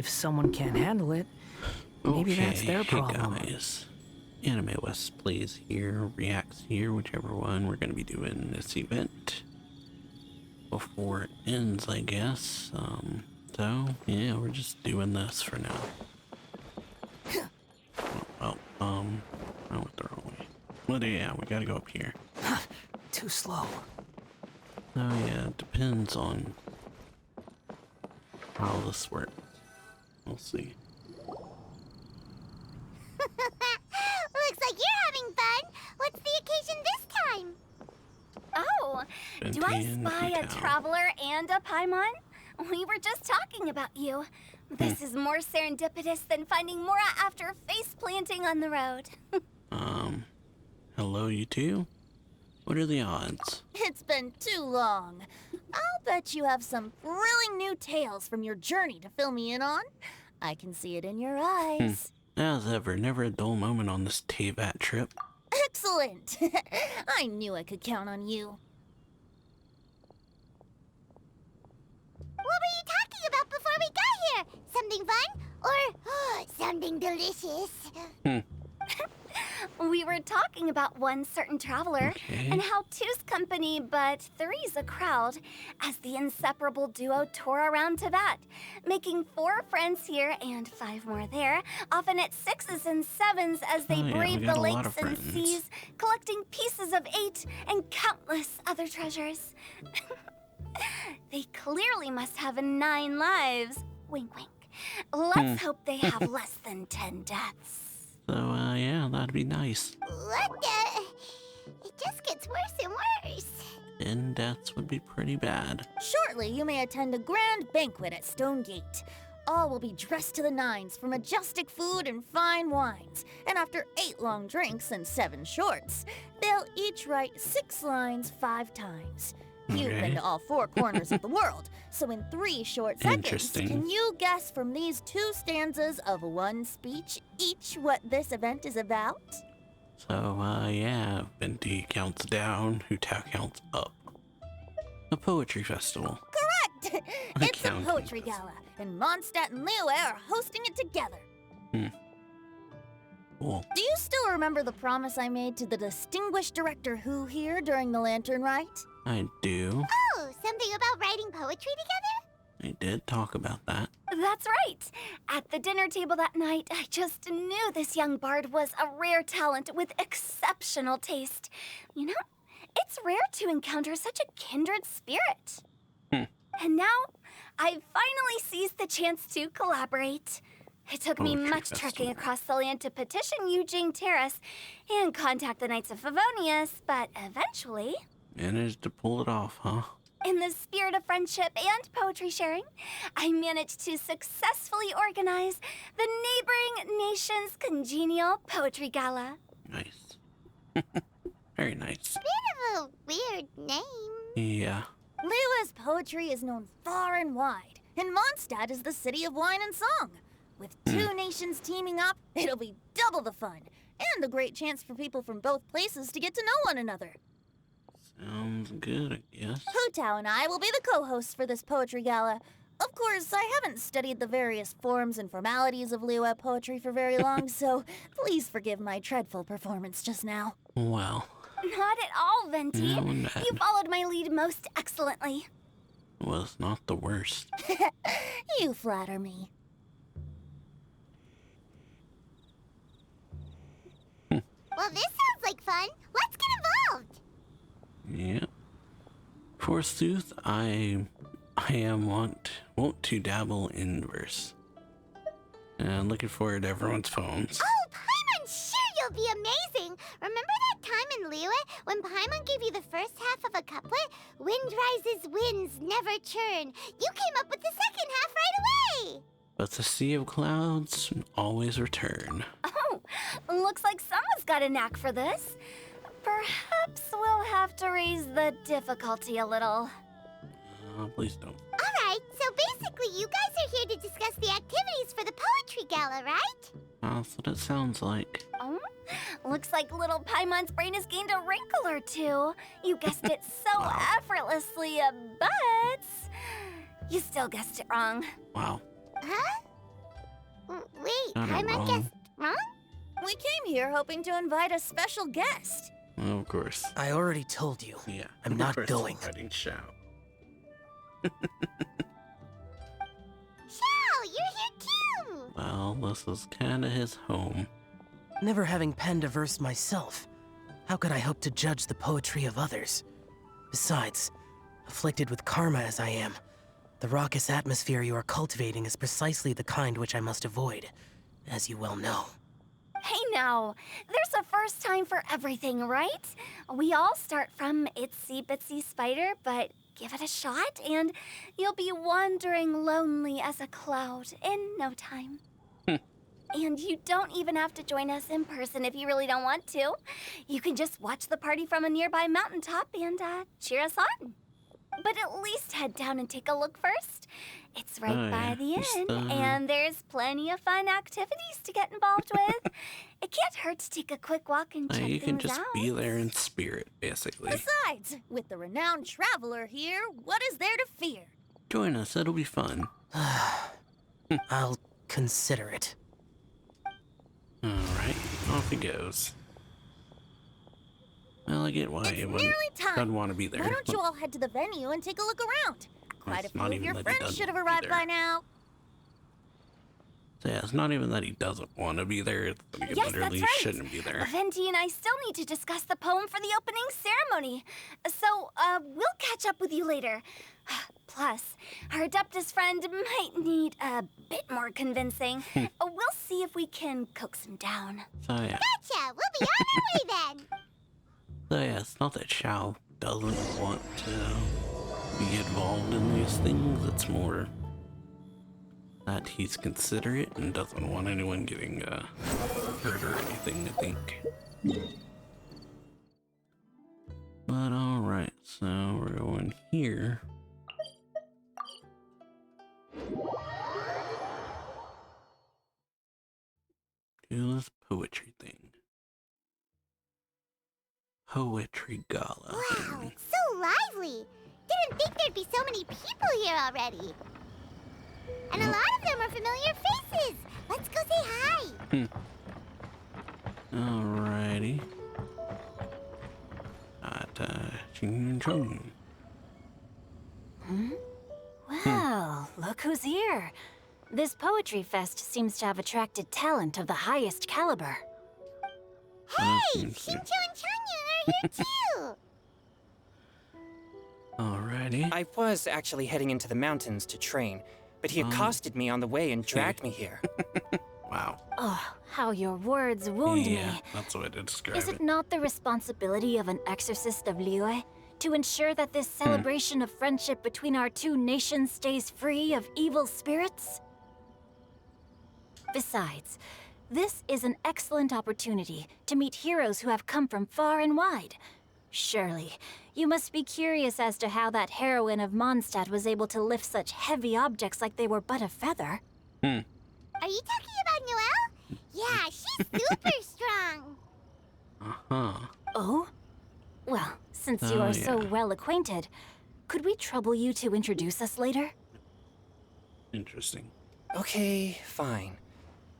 If someone can't handle it, maybe that's their problem. Hey guys, AnimeWestPlays here, Reacts here, whichever one. We're going to be doing this event before it ends, I guess. So, yeah, we're just doing this for now. Oh, I went the wrong way. Well, yeah, we gotta go up here. Too slow. Oh, yeah, it depends on how this works. We'll see. Looks like you're having fun. What's the occasion this time? Oh, do I spy a Town. traveler and a Paimon? We were just talking about you. This is more serendipitous than finding Mora after face planting on the road. Hello, you two? What are the odds? It's been too long. I'll bet you have some thrilling new tales from your journey to fill me in on. I can see it in your eyes. As ever, never a dull moment on this Teyvat trip. Excellent! I knew I could count on you. What were you talking about before we got here? Something fun? Or something delicious? We were talking about one certain traveler Okay. and how two's company, but three's a crowd, as the inseparable duo tour around Teyvat, making 4 friends here and 5 more there, often at 6s and 7s as they Oh, yeah, brave we the got a lot lakes of and friends. seas, collecting pieces of 8 and countless other treasures. They clearly must have 9 lives. Wink, wink. Let's hope they have less than 10 deaths. So, yeah, that'd be nice. What the? It just gets worse and worse. 10 deaths would be pretty bad. Shortly, you may attend a grand banquet at Stonegate. All will be dressed to the nines for majestic food and fine wines. And after 8 long drinks and 7 shorts, they'll each write 6 lines 5 times. You've Okay. been to all 4 corners of the world, so in 3 short seconds, Interesting. can you guess from these 2 stanzas of 1 speech each what this event is about? So, yeah, Venti counts down, Huta counts up. A poetry festival. Correct! It's a Accounting poetry festival. gala, and Mondstadt and Liyue are hosting it together. Cool. Do you still remember the promise I made to the distinguished director Who here during the Lantern Rite? I do. Oh, something about writing poetry together? I did talk about that. That's right. At the dinner table that night, I just knew this young bard was a rare talent with exceptional taste. You know, it's rare to encounter such a kindred spirit. And now, I've finally seized the chance to collaborate. It took me Poetry much trekking festival. across the land to petition Eugene Terrace and contact the Knights of Favonius, but eventually, Managed to pull it off, huh? in the spirit of friendship and poetry sharing, I managed to successfully organize the neighboring nation's congenial poetry gala. Nice. Very nice. Bit of a weird name. Yeah. Liyue's poetry is known far and wide, and Mondstadt is the city of wine and song. With 2 nations teaming up, it'll be double the fun, and a great chance for people from both places to get to know one another. Sounds good, I guess. Hutao and I will be the co-hosts for this poetry gala. Of course, I haven't studied the various forms and formalities of Liyue poetry for very long, so please forgive my dreadful performance just now. Well, Not at all, Venti. No, not bad. You followed my lead most excellently. was not the worst. You flatter me. Well, this sounds like fun. Let's get involved. Yeah. Forsooth, I am wont to dabble in verse. And looking forward to everyone's poems. Oh, Paimon, sure you'll be amazing. Remember that time in Liyue when Paimon gave you the first half of a couplet? Wind rises, winds never churn. You came up with the second half right away. But the sea of clouds always return. Oh, looks like someone's got a knack for this. Perhaps we'll have to raise the difficulty a little. Please don't. All right, so basically you guys are here to discuss the activities for the poetry gala, right? That's what it sounds like. Oh, looks like little Paimon's brain has gained a wrinkle or 2. You guessed it so Wow. effortlessly, but you still guessed it wrong. Wow. Huh? Wait, Not Paimon wrong. guessed wrong? We came here hoping to invite a special guest. Well, of course. I already told you. Yeah. I'm of not course going. Fighting Shao. Shao, you're here too! Well, this is kind of his home. Never having penned a verse myself, how could I hope to judge the poetry of others? Besides, afflicted with karma as I am, the raucous atmosphere you are cultivating is precisely the kind which I must avoid, as you well know. Hey now, there's a first time for everything, right? We all start from itsy bitsy spider, but give it a shot and you'll be wandering lonely as a cloud in no time. And you don't even have to join us in person if you really don't want to. You can just watch the party from a nearby mountaintop and cheer us on. But at least head down and take a look first. It's right Oh, by yeah. the Just, inn, and there's plenty of fun activities to get involved with. It can't hurt to take a quick walk and check You can things just out. be there in spirit, basically. Besides, with the renowned traveler here, what is there to fear? Join us, it'll be fun. I'll consider it. Alright, off he goes. Well, I get why It's he nearly time. doesn't want to be there. Why don't you all head to the venue and take a look around? Quite a It's few not of even your that he friends doesn't should have wanna be arrived there. by now. So yeah, it's not even that he doesn't want to be there, it's that he Yes, literally that's right. shouldn't be there. Venti and I still need to discuss the poem for the opening ceremony. So, we'll catch up with you later. Plus, our Adeptus friend might need a bit more convincing. We'll see if we can coax him down. So yeah. Gotcha! We'll be on our way then! So yeah, it's not that Shao doesn't want to be involved in these things, it's more that he's considerate and doesn't want anyone getting hurt or anything, I think. But alright, so we're going here. Do this poetry thing. Poetry gala Wow, thing. it's so lively! Didn't think there'd be so many people here already. And a lot of them are familiar faces. Let's go say hi. Alrighty. Ching chong. Well, look who's here. This poetry fest seems to have attracted talent of the highest caliber. Hey, seems Shincho to- and Chanya are here too. Alrighty. I was actually heading into the mountains to train, but he accosted me on the way and dragged me here. Wow. Oh, how your words wound Yeah, me. that's the way to describe Is it. it not the responsibility of an exorcist of Liyue to ensure that this celebration of friendship between our two nations stays free of evil spirits? Besides, this is an excellent opportunity to meet heroes who have come from far and wide. Surely, you must be curious as to how that heroine of Mondstadt was able to lift such heavy objects like they were but a feather. Are you talking about Noelle? Yeah, she's super strong. Uh-huh. Oh? Well, since you Oh, are so yeah. well acquainted, could we trouble you to introduce us later? Interesting. Okay, fine.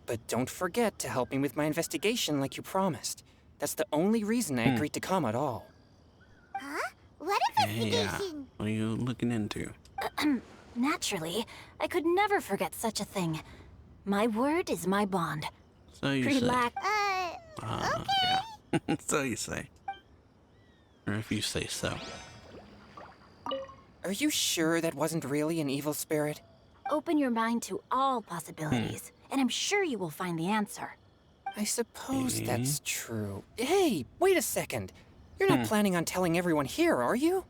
But don't forget to help me with my investigation like you promised. That's the only reason I agreed to come at all. Huh? What Yeah. investigation? What are you looking into? Naturally, I could never forget such a thing. My word is my bond. So you Relax. say. Yeah. So you say. Or if you say so. Are you sure that wasn't really an evil spirit? Open your mind to all possibilities, and I'm sure you will find the answer. I suppose that's true. Hey, wait a second. You're not planning on telling everyone here, are you?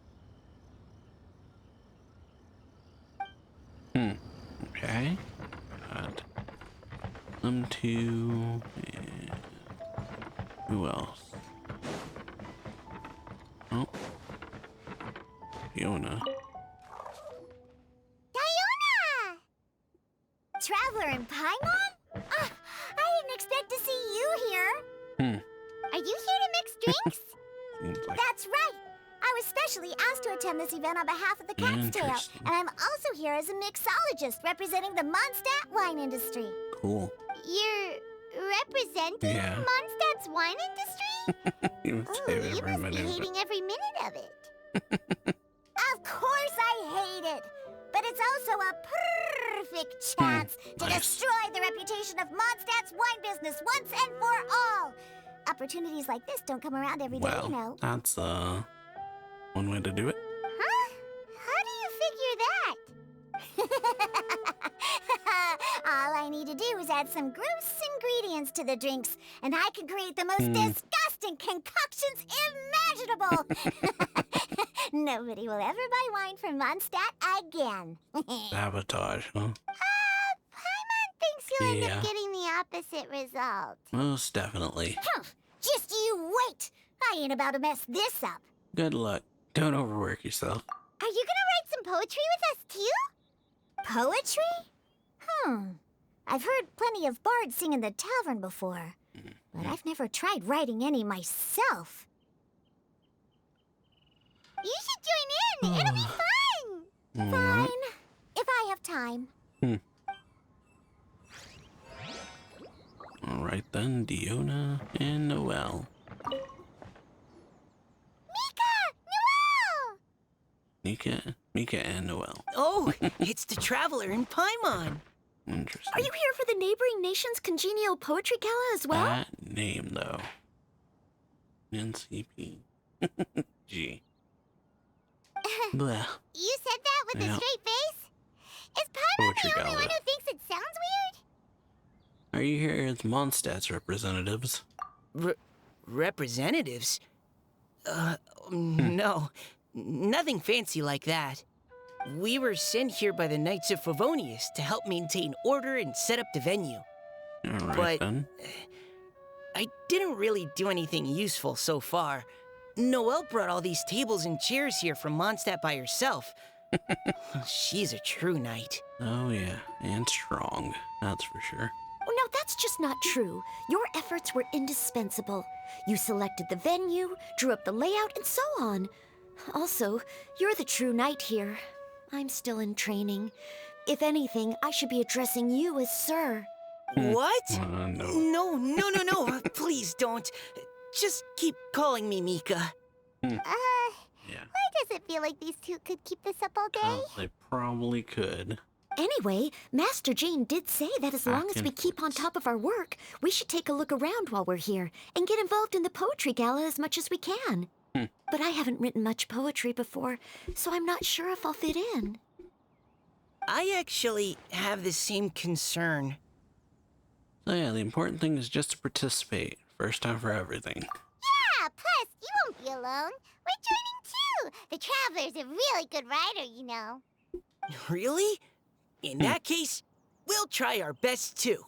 Okay. Got them two. And who else? Oh. Fiona. Diona! Traveler in Paimon? I didn't expect to see you here. Are you here to mix drinks? Seems like That's right. I was specially asked to attend this event on behalf of the Cat's Tail, Interesting. and I'm also here as a mixologist representing the Mondstadt wine industry. cool. You're representing Yeah. Mondstadt's wine industry? You Oh, save you every must be minute of it. hating every minute of it. Of course I hate it. But it's also a perfect chance to nice. destroy the reputation of Mondstadt's wine business once and for all. Opportunities like this don't come around every day, Well, you know. that's one way to do it. Huh? How do you figure that? All I need to do is add some gross ingredients to the drinks, and I can create the most disgusting concoctions imaginable. Nobody will ever buy wine from Mondstadt again. Sabotage, huh? Paimon thinks you'll end Yeah. up getting the opposite result. Most definitely. Humph, just you wait. I ain't about to mess this up. Good luck. Don't overwork yourself. Are you gonna write some poetry with us too? Poetry? I've heard plenty of bards sing in the tavern before, but I've never tried writing any myself. You should join in. It'll be fun. Fine, if I have time. Alright then, Diona and Noelle. Mika and Noelle. Oh, it's the Traveler in Paimon. Interesting. Are you here for the neighboring nation's congenial poetry gala as well? That name, though. NCP. G. Blah. You said that with a Yeah. straight face? Is Paimon Poetry the only gala. one who thinks it sounds weird? Are you here as Mondstadt's representatives? Representatives? No. Nothing fancy like that. We were sent here by the Knights of Favonius to help maintain order and set up the venue. Alright But- then. I didn't really do anything useful so far. Noelle brought all these tables and chairs here from Mondstadt by herself. She's a true knight. Oh yeah, and strong. That's for sure. Oh, no, that's just not true. Your efforts were indispensable. You selected the venue, drew up the layout, and so on. Also, you're the true knight here. I'm still in training. If anything, I should be addressing you as Sir. What? No. No. Please don't. Just keep calling me Mika. Yeah. Why does it feel like these two could keep this up all day? They probably could. Anyway, Master Jane did say that as long as we keep on top of our work, we should take a look around while we're here and get involved in the poetry gala as much as we can. But I haven't written much poetry before, so I'm not sure if I'll fit in. I actually have the same concern. So yeah, the important thing is just to participate. First time for everything. Yeah, plus, you won't be alone. We're joining too. The Traveler's a really good writer, you know. Really? In that case, we'll try our best too.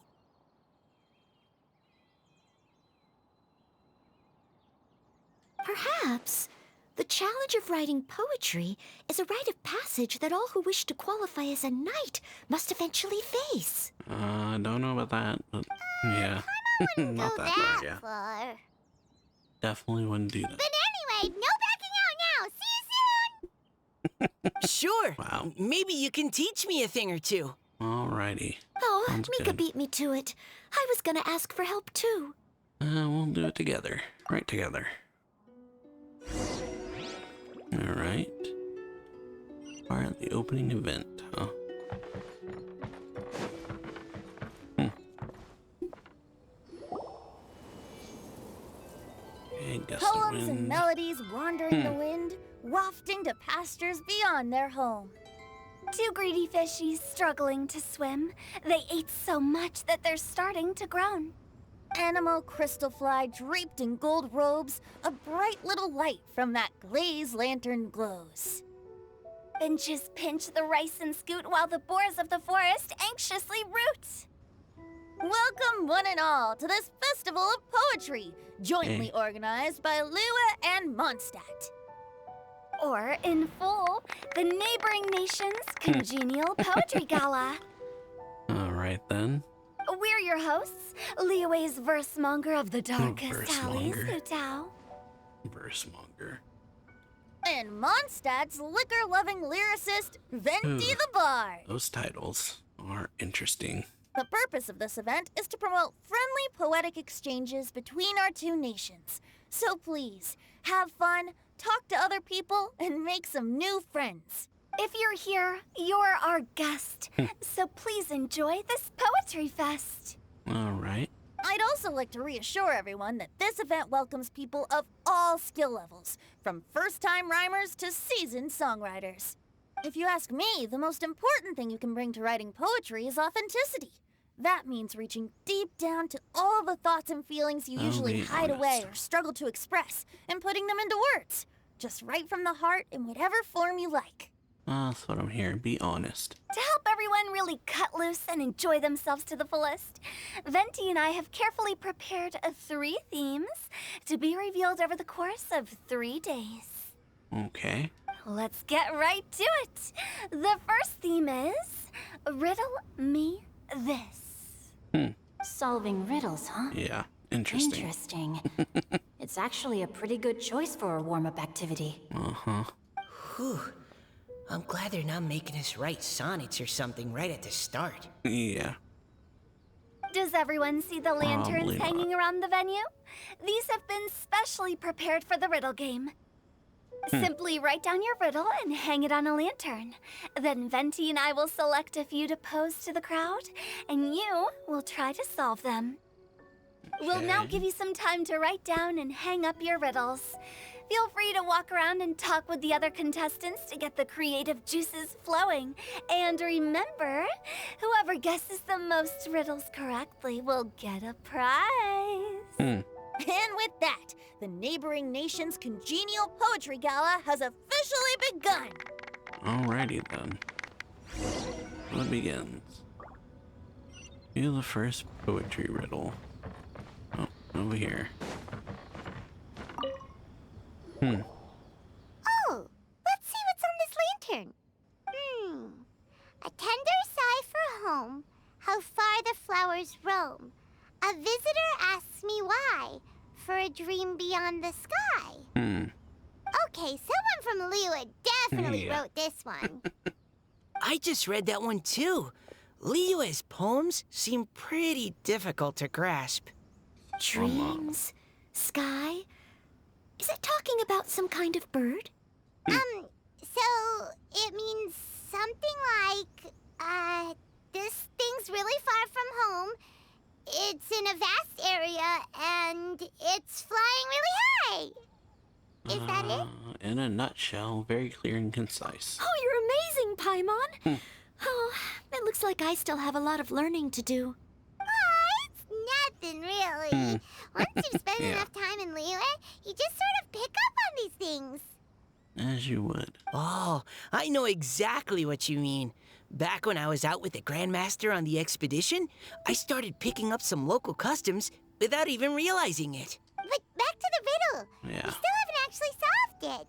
Perhaps the challenge of writing poetry is a rite of passage that all who wish to qualify as a knight must eventually face. I don't know about that, but yeah. Not Go that far, that yeah. far. Definitely wouldn't do that. But anyway, no backing out now. See you soon. Sure. Wow. Maybe you can teach me a thing or two. Alrighty. Oh, Sounds Mika good. beat me to it. I was gonna ask for help too. We'll do it together. Right together. Alright. Part of the opening event, huh? Okay, gust of Poems and wind. melodies wandering the wind, wafting to pastures beyond their home. Two greedy fishies struggling to swim. They ate so much that they're starting to groan. Animal crystal fly draped in gold robes, a bright little light from that glazed lantern glows. Finches pinch the rice and scoot while the boars of the forest anxiously root. Welcome, one and all, to this festival of poetry, jointly Hey. organized by Lua and Mondstadt. Or, in full, the neighboring nation's congenial poetry gala. Alright then. We're your hosts, Liyue's versemonger of the darkest alleys, versemonger. Utao. Versemonger. And Mondstadt's liquor-loving lyricist, Venti Ooh. the Bard. Those titles are interesting. The purpose of this event is to promote friendly poetic exchanges between our two nations. So please, have fun, talk to other people, and make some new friends. If you're here, you're our guest. So please enjoy this poetry fest. All right. I'd also like to reassure everyone that this event welcomes people of all skill levels, from first-time rhymers to seasoned songwriters. If you ask me, the most important thing you can bring to writing poetry is authenticity. That means reaching deep down to all the thoughts and feelings you usually be hide away honest. or struggle to express, and putting them into words. Just write from the heart in whatever form you like. That's what I'm hearing. Be honest. To help everyone really cut loose and enjoy themselves to the fullest, Venti and I have carefully prepared 3 themes to be revealed over the course of 3 days. Okay. Let's get right to it. The first theme is Riddle Me This. Solving riddles, huh? Yeah. Interesting. Interesting. It's actually a pretty good choice for a warm-up activity. Uh-huh. Whew. I'm glad they're not making us write sonnets or something right at the start. Yeah. Does everyone see the lanterns Probably not. hanging around the venue? These have been specially prepared for the riddle game. Simply write down your riddle and hang it on a lantern. Then Venti and I will select a few to pose to the crowd, and you will try to solve them. We'll now give you some time to write down and hang up your riddles. Feel free to walk around and talk with the other contestants to get the creative juices flowing. And remember, whoever guesses the most riddles correctly will get a prize. And with that, the neighboring nation's congenial poetry gala has officially begun. Alrighty then. What begins? Feel the first poetry riddle. Oh, over here. Oh, let's see what's on this lantern. A tender sigh for home, how far the flowers roam. A visitor asks me why, for a dream beyond the sky. Okay, someone from Liyue definitely Yeah. wrote this one. I just read that one too. Liyue's poems seem pretty difficult to grasp. Dreams? Sky? Is it talking about some kind of bird? So it means something like, this thing's really far from home. It's in a vast area, and it's flying really high. Is that it? In a nutshell, very clear and concise. Oh, you're amazing, Paimon. Oh, it looks like I still have a lot of learning to do. It's nothing really. Once you spend Yeah. enough time in Liyue, you just sort of pick up on these things. As you would. Oh, I know exactly what you mean. Back when I was out with the Grandmaster on the expedition, I started picking up some local customs without even realizing it. But back to the riddle. Yeah. We still haven't actually solved it.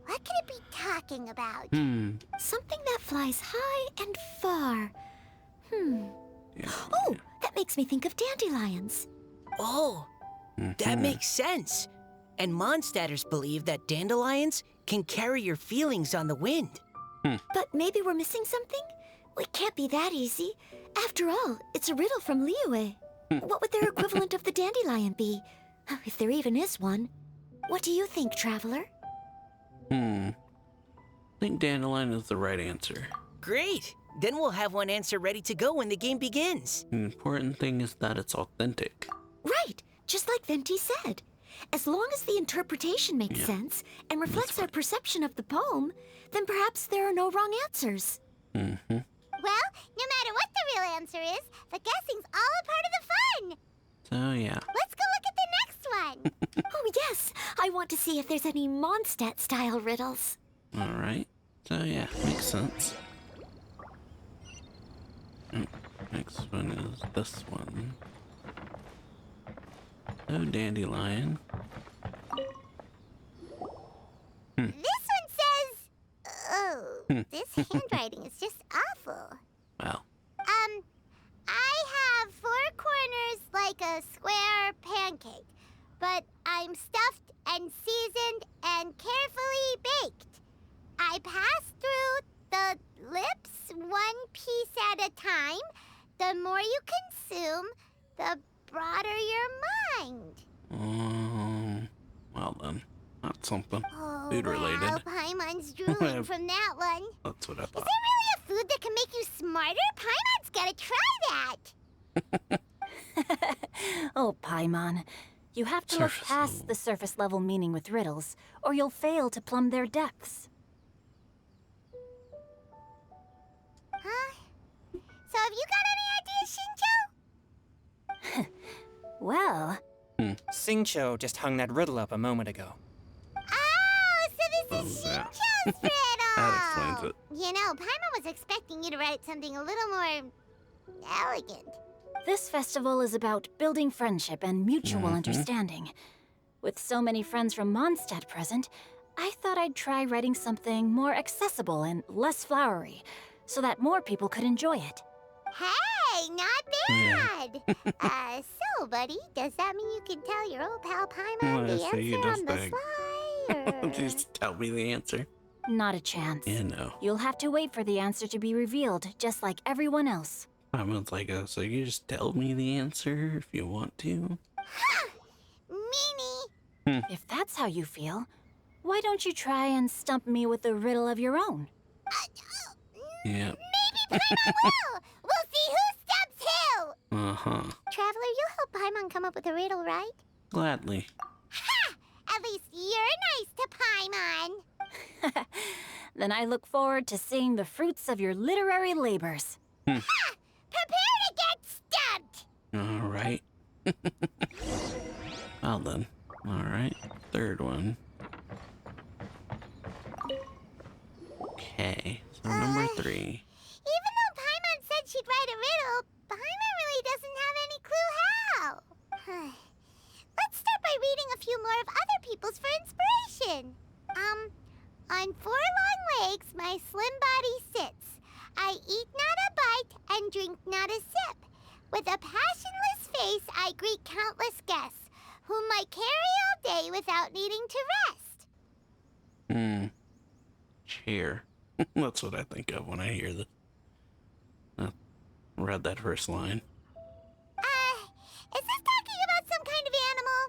What could it be talking about? Something that flies high and far. Yeah. Oh, that makes me think of dandelions. Oh, that makes sense. And Mondstadters believe that dandelions can carry your feelings on the wind. But maybe we're missing something? It can't be that easy. After all, it's a riddle from Liyue. What would their equivalent of the dandelion be? If there even is one. What do you think, Traveler? I think dandelion is the right answer. Great. Then we'll have one answer ready to go when the game begins. The important thing is that it's authentic. Right, just like Venti said. As long as the interpretation makes sense and reflects our perception of the poem, then perhaps there are no wrong answers. Well, no matter what the real answer is, the guessing's all a part of the fun. So yeah. Let's go look at the next one. Oh, yes, I want to see if there's any Mondstadt-style riddles. Alright. So yeah, makes sense. Next one is this one. Oh, dandelion. This one says, oh, this handwriting is just awful. Well, I have 4 corners like a square pancake, but I'm stuffed and seasoned and carefully baked. I pass through the lips one piece at a time, The more you consume, the broader your mind. Well then, not something Oh, food related. wow, Paimon's drooling from that one. That's what I Is there thought. really a food that can make you smarter? Paimon's gotta try that. Oh, Paimon. You have to look Surface past level. the surface level meaning with riddles, or you'll fail to plumb their depths. Huh? So have you got any ideas, Shinjo? Well, Singcho just hung that riddle up a moment ago. Oh, so this is Oh, yeah. Shinjo's riddle! That explains it. You know, Paimon was expecting you to write something a little more elegant. this festival is about building friendship and mutual understanding. With so many friends from Mondstadt present, I thought I'd try writing something more accessible and less flowery, so that more people could enjoy it. Hey, not bad! So, buddy, does that mean you can tell your old pal Paimon Well, the so you answer just on the think- sly, or... Just tell me the answer. Not a chance. Yeah, no. You'll have to wait for the answer to be revealed, just like everyone else. Paimon's like, so you just tell me the answer if you want to. Meanie! If that's how you feel, why don't you try and stump me with a riddle of your own? Yeah. Maybe Paimon will! We'll see who stumps who! Uh-huh. Traveler, you'll help Paimon come up with a riddle, right? Gladly. Ha! At least you're nice to Paimon! Then I look forward to seeing the fruits of your literary labors. Ha! Prepare to get stumped! All right. Well then. All right. Third one. Okay. So number 3. Even though Paimon said she'd write a riddle, Paimon really doesn't have any clue how. Let's start by reading a few more of other people's for inspiration. On 4 long legs my slim body sits. I eat not a bite and drink not a sip. With a passionless face I greet countless guests, whom I carry all day without needing to rest. Chair. That's what I think of when I hear this. Read that first line. Is this talking about some kind of animal?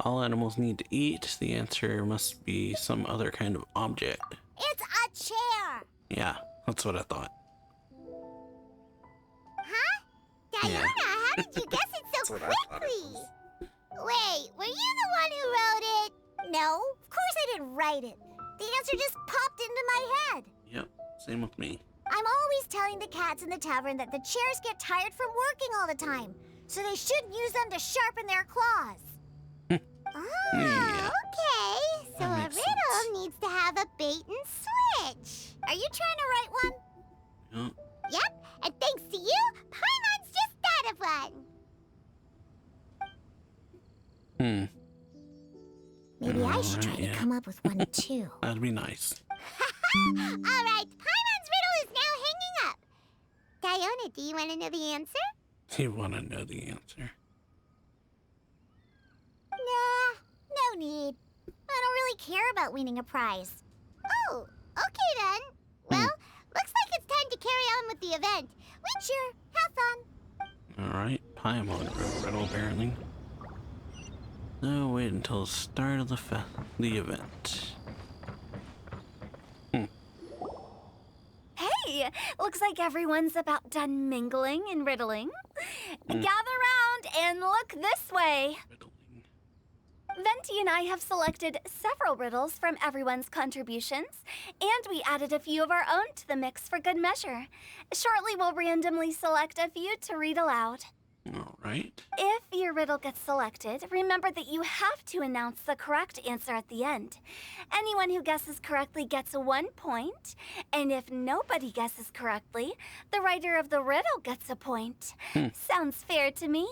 All animals need to eat. The answer must be some other kind of object. It's a chair. Yeah, that's what I thought. Huh? Diana, how did you guess it so That's what I thought it quickly? was. Wait, were you the one who wrote it? No, of course I didn't write it. The answer just popped into my head. Yep, same with me. I'm always telling the cats in the tavern that the chairs get tired from working all the time, so they shouldn't use them to sharpen their claws. Oh, Yeah. okay. So That a makes riddle sense. needs to have a bait and switch. Are you trying to write one? Yep. Yep, and thanks to you, Paimon's just thought of one. Maybe I should try Alright, to yeah. come up with one too. That'd be nice. All right, Paimon's riddle is now hanging up. Diana, do you want to know the answer? You want to know the answer. Nah, no need. I don't really care about winning a prize. Oh, okay then. Well, looks like it's time to carry on with the event. Sure, have fun. Alright, Paimon wrote riddle apparently. No, wait until the start of the event. Hey, looks like everyone's about done mingling and riddling. Gather round and look this way. Riddling. Venti and I have selected several riddles from everyone's contributions, and we added a few of our own to the mix for good measure. Shortly, we'll randomly select a few to read aloud. Alright. If your riddle gets selected, remember that you have to announce the correct answer at the end. Anyone who guesses correctly gets 1 point, and if nobody guesses correctly, the writer of the riddle gets a point. Sounds fair to me.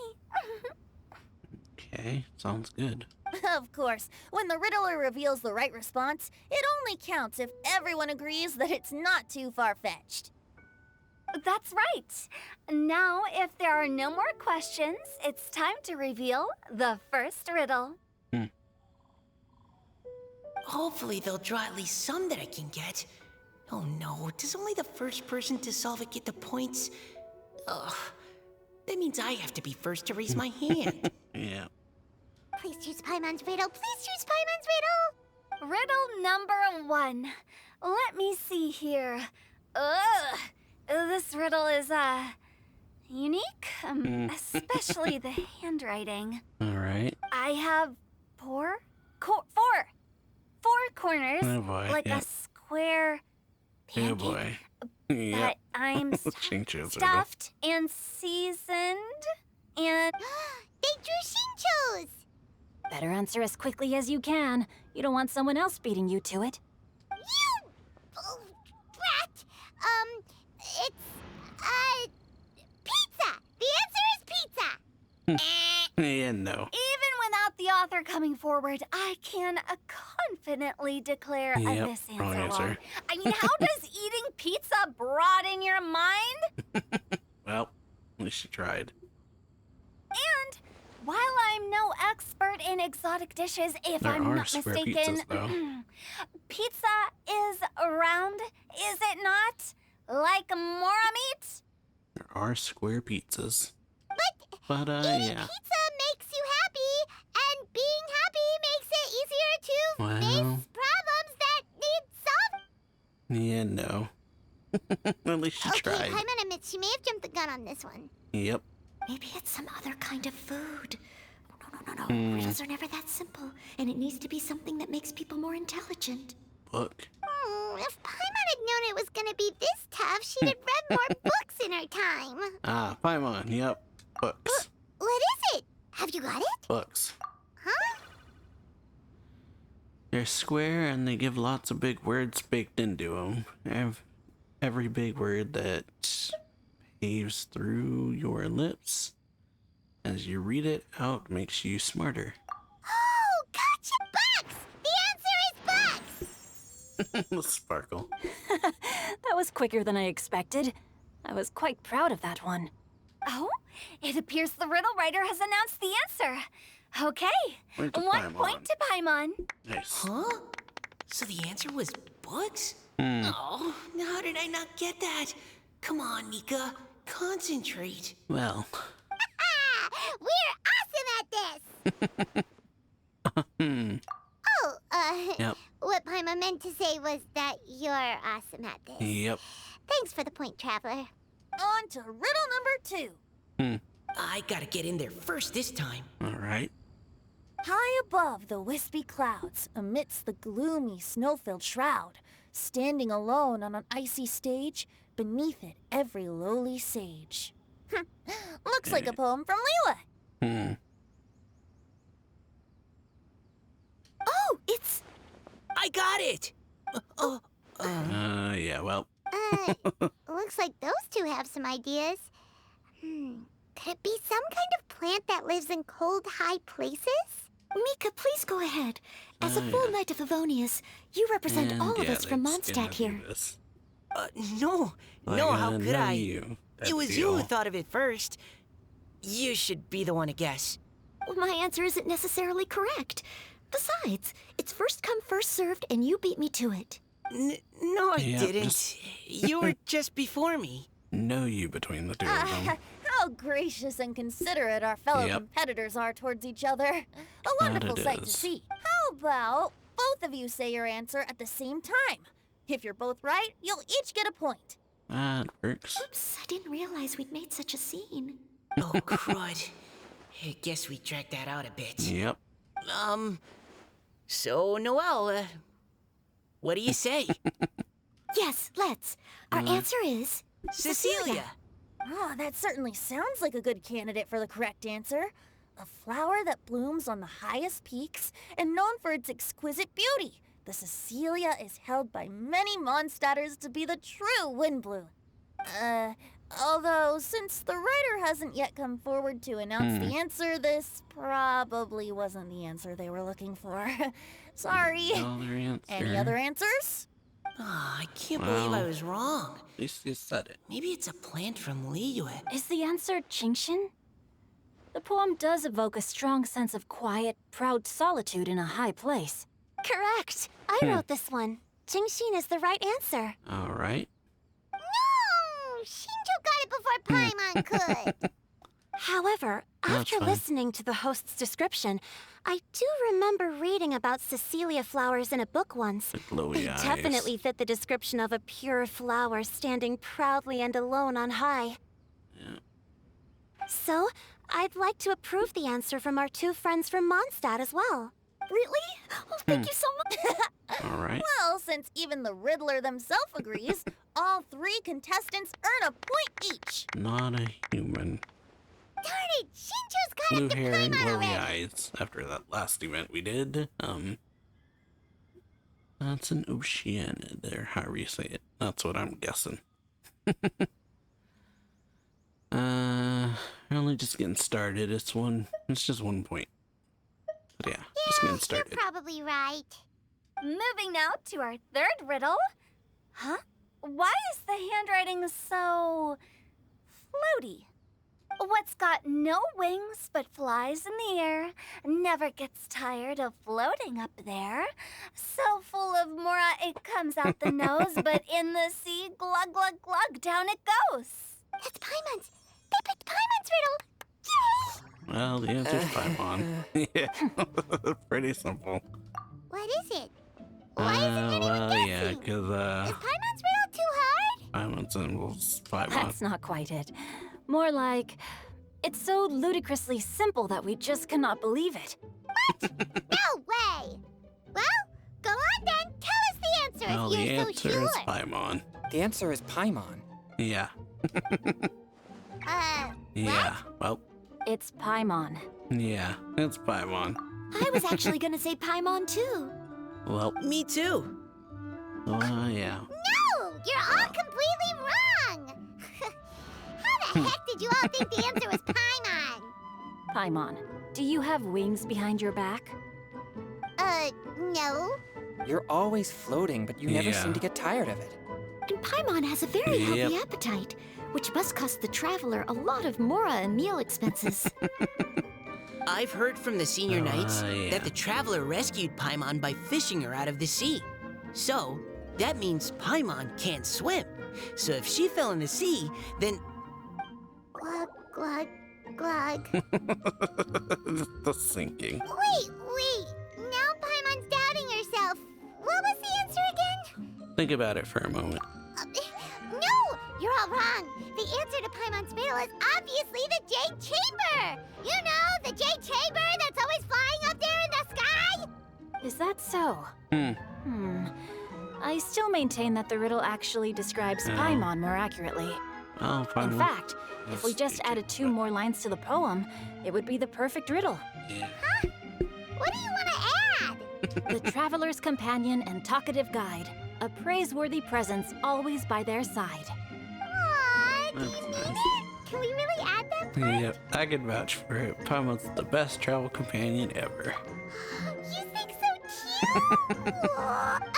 Okay, sounds good. Of course, when the riddler reveals the right response, it only counts if everyone agrees that it's not too far-fetched. That's right. Now, if there are no more questions, it's time to reveal the first riddle. Hopefully they'll draw at least some that I can get. Oh no, does only the first person to solve it get the points? Ugh. That means I have to be first to raise my hand. Yeah. Please choose Paimon's riddle. Please choose Paimon's riddle. Riddle number 1. Let me see here. Ugh. This riddle is, unique. Especially the handwriting. All right. I have four corners, Oh boy. like Yeah. a square Oh pancake. boy. But Yeah. I'm Shincho's riddle. stuffed and seasoned, and They drew Shinchos. Better answer as quickly as you can. You don't want someone else beating you to it. You brat. It's pizza. The answer is pizza. Yeah, no. even without the author coming forward, I can confidently declare Yep, this wrong answer answer. wrong. I mean, how does eating pizza broaden your mind? Well, at least you tried. And while I'm no expert in exotic dishes, if There I'm are not square mistaken, pizzas, though. pizza is round, is it not? Like mora meat? There are square pizzas. But But, eating yeah. pizza makes you happy, and being happy makes it easier to Well. face problems that need solving. Yeah, no. At least you Okay, tried. Paimon admits she may have jumped the gun on this one. Yep. Maybe it's some other kind of food. No. Riddles are never that simple, and it needs to be something that makes people more intelligent. Book. If Paimon had known it was gonna be this tough, she'd have read more books in her time. Ah, Paimon. Yep. Books. What is it? Have you got it? Books. Huh? They're square and they give lots of big words baked into them. Every big word that paves through your lips as you read it out makes you smarter. Oh, gotcha! Bugs! The answer is bugs! Sparkle. That was quicker than I expected. I was quite proud of that one. Oh, it appears the riddle writer has announced the answer. Okay, Point to 1 Paimon. point to Paimon. Nice. Huh? So the answer was bugs? Hmm. Oh, how did I not get that? Come on, Nika. Concentrate. Well. We're awesome at this! Hmm. Oh, Yep. what Paimon meant to say was that you're awesome at this. Yep. Thanks for the point, Traveler. On to riddle number 2. I gotta get in there first this time. All right. High above the wispy clouds, amidst the gloomy snow-filled shroud, standing alone on an icy stage, beneath it every lowly sage. Looks like a poem from Liyue. Hmm. Oh, it's... I got it! Yeah, well. Looks like those two have some ideas. Could it be some kind of plant that lives in cold, high places? Mika, please go ahead. As a full yeah. Knight of Avonius, you represent And all of yeah, us from they'd still Mondstadt have you here. this. No. Like, No, how know could I? You, It that was you who deal. thought of it first. You should be the one to guess. Well, my answer isn't necessarily correct. Besides, it's first come, first served, and you beat me to it. No, I Yeah, didn't. just- You were just before me. Know you between the two of them. How gracious and considerate our fellow Yep. competitors are towards each other. A wonderful it sight to is. see. How about both of you say your answer at the same time? If you're both right, you'll each get a point. That works. Oops, I didn't realize we'd made such a scene. Oh, crud. I guess we dragged that out a bit. Yep. So, Noelle, what do you say? Yes, let's. Our answer is Cecilia! Oh, that certainly sounds like a good candidate for the correct answer. A flower that blooms on the highest peaks and known for its exquisite beauty. The Cecilia is held by many Mondstadters to be the true Windblue. Although, since the writer hasn't yet come forward to announce the answer, this probably wasn't the answer they were looking for. Sorry. Other answer. Any other answers? Oh, I can't believe I Wow. was wrong. At least you said it. Maybe it's a plant from Liyue. Is the answer Genshin? The poem does evoke a strong sense of quiet, proud solitude in a high place. correct. I wrote this one. Genshin is the right answer. All right. No! Shinjo got it before Paimon could. However, That's after fine. listening to the host's description, I do remember reading about Cecilia flowers in a book once. The glowy They eyes. definitely fit the description of a pure flower standing proudly and alone on high. Yeah. So, I'd like to approve the answer from our two friends from Mondstadt as well. Really? Oh, thank you so much. All right. Well, since even the Riddler themselves agrees, all three contestants earn a point each. Not a human. Darn it! Shinjo's got Blue it to hair and Paimon glowy already. eyes after that last event we did. That's an Oceania there, however you say it. That's what I'm guessing. We're only just getting started. It's just 1 point. But yeah, just getting started. You're probably right. Moving now to our third riddle. Huh? Why is the handwriting so floaty? What's got no wings but flies in the air, never gets tired of floating up there, so full of mora it comes out the nose, but in the sea, glug glug glug, down it goes. That's Paimon's. They picked Paimon's riddle. Yay! Well, the answer's Paimon. Yeah, pretty simple. What is it? Why isn't anyone Well, yeah, guessing? because Is Paimon's riddle too hard? Paimon's symbol's Paimon. That's not quite it. More like, it's so ludicrously simple that we just cannot believe it. No way! Well, go on then. Tell us the answer Well, if the you're answer so sure. is Paimon. The answer is Paimon. Yeah. Yeah. Well, It's Paimon. yeah, it's Paimon. I was actually gonna say Paimon too. Well, Me too. yeah. No! You're all completely wrong! How the heck did you all think the answer was Paimon? Paimon, do you have wings behind your back? No. You're always floating, but you never Yeah. seem to get tired of it. And Paimon has a very Yep. healthy appetite, which must cost the traveler a lot of mora and meal expenses. I've heard from the senior knights yeah. that the traveler rescued Paimon by fishing her out of the sea. So, that means Paimon can't swim. So if she fell in the sea, then Glug, glug, glug. The sinking. Wait. Now Paimon's doubting herself. What was the answer again? Think about it for a moment. No! You're all wrong. The answer to Paimon's riddle is obviously the Jade Chamber! You know, the Jade Chamber that's always flying up there in the sky? Is that so? I still maintain that the riddle actually describes Paimon more accurately. Oh, Paimon. In fact, if we just added 2 more lines to the poem, it would be the perfect riddle. Yeah. What do you want to add? The traveler's companion and talkative guide, a praiseworthy presence always by their side. Aww, do you That's mean nice. it? Can we really add them? Yep, I can vouch for it. Paimon's the best travel companion ever. You think so too?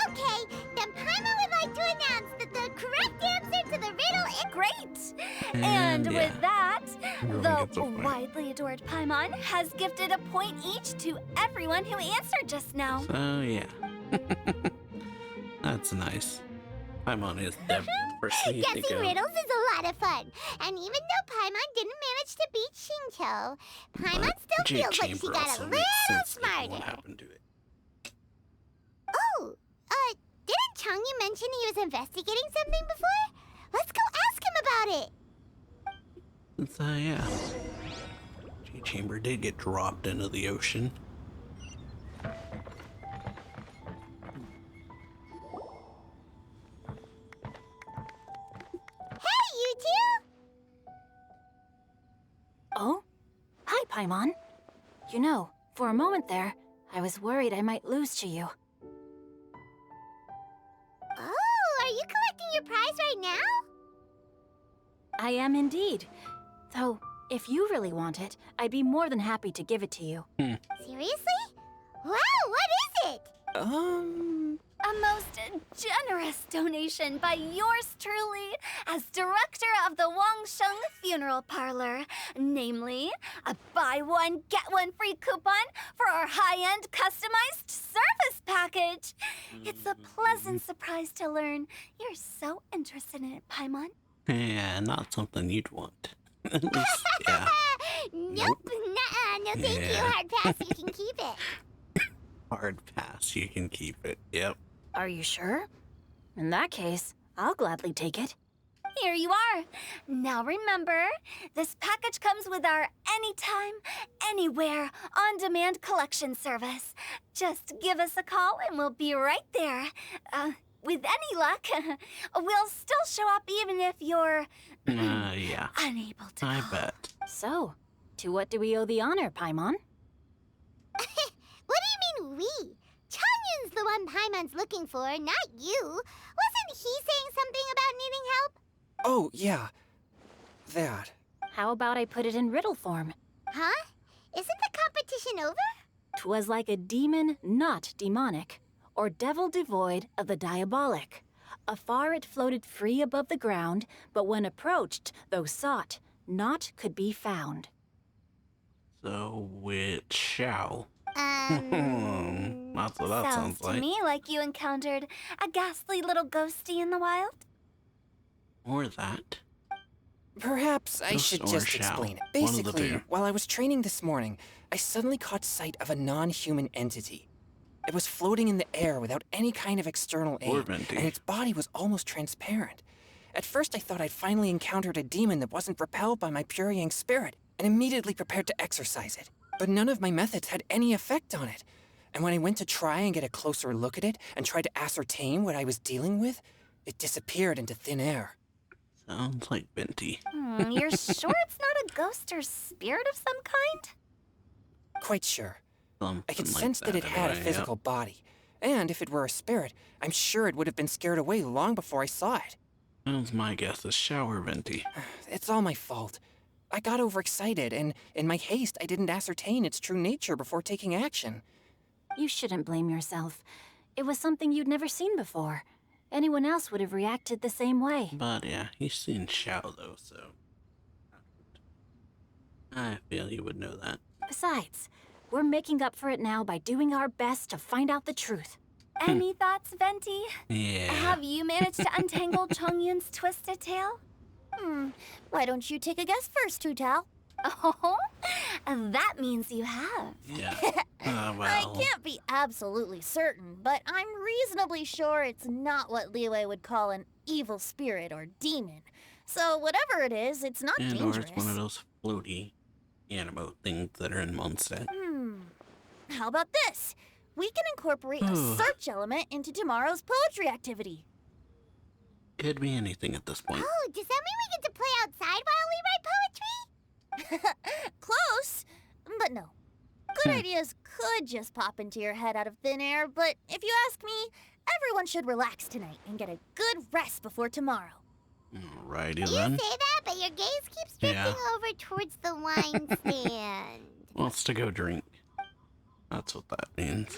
Okay, then Paimon would like to announce that the correct answer to the riddle is Great! And, And yeah. with that, Everyone the gets a point. widely adored Paimon has gifted a point each to everyone who answered just now. So, yeah. That's nice. Paimon is definitely the person you think Guessing of. riddles is a lot of fun. And even though Paimon didn't manage to beat Shinjo, Paimon But still Jade feels like she Chamber got also a makes little sense given what smarter. happened to it. Oh, didn't Changyu mention he was investigating something before? Let's go ask him about it. So, yeah. Jade Chamber did get dropped into the ocean. Hey, you two! Oh? Hi, Paimon. You know, for a moment there, I was worried I might lose to you. Oh, are you collecting your prize right now? I am indeed. Though, if you really want it, I'd be more than happy to give it to you. Seriously? Wow, what is it? A most generous donation by yours truly as director of the Wangsheng Funeral Parlor. Namely, a buy one, get one free coupon for our high-end customized service package. It's a pleasant surprise to learn you're so interested in it, Paimon. Yeah, not something you'd want. At least, yeah. Nope, nuh-uh, no thank you, Yeah. hard pass, you can keep it. Hard pass, you can keep it. Yep. Are you sure? In that case, I'll gladly take it. Here you are. Now remember, this package comes with our anytime, anywhere, on-demand collection service. Just give us a call and we'll be right there. With any luck, we'll still show up even if you're Yeah. unable to I call. bet. So, to what do we owe the honor, Paimon? What do you mean we? Chongyun's the one Paimon's looking for, not you. Wasn't he saying something about needing help? Oh, yeah. That. How about I put it in riddle form? Huh? Isn't the competition over? 'Twas like a demon not demonic, or devil devoid of the diabolic. Afar it floated free above the ground, but when approached, though sought, naught could be found. So, which shall? That's what that Sounds sounds to like. me like you encountered a ghastly little ghostie in the wild. Or that. Perhaps I Ghost should or just shall. explain it. One of the Basically, two. while I was training this morning, I suddenly caught sight of a non-human entity. It was floating in the air without any kind of external Or aid, venti. and its body was almost transparent. At first I thought I'd finally encountered a demon that wasn't repelled by my pure yang spirit, and immediately prepared to exorcise it. But none of my methods had any effect on it. And when I went to try and get a closer look at it and tried to ascertain what I was dealing with, it disappeared into thin air. Sounds like Venti. You're sure it's not a ghost or spirit of some kind? Quite sure. Something I could like sense that it had a anyway, physical body. And if it were a spirit, I'm sure it would have been scared away long before I saw it. Yep. Sounds my guess is shower Venti. It's all my fault. I got overexcited, and in my haste, I didn't ascertain its true nature before taking action. You shouldn't blame yourself. It was something you'd never seen before. Anyone else would have reacted the same way. But yeah, he's seen Shao though, so I feel you would know that. Besides, we're making up for it now by doing our best to find out the truth. Any thoughts, Venti? Yeah. Have you managed to untangle Chongyun's twisted tail? Why don't you take a guess first, Tutao? Oh, that means you have. Yeah. I Well. can't be absolutely certain, but I'm reasonably sure it's not what Liyue would call an evil spirit or demon. So whatever it is, it's not And or dangerous. it's one of those floaty animo things that are in Mondstadt. How about this? We can incorporate a search element into tomorrow's poetry activity. Could be anything at this point. Oh, does that mean we get to play outside while we write poetry? Close, but no. Good ideas could just pop into your head out of thin air, but if you ask me, everyone should relax tonight and get a good rest before tomorrow. Alrighty You then. say that, but your gaze keeps drifting Yeah. over towards the wine stand. Wants to go drink. That's what that means.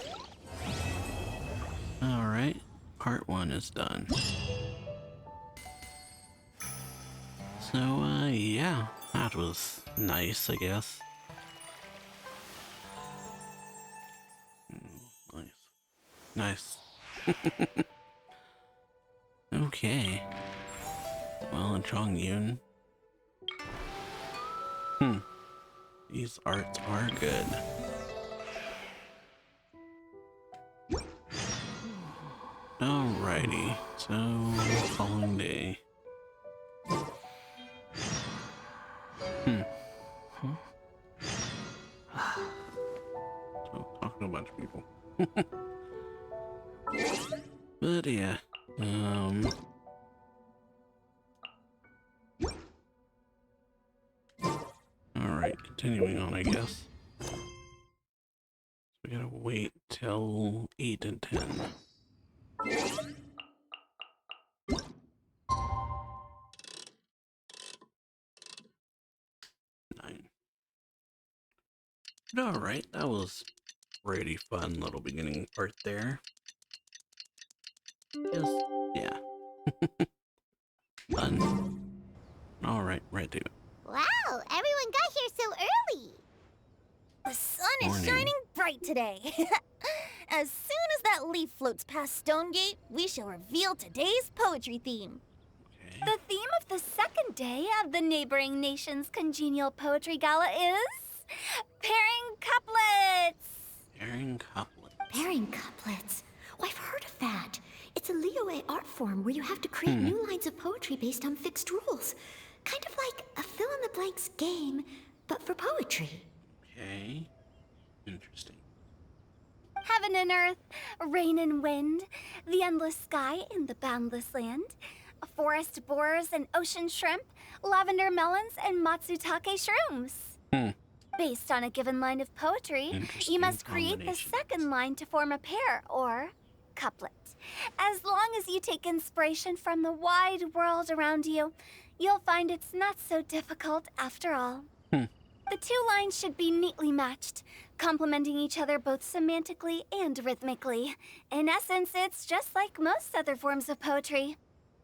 Alright. Part 1 is done. So, yeah. That was nice, I guess. Nice. Okay. Well, and Chongyun. These arts are good. Alrighty, so following day. So talking to a bunch of people. But yeah, alright, continuing on, I guess. So we gotta wait till 8 and 10. 9. Alright, that was pretty fun little beginning part there. Just, yeah. Fun. Alright, right to it. Wow, everyone got here so early. The sun is Morning. shining bright today. As soon as that leaf floats past Stonegate, we shall reveal today's poetry theme. Okay. The theme of the second day of the neighboring nation's congenial poetry gala is pairing couplets. Pairing couplet. Pairing couplets. Oh, I've heard of that. It's a Liyue art form where you have to create new lines of poetry based on fixed rules. Kind of like a fill-in-the-blanks game, but for poetry. Okay. Interesting. Heaven and earth, rain and wind, the endless sky and the boundless land, forest borers and ocean shrimp, lavender melons and matsutake shrooms. Based on a given line of poetry, you Interesting must create the combination. second line to form a pair, or couplet. As long as you take inspiration from the wide world around you, you'll find it's not so difficult after all. The two lines should be neatly matched, complementing each other both semantically and rhythmically. In essence, it's just like most other forms of poetry.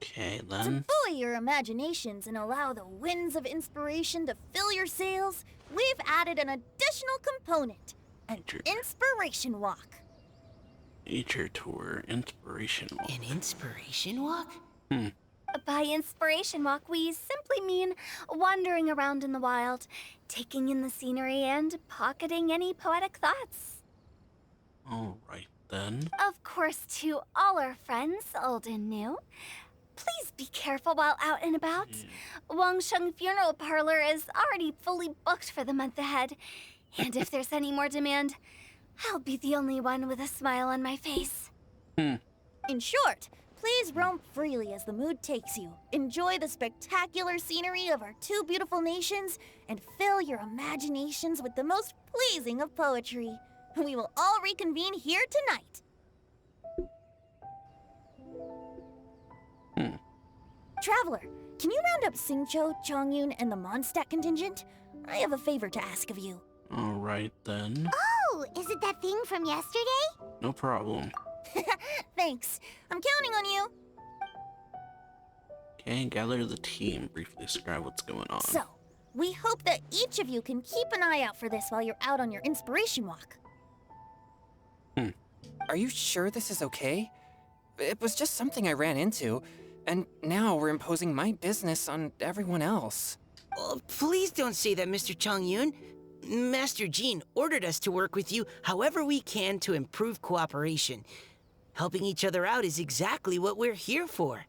Okay, To then. buoy your imaginations and allow the winds of inspiration to fill your sails, we've added an additional component, an Nature. inspiration walk. Nature tour. Inspiration walk. An inspiration walk? By inspiration walk, we simply mean wandering around in the wild, taking in the scenery and pocketing any poetic thoughts. Alright, then. Of course, to all our friends, old and new, please be careful while out and about. Wangsheng Funeral Parlor is already fully booked for the month ahead. And if there's any more demand, I'll be the only one with a smile on my face. In short, please roam freely as the mood takes you. Enjoy the spectacular scenery of our two beautiful nations and fill your imaginations with the most pleasing of poetry. We will all reconvene here tonight. Traveler, can you round up Xingqiu, Chongyun, and the Mondstadt contingent? I have a favor to ask of you. Alright, then. Oh, is it that thing from yesterday? No problem. Thanks. I'm counting on you. Okay, gather the team. Briefly describe what's going on. So, we hope that each of you can keep an eye out for this while you're out on your inspiration walk. Are you sure this is okay? It was just something I ran into, and now we're imposing my business on everyone else. Oh, please don't say that, Mr. Chongyun. Master Jean ordered us to work with you however we can to improve cooperation. Helping each other out is exactly what we're here for.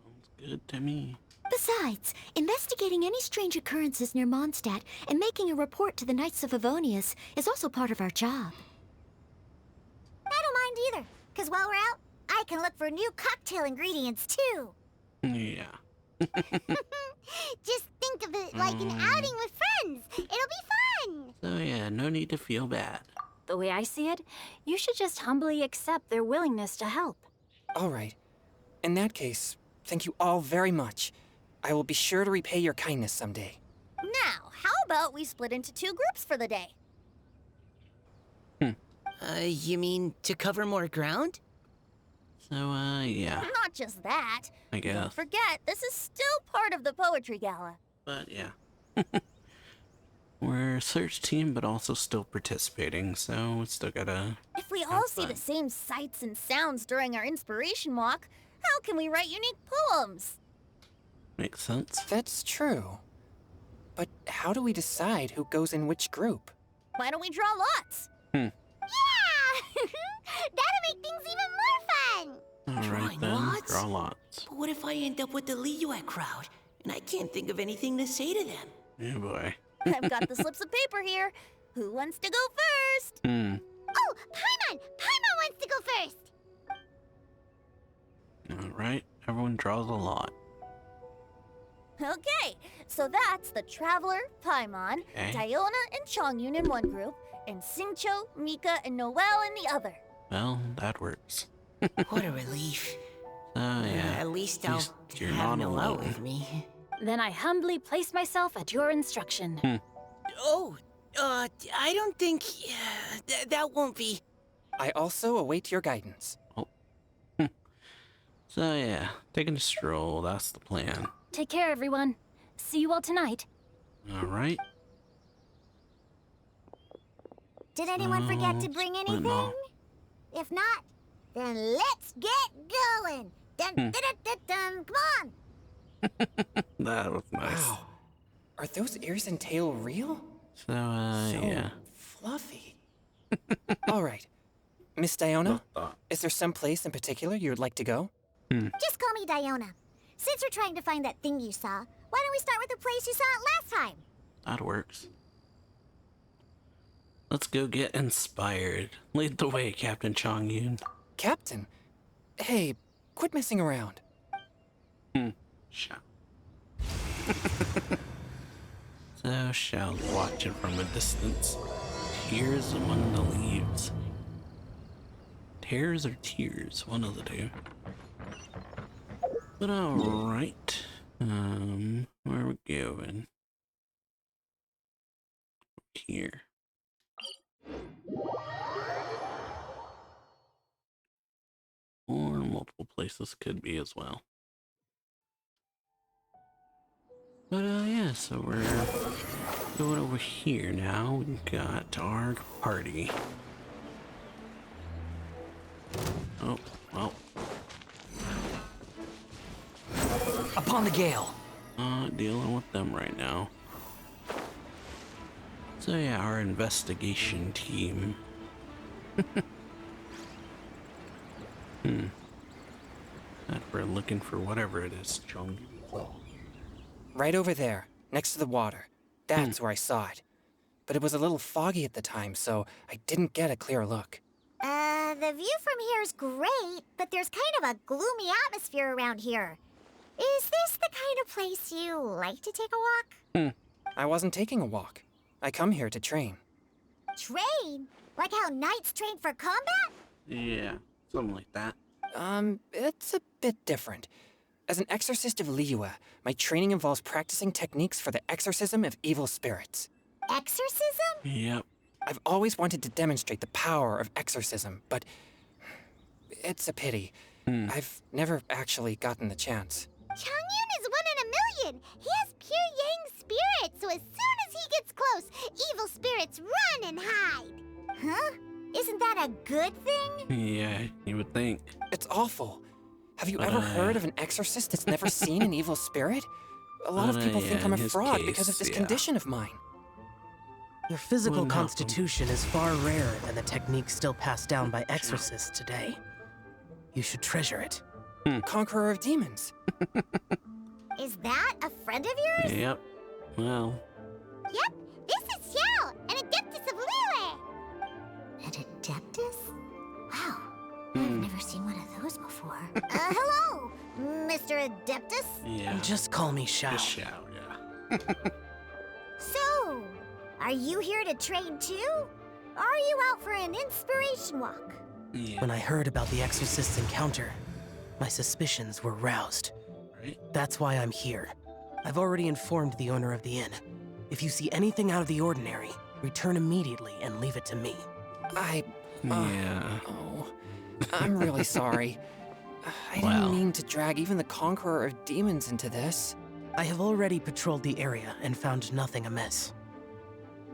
Sounds good to me. Besides, investigating any strange occurrences near Mondstadt and making a report to the Knights of Avonius is also part of our job. I don't mind either, because while we're out, I can look for new cocktail ingredients too. Yeah. Just think of it like an outing with friends. It'll be fun. So yeah, no need to feel bad. The way I see it, you should just humbly accept their willingness to help. All right. In that case, thank you all very much. I will be sure to repay your kindness someday. Now, how about we split into two groups for the day? You mean to cover more ground? So, yeah, Not just that. I Don't guess. forget, this is still part of the Poetry Gala. But yeah. We're a search team, but also still participating, so we still gotta... If we all see fun. the same sights and sounds during our inspiration walk, how can we write unique poems? Make sense? That's true. But how do we decide who goes in which group? Why don't we draw lots? Yeah! That'll make things even more fun. Alright Drawing then, lots? draw lots. But what if I end up with the Liyue crowd, and I can't think of anything to say to them? Yeah, boy. I've got the slips of paper here. Who wants to go first? Oh, Paimon! Paimon wants to go first. Alright, everyone draws a lot. Okay, so that's the Traveler, Paimon, Okay. Diona, and Chongyun in one group, and Xingqiu, Mika, and Noelle in the other. Well, that works. What a relief. So yeah, At least I'll you're have not Noelle alone. with me. Then I humbly place myself at your instruction. Oh, I don't think... that won't be... I also await your guidance. Oh. So yeah, taking a stroll, that's the plan. Take care, everyone. See you all tonight. Alright. Did anyone forget to bring splitting anything? off. If not, then let's get going. Dun, dun, dun, dun, dun. Come on. That was nice. Wow. Are those ears and tail real? So, So yeah. fluffy. All right. Miss Diona, is there some place in particular you would like to go? Just call me Diona. Since we're trying to find that thing you saw, why don't we start with the place you saw it last time? That works. Let's go get inspired. Lead the way, Captain Chongyun. Captain? Hey, quit messing around. Shao. So Shao's watching from a distance. Tears among the leaves. Tears or tears? One of the two. But alright. Where are we going? Here. Or multiple places could be as well. But yeah, so we're going over here now. We've got our party. Oh, well. Upon the gale. Not dealing with them right now. So yeah, our investigation team. That we're looking for whatever it is, Chong. Right over there, next to the water. That's where I saw it. But it was a little foggy at the time, so I didn't get a clear look. The view from here is great, but there's kind of a gloomy atmosphere around here. Is this the kind of place you like to take a walk? I wasn't taking a walk. I come here to train. Train? Like how knights train for combat? Yeah, something like that. It's a bit different. As an exorcist of Liyue, my training involves practicing techniques for the exorcism of evil spirits. Exorcism? Yep. I've always wanted to demonstrate the power of exorcism, but it's a pity. I've never actually gotten the chance. Changyun is 1 in a million. He has pure yang spirit, so as soon as he gets close, evil spirits run and hide. Huh? Isn't that a good thing? Yeah, you would think. It's awful. Have you ever heard of an exorcist that's never seen an evil spirit? A lot of people think yeah, I'm a in his fraud case, because of this yeah. condition of mine. Your physical Well, no. constitution is far rarer than the techniques still passed down by exorcists today. You should treasure it. Conqueror of demons. Is that a friend of yours? Yep. Well, Yep, this is Xiao, an adeptus of Liyue. An adeptus? Wow, I've never seen one of those before. Hello, Mr. Adeptus. yeah. Just call me Shao. Just Shao, yeah. So, are you here to train too? Or are you out for an inspiration walk? Yeah. When I heard about the exorcist's encounter, my suspicions were roused. Right? That's why I'm here. I've already informed the owner of the inn. If you see anything out of the ordinary, return immediately and leave it to me. Yeah. Oh, I'm really sorry. I Well. didn't mean to drag even the Conqueror of Demons into this. I have already patrolled the area and found nothing amiss.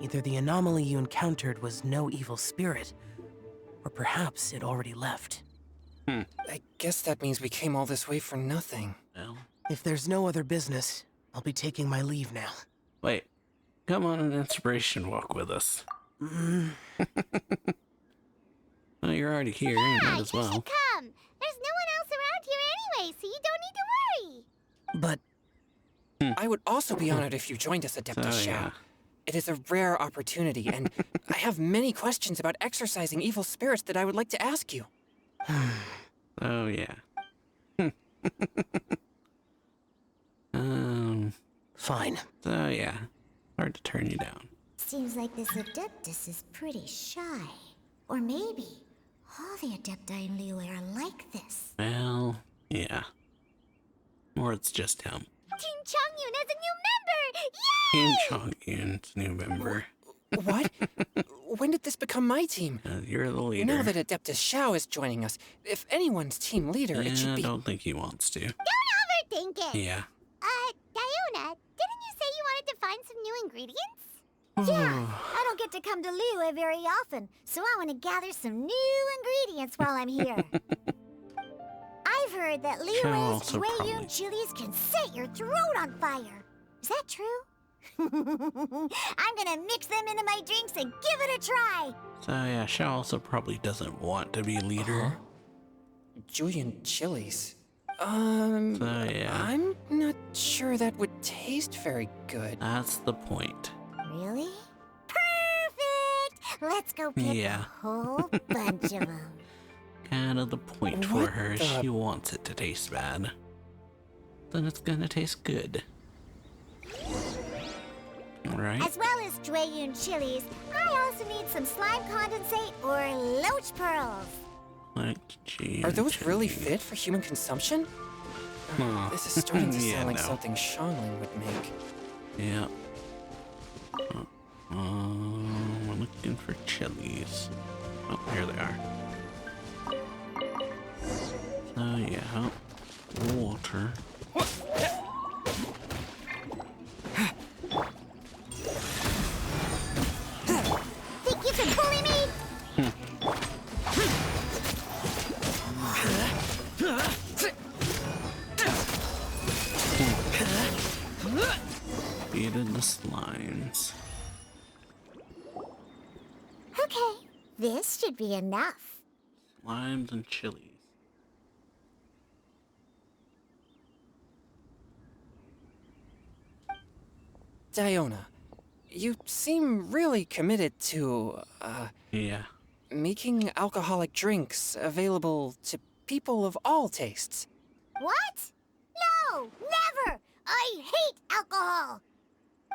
Either the anomaly you encountered was no evil spirit, or perhaps it already left. I guess that means we came all this way for nothing. Well, If there's no other business, I'll be taking my leave now. wait. Come on an inspiration walk with us. Well, you're already here. You might as You well. should come. There's no one else around here anyway, so you don't need to worry. But I would also be honored if you joined us, Adeptus So, Shao. yeah. It is a rare opportunity, and I have many questions about exorcising evil spirits that I would like to ask you. Oh, yeah. fine. So, yeah. Hard to turn you down. Seems like this Adeptus is pretty shy. Or maybe all the Adepti in Liyue are like this. Well, yeah. Or it's just him. Team Changyun has a new member! Yay! Team Chongyun's new member. What? When did this become my team? You're the leader. Now that Adeptus Xiao is joining us, if anyone's team leader, it should I be... don't think he wants to. Don't overthink it. Yeah. Diona, didn't you say you wanted to find some new ingredients? Yeah, I don't get to come to Liyue very often, so I want to gather some new ingredients while I'm here. I've heard that Liyue's also Jueyun probably- chilies can set your throat on fire. Is that true? I'm gonna mix them into my drinks and give it a try. So yeah, Xiao also probably doesn't want to be leader. Julian chilies. So yeah, I'm not sure that would taste very good. that's the point. Really? Perfect! Let's go pick Yeah. a whole bunch of them. Kind of the point for What her. the- She wants it to taste bad. Then it's gonna taste good. Right? As well as Jueyun chilies, I also need some slime condensate or loach pearls. Like, gee, Are those really fit for human consumption? Huh. This is starting to Yeah, sound like no. something Xiangling would make. Yeah. We're looking for chilies. Oh, here they are. So yeah, water. Think you can bully me? Feeding the slimes. Okay, this should be enough. Slimes and chilies. Diona, you seem really committed to, Yeah. making alcoholic drinks available to people of all tastes. What? No, never! I hate alcohol!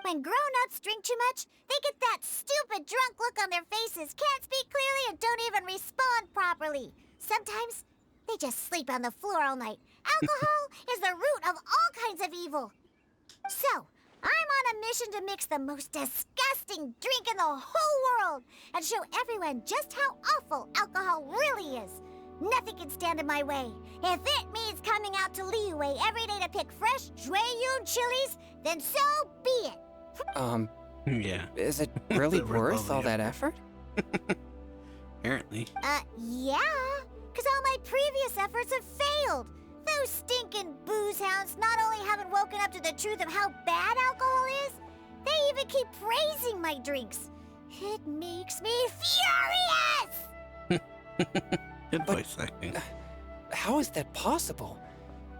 When grown-ups drink too much, they get that stupid drunk look on their faces, can't speak clearly, and don't even respond properly. Sometimes, they just sleep on the floor all night. Alcohol is the root of all kinds of evil. So, I'm on a mission to mix the most disgusting drink in the whole world and show everyone just how awful alcohol really is. Nothing can stand in my way. If it means coming out to Liyue every day to pick fresh Jueyun chilies, then so be it. Yeah. Is it really The worth all rebellion. that effort? Apparently. Yeah, because all my previous efforts have failed. Those stinking booze hounds not only haven't woken up to the truth of how bad alcohol is, they even keep praising my drinks. It makes me furious! Good voice acting. How is that possible?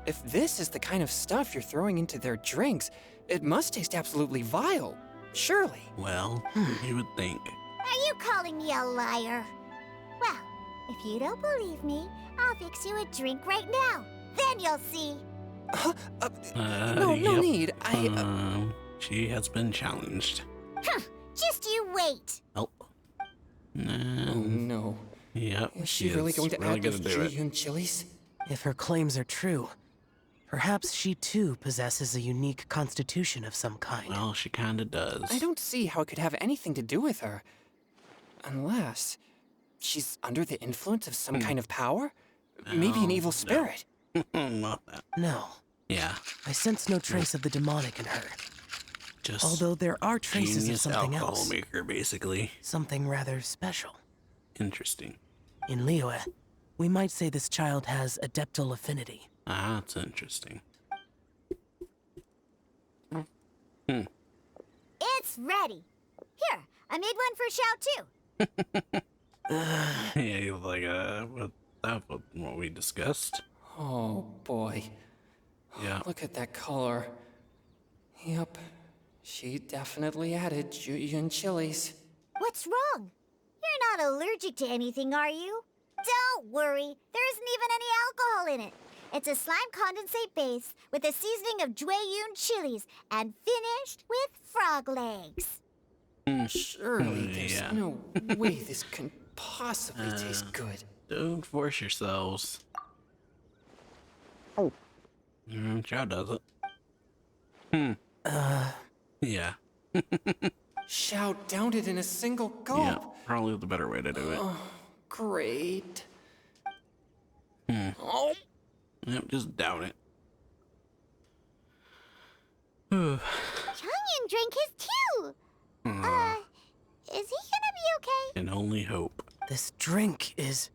If this is the kind of stuff you're throwing into their drinks, it must taste absolutely vile. Surely. Well, you would think. Are you calling me a liar? Well, if you don't believe me, I'll fix you a drink right now. Then you'll see. No Yep. need. She has been challenged. Just you wait. Oh. Oh no. Yep. Is she really going to add those gonna do it. Jueyun chilies? If her claims are true, perhaps she too possesses a unique constitution of some kind. Well, she kinda does. I don't see how it could have anything to do with her. Unless she's under the influence of some kind of power? Maybe an No, evil no. spirit. Not that. No, Yeah. I sense no trace of the demonic in her. Just Although there are traces of genius something alcohol else. maker, basically. Something rather special. Interesting. In Liyue, we might say this child has adeptal affinity. Ah, that's interesting. It's ready. Here, I made one for Xiao too. Yeah, you're like, what we discussed. Oh boy. Yeah. Look at that color. Yep. She definitely added Jueyun chilies. What's wrong? You're not allergic to anything, are you? Don't worry, there isn't even any alcohol in it. It's a slime condensate base with a seasoning of Jueyun chilies and finished with frog legs. Surely there's yeah. no way this can possibly taste good. Don't force yourselves. Chow does it. Yeah. Xiao downed it in a single gulp. Yeah, probably the better way to do it. Great. Yep, just down it. Chongyun drank his too. Is he gonna be okay? Can only hope. This drink is...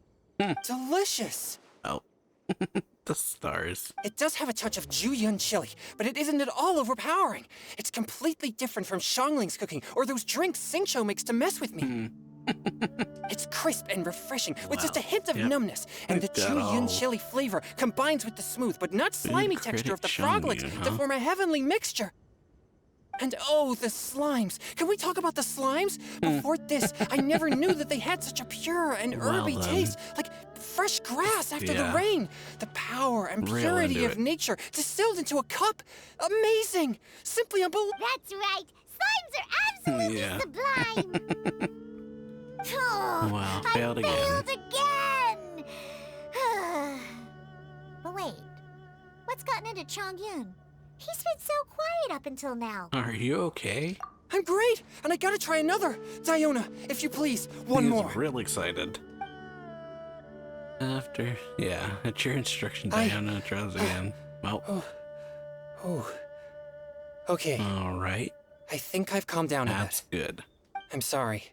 Delicious. Oh. The stars. It does have a touch of Juyun chili, but it isn't at all overpowering. It's completely different from Xiangling's cooking or those drinks Xingqiu makes to mess with me. It's crisp and refreshing, with just a hint of numbness, and the Juyun chili flavor combines with the smooth but not slimy texture of the froglets to form a heavenly mixture. And oh, the slimes. Can we talk about the slimes? Before this, I never knew that they had such a pure and herby taste, like fresh grass after the rain. The power and purity of nature distilled into a cup. Amazing. Simply unbelievable. That's right. Slimes are absolutely sublime. Wow, failed again. Failed again! But wait, what's gotten into Chongyun? He's been so quiet up until now. Are you okay? I'm great, and I gotta try another. Diona, if you please, one more. He's real excited. After, at your instruction, Diana tries again. Well. Okay. All right. I think I've calmed down a bit. That's good. I'm sorry.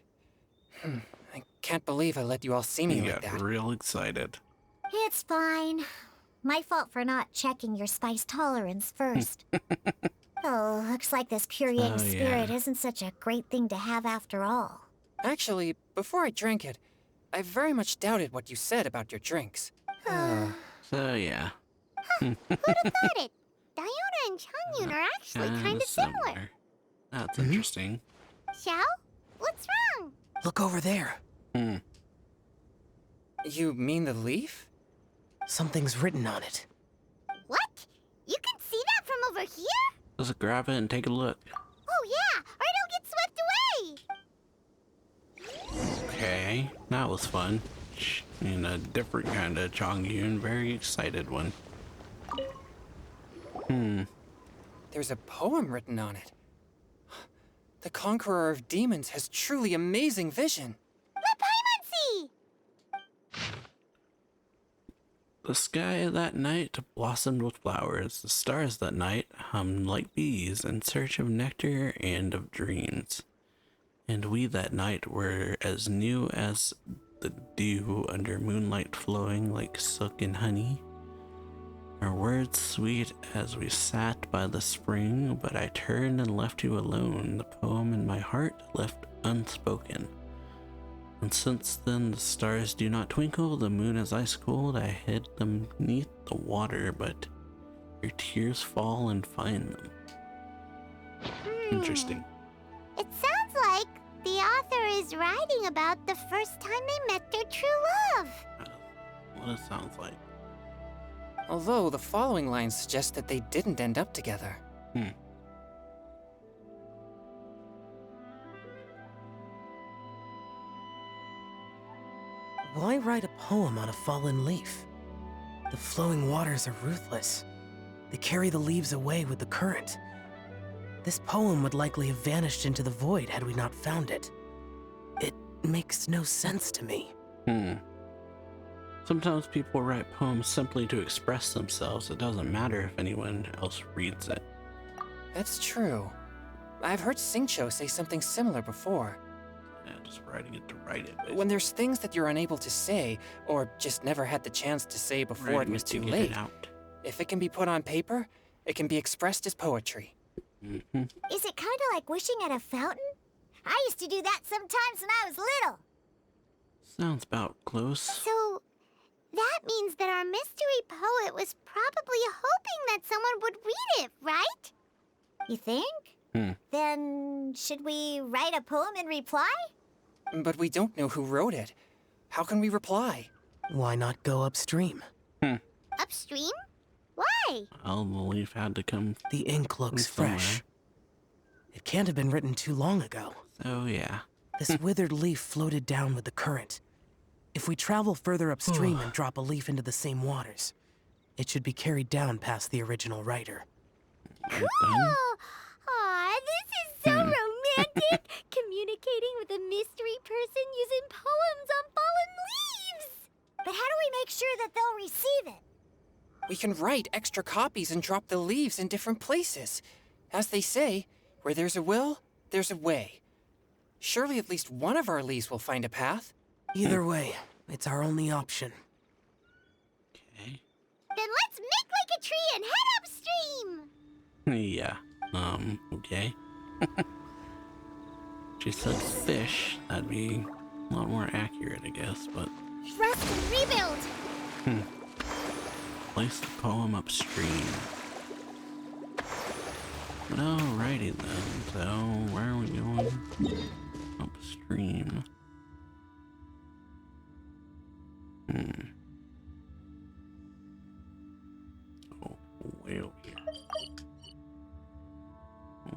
I can't believe I let you all see me You like got that. real excited. It's fine. My fault for not checking your spice tolerance first. Oh, looks like this pure spirit isn't such a great thing to have after all. Actually, before I drank it, I very much doubted what you said about your drinks. So, yeah. Who'd have thought it? Diona and Chongyun are actually kind of similar. That's interesting. Xiao, what's wrong? Look over there. You mean the leaf? Something's written on it. What? You can see that from over here? Let's grab it and take a look. Oh yeah, or it'll get swept away. Okay, that was fun. In a different kind of Chongyun, very excited one. There's a poem written on it. The Conqueror of Demons has truly amazing vision. Let Paimon see. The sky that night blossomed with flowers. The stars that night hummed like bees in search of nectar and of dreams. And we that night were as new as the dew under moonlight flowing like silk and honey. Our words sweet as we sat by the spring, but I turned and left you alone, the poem in my heart left unspoken. And since then the stars do not twinkle, the moon is ice cold, I hid them neath the water, but your tears fall and find them. Interesting. It sounds like the author is writing about the first time they met their true love. What it sounds like. Although the following lines suggest that they didn't end up together. Why write a poem on a fallen leaf? The flowing waters are ruthless. They carry the leaves away with the current. This poem would likely have vanished into the void had we not found it. It makes no sense to me. Sometimes people write poems simply to express themselves. It doesn't matter if anyone else reads it. That's true. I've heard Xingqiu say something similar before. Yeah, just writing it to write it. Basically. When there's things that you're unable to say, or just never had the chance to say before Writing it was to too get late, it out. if it can be put on paper, it can be expressed as poetry. Is it kind of like wishing at a fountain? I used to do that sometimes when I was little. Sounds about close. So that means that our mystery poet was probably hoping that someone would read it, right? You think? Then should we write a poem in reply? But we don't know who wrote it. How can we reply? Why not go upstream? Upstream? Why? Well, the leaf had to come. The ink looks somewhere. fresh. It can't have been written too long ago. So yeah. This withered leaf floated down with the current. If we travel further upstream and drop a leaf into the same waters, it should be carried down past the original writer. Done. Oh, aw, this is so romantic. Can communicating with a mystery person using poems on fallen leaves. But how do we make sure that they'll receive it? We can write extra copies and drop the leaves in different places. As they say, where there's a will, there's a way. Surely at least one of our leaves will find a path. Either way, it's our only option. Okay. Then let's make like a tree and head upstream. Yeah. Okay. She said fish. That'd be a lot more accurate, I guess, but... Rest and rebuild. Place the poem upstream. Alrighty then, so where are we going? Upstream. Oh, way over here.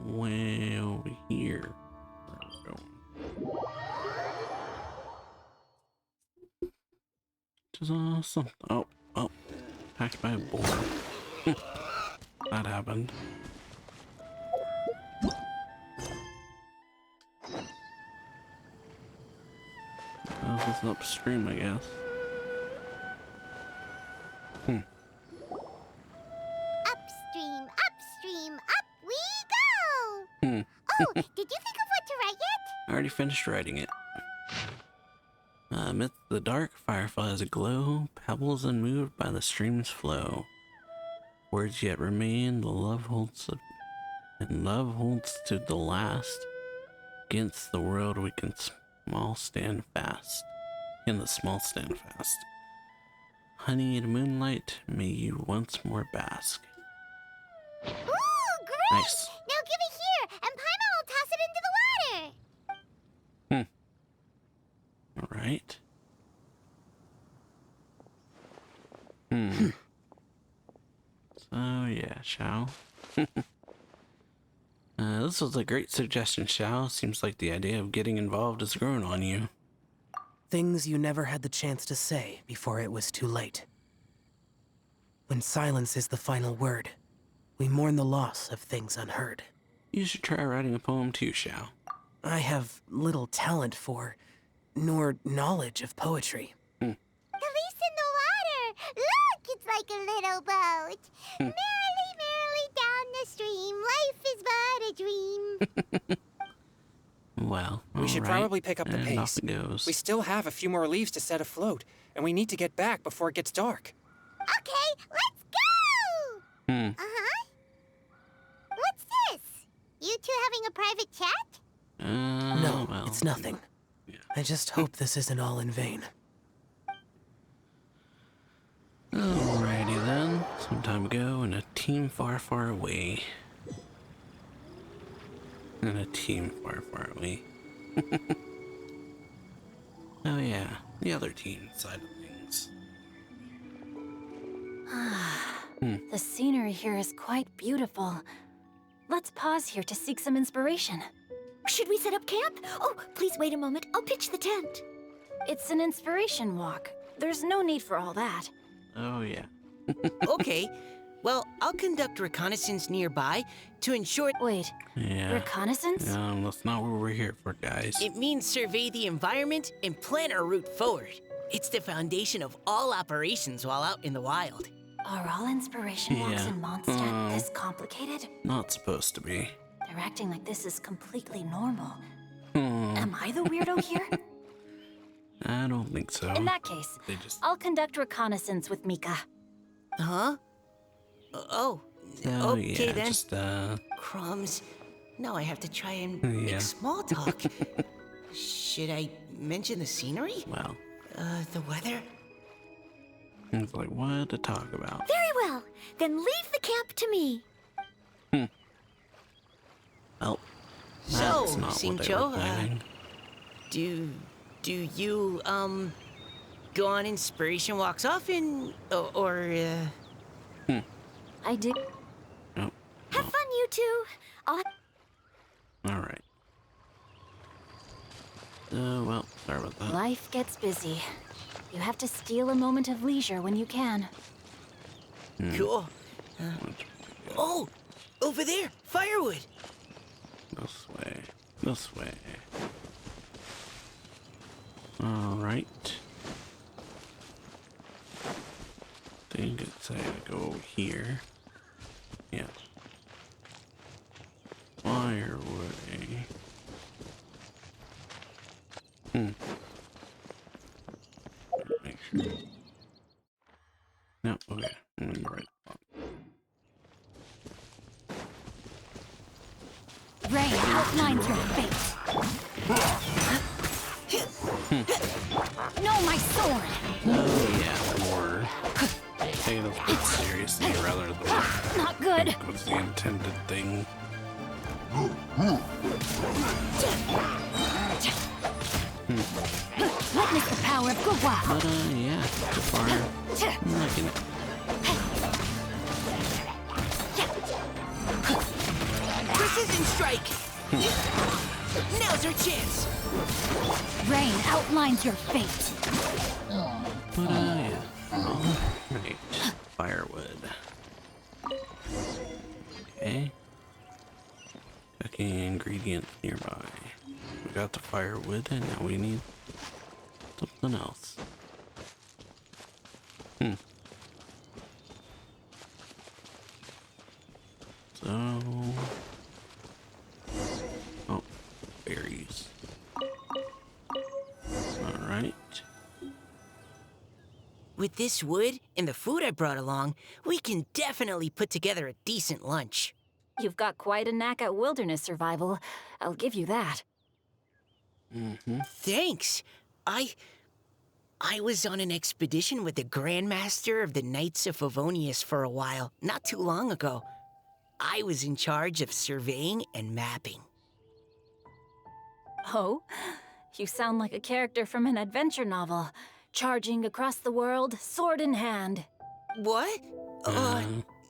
Way over here. Where are we going? Which is awesome. Oh, attacked by a boar. That happened. This is upstream, I guess. Upstream, up we go. Oh, did you think of what to write yet? I already finished writing it. Amidst the dark, fireflies aglow, pebbles unmoved by the stream's flow. Words yet remain, love holds to the last. Against the world we can small stand fast. In the small stand fast. Honeyed moonlight, may you once more bask. Ooh, great! Nice. Now give it here, and Paimon will toss it into the water. Alright. So, yeah, Xiao. This was a great suggestion, Xiao. Seems like the idea of getting involved has grown on you. Things you never had the chance to say before it was too late. When silence is the final word, we mourn the loss of things unheard. You should try writing a poem too, Xiao. I have little talent for, nor knowledge of poetry. The leaf's in the water. Look, it's like a little boat. Merrily, merrily down the stream. Life is but a dream. Well, We should probably pick up the and pace. off it goes. We still have a few more leaves to set afloat, and we need to get back before it gets dark. Okay, let's go! Uh-huh. What's this? You two having a private chat? No, well, it's nothing. yeah. I just hope this isn't all in vain. Alrighty then. Some time ago in a team far, far away. In a team far, far away. Oh yeah, the other team side of things. The scenery here is quite beautiful. Let's pause here to seek some inspiration. Should we set up camp? Oh, please wait a moment. I'll pitch the tent. It's an inspiration walk. There's no need for all that. Oh yeah. Okay, well, I'll conduct reconnaissance nearby to ensure Wait, Yeah. reconnaissance? That's not what we're here for, guys. it means survey the environment and plan our route forward. It's the foundation of all operations while out in the wild. Are all inspiration walks Yeah. in Mondstadt this complicated? Not supposed to be. They're acting like this is completely normal. Am I the weirdo here? I don't think so. In that case, They just... I'll conduct reconnaissance with Mika. Huh? Oh, Oh okay yeah, then. just Crumbs. Now I have to try and Yeah. make small talk. Should I mention the scenery? well, The weather? it's like what to talk about. Very well. Then leave the camp to me. Oh, So, that's not what they were Xingqiu, planning. do you, go on inspiration walks often? I do. Oh, Have fun, you two. all right. Well, sorry about that. Life gets busy. You have to steal a moment of leisure when you can. Cool. Oh, over there, firewood. This way. This way. Alright. I think it's to go here. Yeah. Firewood, eh? Make sure. No, okay. I'm in the right spot. Rain outlines your fate. No, my sword! Oh, yeah, more. Take it a bit seriously rather than Not good. what's the intended thing. Witness the power of Gugwa. But, yeah, so far, I'm liking it. Precision strike! Now's our chance! Rain outlines your fate. But, yeah. Alright. Firewood. Okay. Cooking ingredients nearby. We got the firewood, and now we need something else. So... Oh, berries. Alright. With this wood and the food I brought along, we can definitely put together a decent lunch. You've got quite a knack at wilderness survival. I'll give you that. Thanks. I was on an expedition with the Grandmaster of the Knights of Favonius for a while, not too long ago. I was in charge of surveying and mapping. Oh? You sound like a character from an adventure novel. Charging across the world, sword in hand. What?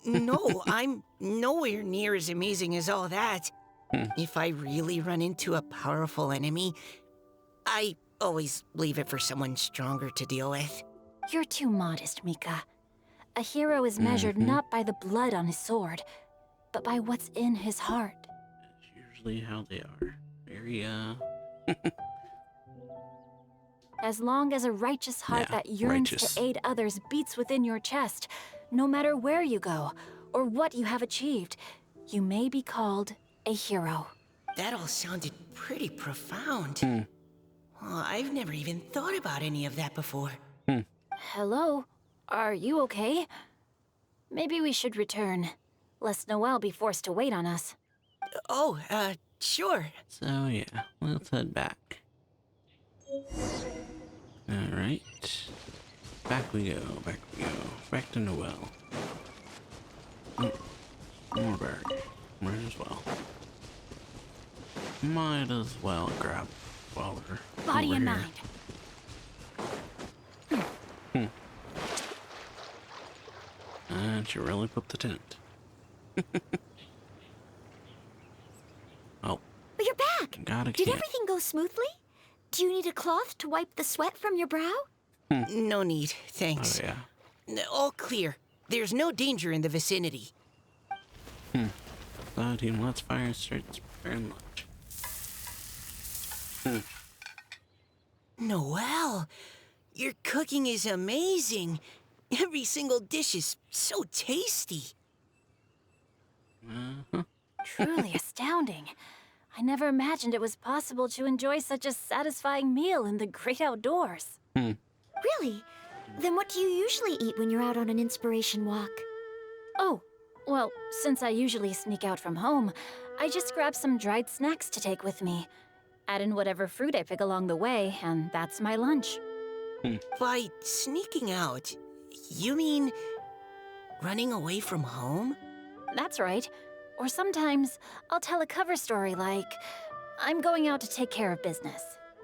No, I'm nowhere near as amazing as all that. If I really run into a powerful enemy, I always leave it for someone stronger to deal with. You're too modest, Mika. A hero is measured not by the blood on his sword, but by what's in his heart. That's usually how they are. Very, As long as a righteous heart Yeah, that yearns righteous. to aid others beats within your chest, no matter where you go or what you have achieved, you may be called a hero. That all sounded pretty profound. Well, I've never even thought about any of that before. Hello? Are you okay? Maybe we should return, lest Noelle be forced to wait on us. Oh, sure. So, yeah, let's head back. Alright. Back we go, back we go. Back to Noelle. More berry. Might as well. Might as well grab while we're Body over and here. mind. And she really put the tent. Oh, But you're back! gotta Did keep. everything go smoothly? Do you need a cloth to wipe the sweat from your brow? No need, thanks. Oh, yeah. All clear. There's no danger in the vicinity. So, team, let's fire starts preparing lunch. Noelle, your cooking is amazing. Every single dish is so tasty. Truly astounding. I never imagined it was possible to enjoy such a satisfying meal in the great outdoors. Really? Then what do you usually eat when you're out on an inspiration walk? Oh, well, since I usually sneak out from home, I just grab some dried snacks to take with me. Add in whatever fruit I pick along the way, and that's my lunch. By sneaking out, you mean running away from home? That's right. Or sometimes I'll tell a cover story like, I'm going out to take care of business.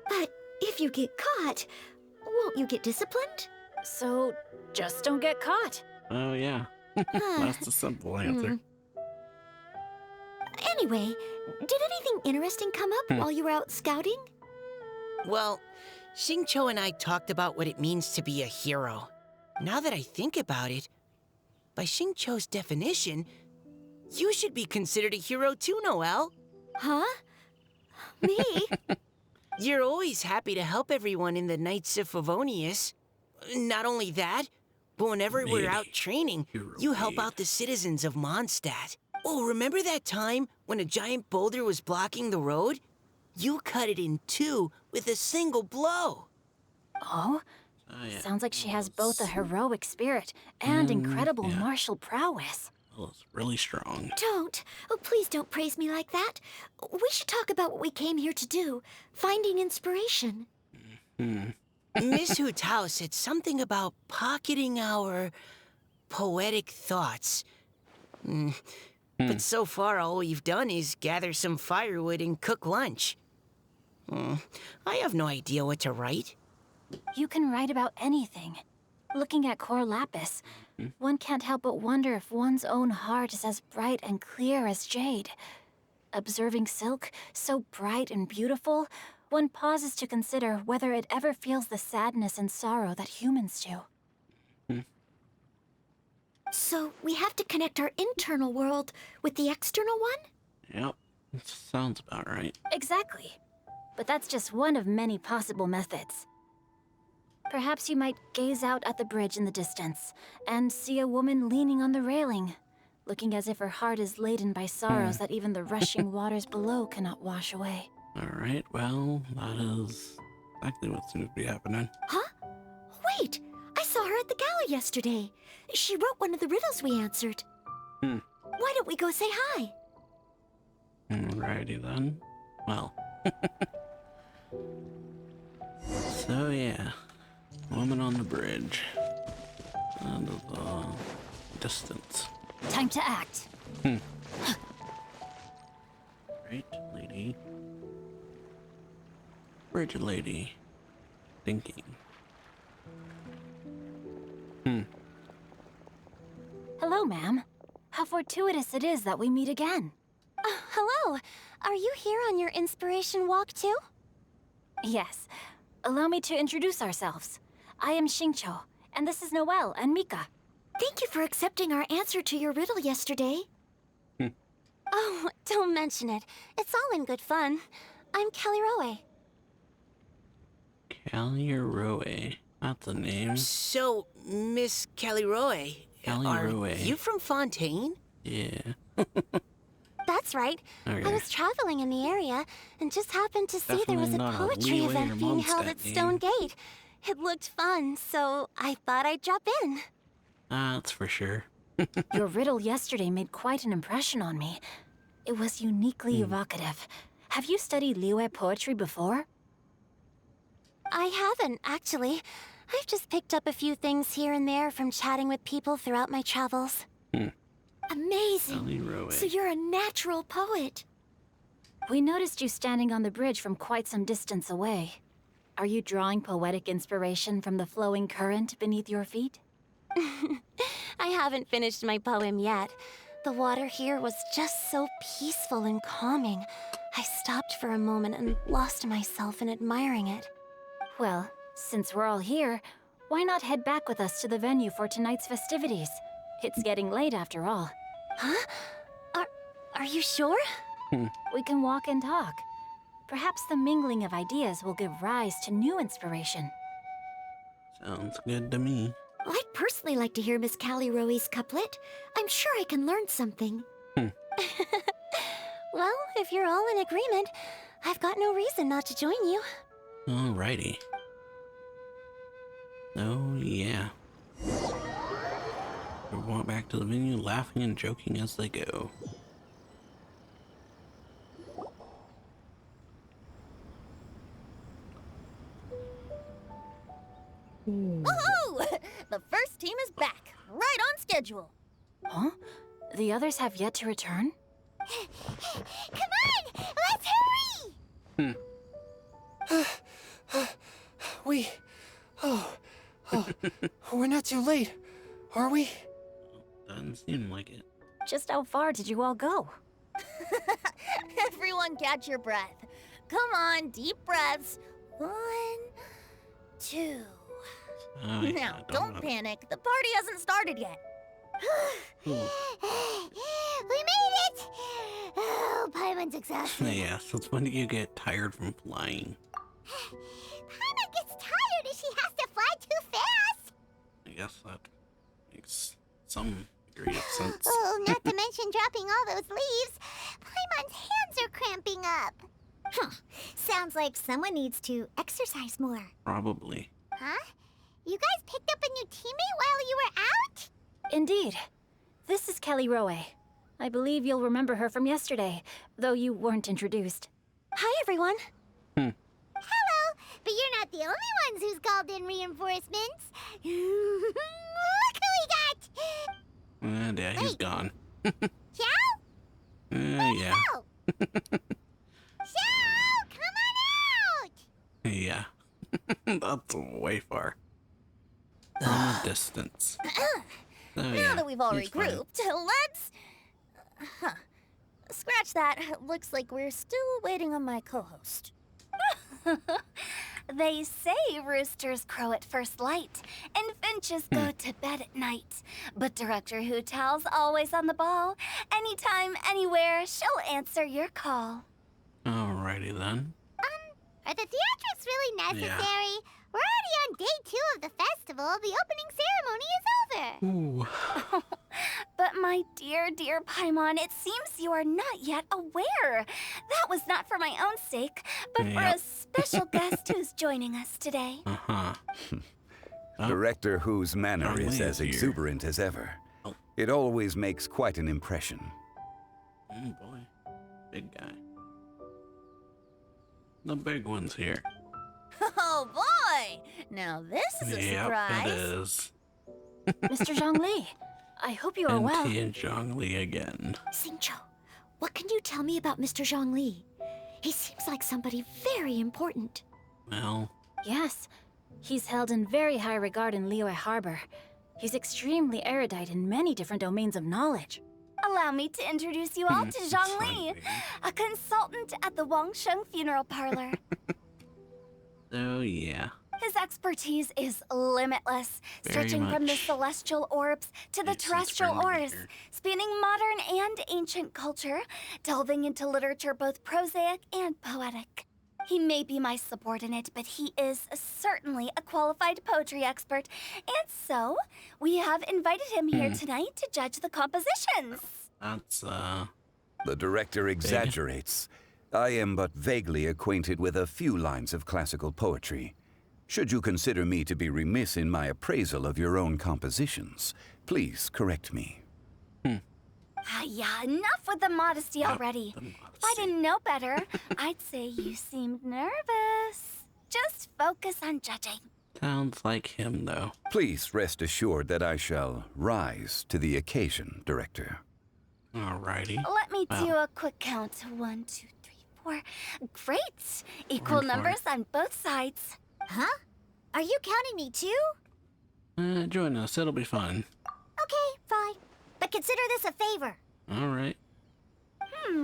But if you get caught, won't you get disciplined? So just don't get caught. Oh, yeah. That's the simple answer. Anyway, did anything interesting come up while you were out scouting? Well, Xingqiu and I talked about what it means to be a hero. Now that I think about it, by Xingqiu's definition, you should be considered a hero too, Noelle. Huh? Me? You're always happy to help everyone in the Knights of Favonius. Not only that, but whenever we're out training, you help out the citizens of Mondstadt. Oh, remember that time when a giant boulder was blocking the road? You cut it in two with a single blow. Oh? Sounds like she has both a heroic spirit and incredible martial prowess. Well, it's really strong. Don't. Oh, please don't praise me like that. We should talk about what we came here to do. Finding inspiration. Miss Hu Tao said something about pocketing our poetic thoughts. But so far, all we've done is gather some firewood and cook lunch. I have no idea what to write. You can write about anything. Looking at Cor Lapis, one can't help but wonder if one's own heart is as bright and clear as jade. Observing silk, so bright and beautiful, one pauses to consider whether it ever feels the sadness and sorrow that humans do. So we have to connect our internal world with the external one? Yep, that sounds about right. Exactly. But that's just one of many possible methods. Perhaps you might gaze out at the bridge in the distance and see a woman leaning on the railing, looking as if her heart is laden by sorrows that even the rushing waters below cannot wash away. Alright, well, that is exactly what seems to be happening. Huh? Wait! I saw her at the gala yesterday. She wrote one of the riddles we answered. Why don't we go say hi? Alrighty then. Well. So yeah. Woman on the bridge. And the distance. Time to act. Right, lady. Bridge lady. Thinking. Hello, ma'am. How fortuitous it is that we meet again. Hello. Are you here on your inspiration walk too? Yes. Allow me to introduce ourselves. I am Xingqiu, and this is Noelle and Mika. Thank you for accepting our answer to your riddle yesterday. Oh, don't mention it. It's all in good fun. I'm Kelly Rowe. Callie Rowe. That's a name. So, Miss Caliroe, are Rowe. you from Fontaine? Yeah. That's right. Okay. I was traveling in the area and just happened to see there was Definitely a not a poetry Leeway or event being held at Mondstadt Stone name. Gate. It looked fun, so I thought I'd drop in. That's for sure. Your riddle yesterday made quite an impression on me. It was uniquely evocative. Have you studied Liyue poetry before? I haven't, actually. I've just picked up a few things here and there from chatting with people throughout my travels. Amazing. Callie Rowe. So you're a natural poet. We noticed you standing on the bridge from quite some distance away. Are you drawing poetic inspiration from the flowing current beneath your feet? I haven't finished my poem yet. The water here was just so peaceful and calming. I stopped for a moment and lost myself in admiring it. Well, since we're all here, why not head back with us to the venue for tonight's festivities? It's getting late after all. Huh? Are you sure? We can walk and talk. Perhaps the mingling of ideas will give rise to new inspiration. Sounds good to me. I'd personally like to hear Miss Callie Rowe's couplet. I'm sure I can learn something. Well, if you're all in agreement, I've got no reason not to join you. Alrighty. Oh, yeah. We walk back to the venue, laughing and joking as they go. Woohoo! The first team is back, right on schedule. Huh? The others have yet to return? Come on! Let's hurry! We're not too late, are we? Doesn't seem like it. Just how far did you all go? Everyone catch your breath. Come on, deep breaths. 1, 2. Oh, yeah, Now, don't panic. The party hasn't started yet. We made it! Oh, Paimon's exhausted. Yeah, since when do you get tired from flying? Paimon gets tired if she has to fly too fast. I guess that makes some degree of sense. Oh, not to mention dropping all those leaves. Paimon's hands are cramping up. Huh. Sounds like someone needs to exercise more. Probably. Huh? You guys picked up a new teammate while you were out? Indeed. This is Kelly Rowe. I believe you'll remember her from yesterday, though you weren't introduced. Hi, everyone. Hello, but you're not the only ones who's called in reinforcements. Look who we got! And yeah, he's Wait. gone. Xiao? Yeah. Oh! Xiao, come on out! Yeah. That's way far. From a distance. So, Now yeah, that we've all he's fine. regrouped, let's... Huh. Scratch that. Looks like we're still waiting on my co-host. They say roosters crow at first light, and finches go to bed at night. But Director Hootal's always on the ball. Anytime, anywhere, she'll answer your call. Alrighty then. Are the theatrics really necessary? We're already on day 2 of the festival. The opening ceremony is over. Ooh. But my dear, dear Paimon, it seems you are not yet aware. That was not for my own sake, but for Yep. a special guest who's joining us today. Uh-huh. Oh, Director whose manner is Charlie as is here. exuberant as ever. Oh. It always makes quite an impression. oh boy. Big guy. The big one's here. Oh boy! Now this is a Yep, surprise. it is. Mr. Zhongli, I hope you are And well. T and Zhongli again. Xingqiu, what can you tell me about Mr. Zhongli? He seems like somebody very important. Well, Yes, he's held in very high regard in Liyue Harbor. He's extremely erudite in many different domains of knowledge. Allow me to introduce you all to Zhang Li, a consultant at the Wangsheng Funeral Parlor. so yeah. His expertise is limitless, Very stretching from the much. celestial orbs to the It's terrestrial friendly ores, here. spanning modern and ancient culture, delving into literature both prosaic and poetic. He may be my subordinate, but he is certainly a qualified poetry expert, and so we have invited him here tonight to judge the compositions. That's The director exaggerates. I am but vaguely acquainted with a few lines of classical poetry. Should you consider me to be remiss in my appraisal of your own compositions, please correct me. Yeah, enough with the modesty already. the If I modesty. didn't know better, I'd say you seemed nervous. Just focus on judging. sounds like him though. Please rest assured that I shall rise to the occasion, Director. Alrighty. Let me do Wow. a quick count. 1, 2, 3, 4. Great! Equal One for numbers on both sides. Huh? Are you counting me too? Join us, it'll be fun. Okay, fine. But consider this a favor. Alright.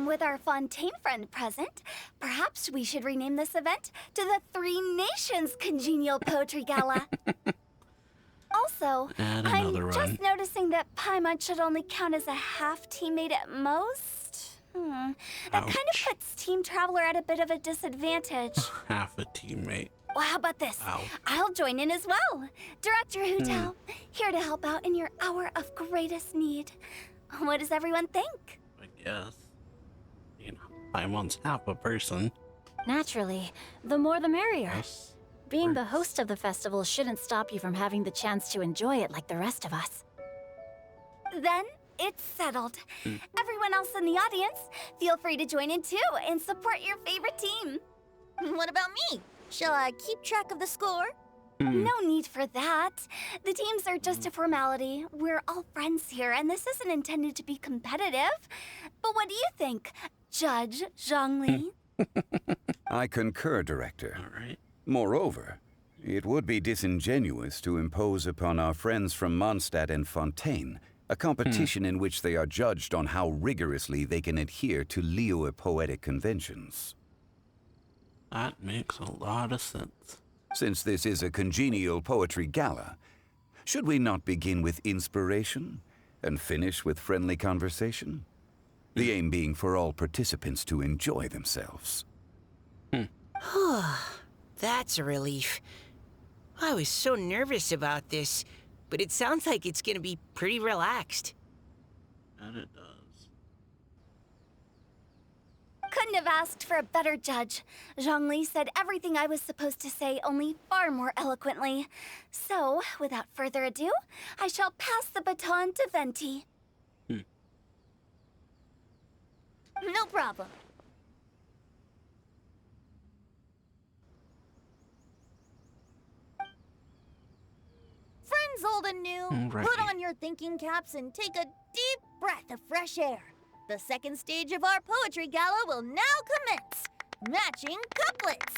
With our Fontaine friend present, perhaps we should rename this event to the Three Nations Congenial Poetry Gala. Also, Add I'm another just one. noticing that Paimon should only count as a half teammate at most. That kind of Ouch. puts Team Traveler at a bit of a disadvantage. Half a teammate. Well, how about this? Ow. I'll join in as well. Director Hootal, here to help out in your hour of greatest need. What does everyone think? I guess. You know, Paimon's half a person. Naturally, the more the merrier. Yes. Being the host of the festival shouldn't stop you from having the chance to enjoy it like the rest of us. Then it's settled. Everyone else in the audience, feel free to join in too and support your favorite team. What about me? Shall I keep track of the score? No need for that. The teams are just a formality. We're all friends here, and this isn't intended to be competitive. But what do you think, Judge Zhongli? I concur, Director. Alright. Moreover, it would be disingenuous to impose upon our friends from Mondstadt and Fontaine a competition in which they are judged on how rigorously they can adhere to Liyue poetic conventions. That makes a lot of sense. Since this is a congenial poetry gala, should we not begin with inspiration and finish with friendly conversation? The aim being for all participants to enjoy themselves. That's a relief. I was so nervous about this, but it sounds like it's gonna be pretty relaxed. And it does. Couldn't have asked for a better judge. Zhongli said everything I was supposed to say, only far more eloquently. So, without further ado, I shall pass the baton to Venti. No problem. Friends old and new, Right. put on your thinking caps and take a deep breath of fresh air. The second stage of our poetry gala will now commence. Matching couplets.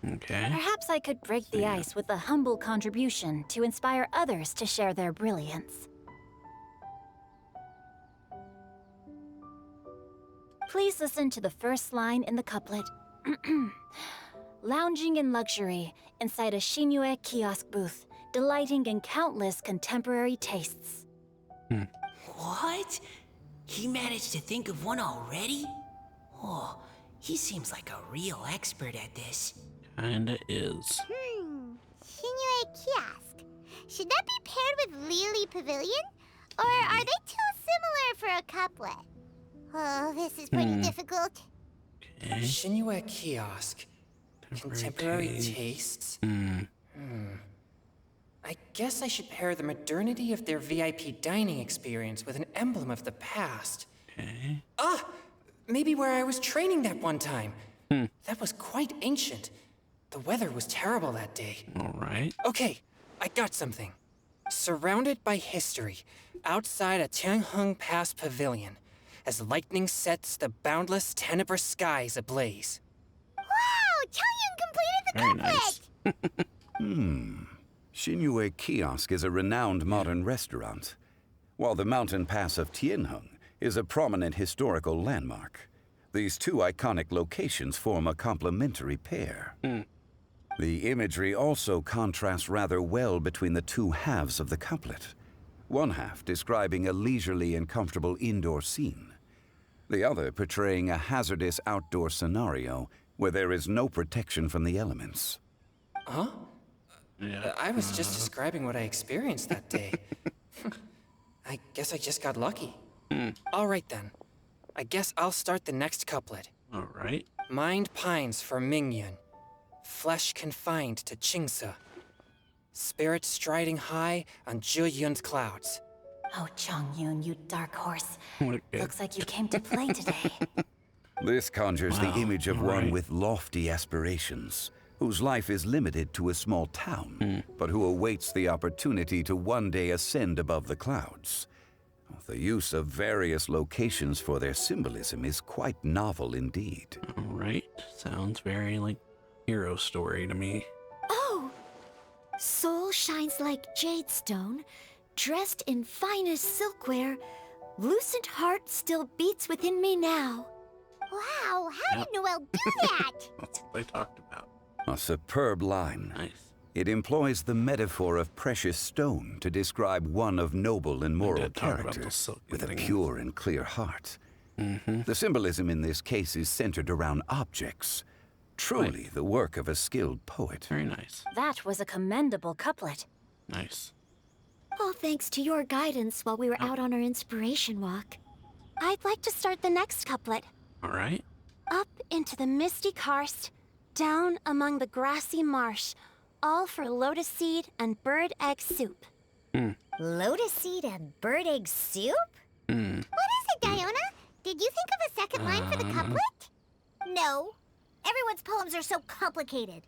Okay. Perhaps I could break the ice with a humble contribution to inspire others to share their brilliance. Please listen to the first line in the couplet. Lounging in luxury inside a Shinue kiosk booth, delighting in countless contemporary tastes. What? He managed to think of one already? Oh, he seems like a real expert at this. Kinda is. Shinue Kiosk. Should that be paired with Lily Pavilion? Or are they too similar for a couplet? Oh, this is pretty difficult. Okay. Shinue Kiosk. Contemporary tastes? I guess I should pair the modernity of their VIP dining experience with an emblem of the past. Okay. Ah! Maybe where I was training that one time. That was quite ancient. The weather was terrible that day. Alright. Okay, I got something. Surrounded by history, outside a Tianheng Pass pavilion, as lightning sets the boundless tenebrous skies ablaze. Wow! Changyun completed the Very couplet! nice. Shinue Kiosk is a renowned modern restaurant, while the mountain pass of Tianheng is a prominent historical landmark. These two iconic locations form a complementary pair. The imagery also contrasts rather well between the two halves of the couplet. One half describing a leisurely and comfortable indoor scene, the other portraying a hazardous outdoor scenario where there is no protection from the elements. Huh? Yeah. I was just describing what I experienced that day. I guess I just got lucky. All right then. I guess I'll start the next couplet. Alright. Mind pines for Mingyun. Flesh confined to Qingse. Spirit striding high on Zheyun's clouds. Oh, Changyun, you dark horse. What a good. Looks like you came to play today. This conjures Wow, the image of one alright. with lofty aspirations, whose life is limited to a small town, but who awaits the opportunity to one day ascend above the clouds. The use of various locations for their symbolism is quite novel indeed. Alright. Sounds very like hero story to me. Oh! Soul shines like jade stone, dressed in finest silkware. Lucent heart still beats within me now. Wow, how did Noelle do that? That's what they talked about. A superb line. Nice. It employs the metaphor of precious stone to describe one of noble and moral did talk about character, those silken with a things. pure and clear heart. The symbolism in this case is centered around objects. Truly the work of a skilled poet. Very nice. That was a commendable couplet. Nice. All thanks to your guidance while we were out on our inspiration walk. I'd like to start the next couplet. Alright. Up into the misty karst, down among the grassy marsh, all for lotus seed and bird egg soup. Lotus seed and bird egg soup? What is it, Diona? Did you think of a second line for the couplet? No. Everyone's poems are so complicated.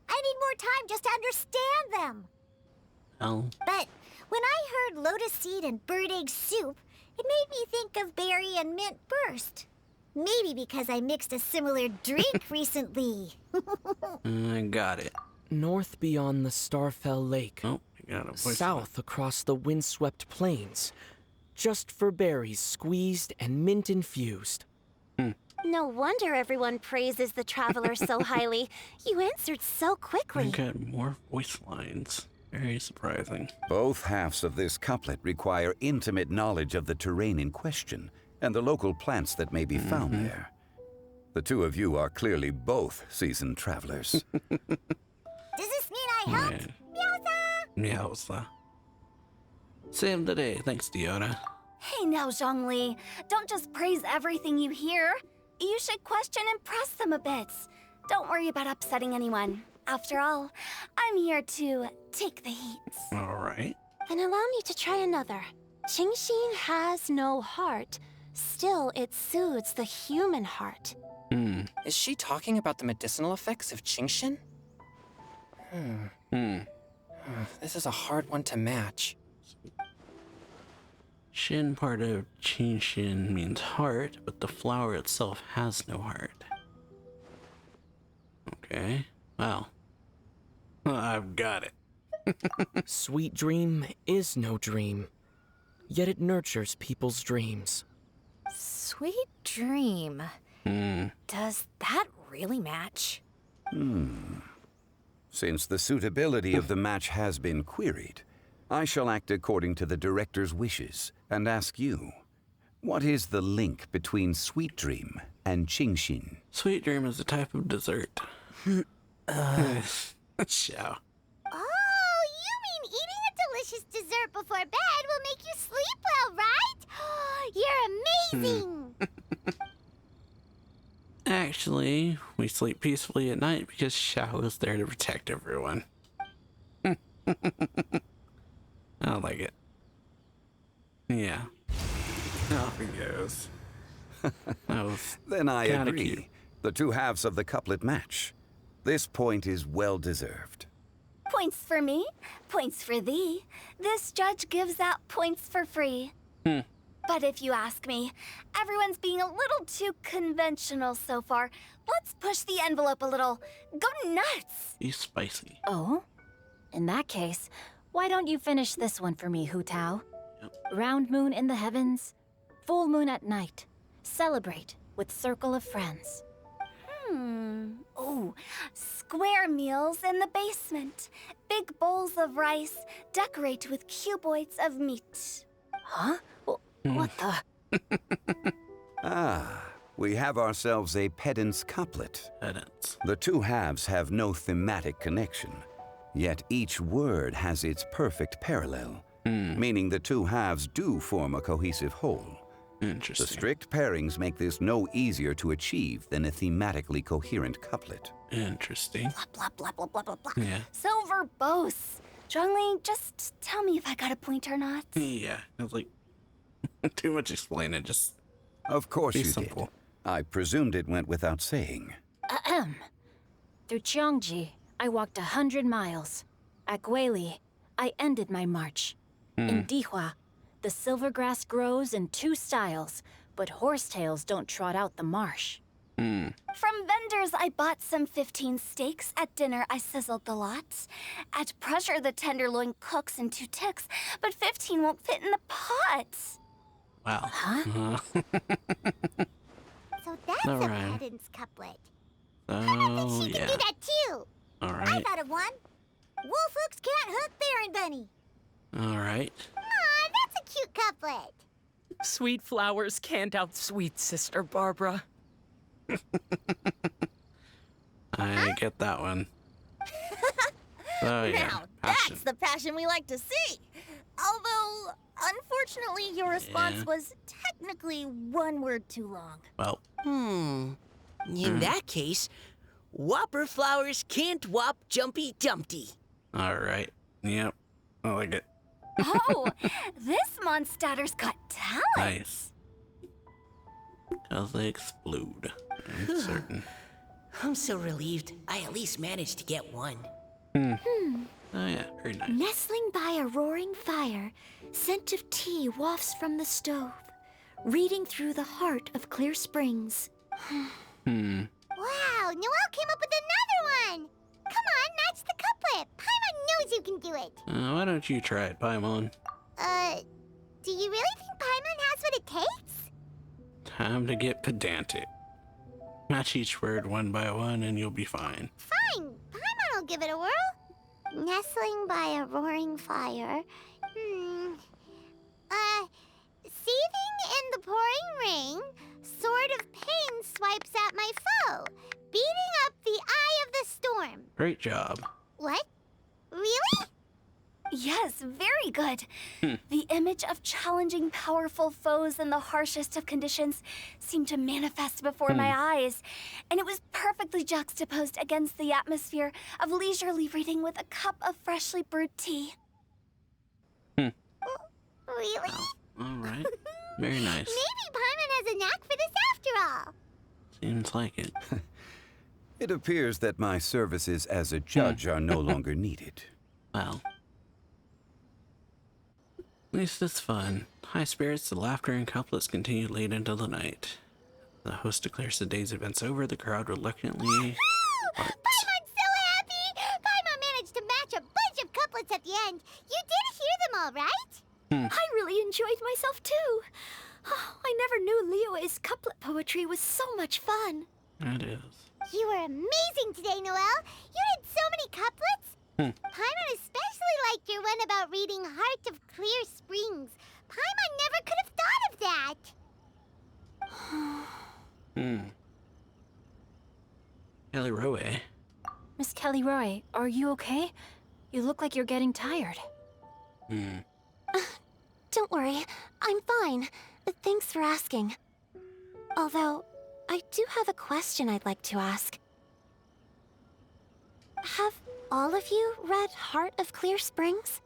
I need more time just to understand them. Well, But when I heard lotus seed and bird egg soup, it made me think of berry and mint burst. Maybe because I mixed a similar drink recently. I got it. North beyond the Starfell Lake. Oh, I got a voice. South across the windswept plains. Just for berries squeezed and mint infused. No wonder everyone praises the traveler so highly. You answered so I quickly. got more voice lines. Very surprising. Both halves of this couplet require intimate knowledge of the terrain in question and the local plants that may be found there. The two of you are clearly both seasoned travelers. Does this mean I helped? Meowsa. Same today, thanks, Diona. Hey now, Zhongli. Don't just praise everything you hear. You should question and press them a bit. Don't worry about upsetting anyone. After all, I'm here to take the heat. All right. Then allow me to try another. Qingxin has no heart. Still, it soothes the human heart. Is she talking about the medicinal effects of Qingxin? This is a hard one to match. Shin part of Qingxin means heart, but the flower itself has no heart. Okay, well, I've got it. Sweet dream is no dream, yet it nurtures people's dreams. Sweet dream. Does that really match? Since the suitability of the match has been queried, I shall act according to the director's wishes and ask you, what is the link between Sweet Dream and Qingxin? Sweet dream is a type of dessert. Xiao. Oh, you mean eating a delicious dessert before bed will make you sleep well, right? You're amazing! Actually, we sleep peacefully at night because Xiao is there to protect everyone. I like it. Yeah. Off he goes. That was Then I kinda agree. cute. The two halves of the couplet match. This point is well deserved. Points for me, points for thee. This judge gives out points for free. But if you ask me, everyone's being a little too conventional so far. Let's push the envelope a little. Go nuts! He's spicy. Oh? In that case, why don't you finish this one for me, Hu Tao? Round moon in the heavens, full moon at night. Celebrate with circle of friends. Oh, square meals in the basement. Big bowls of rice, decorate with cuboids of meat. Huh? What the? We have ourselves a pedant's couplet. Pedants. The two halves have no thematic connection, yet each word has its perfect parallel, meaning the two halves do form a cohesive whole. Interesting. The strict pairings make this no easier to achieve than a thematically coherent couplet. Interesting. Blah, blah, blah, blah, blah, blah. Yeah. So verbose. Zhongli, just tell me if I got a point or not. Yeah. I was like, too much explaining. Just Of course be you simple. did. I presumed it went without saying. Through Cheongji, I walked 100 miles. At Guili, I ended my march. In Dihua, the silver grass grows in 2 styles, but horsetails don't trot out the marsh. From vendors, I bought some 15 steaks. At dinner, I sizzled the lots. At pressure, the tenderloin cooks in 2 ticks, but 15 won't fit in the pot. Wow. So that's All a right. pedant's couplet. Oh, She can yeah. do that too! All I right. thought of one. Wolf hooks can't hook Baron Bunny. All right. Aw, that's a cute couplet. Sweet flowers can't outsweet Sister Barbara. I get that one. Oh, yeah. Now, Passion. that's the passion we like to see. Although, unfortunately, your response Yeah. was technically 1 word too long. Well, In that case, Whopper flowers can't whop Jumpy Dumpty. all right. Yep. I like it. Oh, this Mondstadter's got talent. Nice. Because they explode. I'm certain. I'm so relieved I at least managed to get one. Oh, yeah. Very nice. Nestling by a roaring fire, scent of tea wafts from the stove, reading through the heart of clear springs. Wow, Noelle came up with another one! Come on, match the couplet. Paimon knows you can do it. Why don't you try it, Paimon? Do you really think Paimon has what it takes? Time to get pedantic. Match each word one by one and you'll be fine. Fine, Paimon will give it a whirl. Nestling by a roaring fire. Seething in the pouring rain, sword of pain swipes at my Great job. What? Really? Yes, very good. The image of challenging powerful foes in the harshest of conditions seemed to manifest before my eyes, and it was perfectly juxtaposed against the atmosphere of leisurely reading with a cup of freshly brewed tea. Really? All right. Very nice. Maybe Paimon has a knack for this after all. Seems like it. It appears that my services as a judge are no longer needed. Well. At least it's fun. High spirits, the laughter, and couplets continue late into the night. The host declares the day's events over. The crowd reluctantly... Paimon's so happy! Paimon managed to match a bunch of couplets at the end. You did hear them all, right? I really enjoyed myself too. Oh, I never knew Liyue's couplet poetry was so much fun. It is. You were amazing today, Noelle. You did so many couplets. Paimon especially liked your one about reading Heart of Clear Springs. Paimon never could have thought of that. Kelly Rowe. Miss Kelly Roy, are you okay? You look like you're getting tired. Don't worry, I'm fine. Thanks for asking. Although, I do have a question I'd like to ask. Have all of you read Heart of Clear Springs?